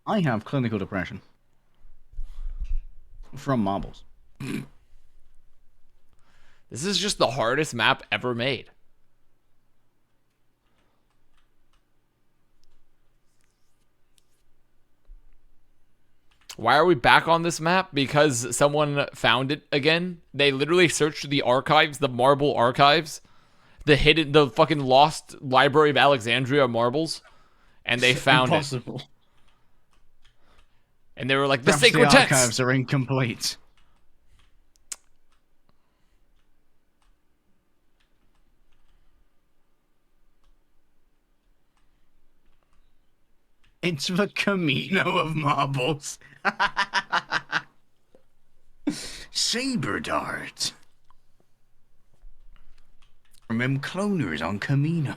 Speaker 2: I have clinical depression from marbles.
Speaker 1: This is just the hardest map ever made. Why are we back on this map? Because someone found it again. They literally searched the archives, the marble archives, the fucking lost Library of Alexandria marbles, and they found
Speaker 2: Impossible.
Speaker 1: it. And they were like, the
Speaker 2: Perhaps
Speaker 1: sacred
Speaker 2: the
Speaker 1: text.
Speaker 2: archives are incomplete. It's the Camino of marbles. Saber dart. From them cloners on Camino.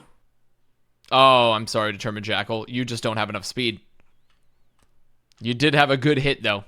Speaker 1: Oh, I'm sorry, Determined Jackal. You just don't have enough speed. You did have a good hit, though.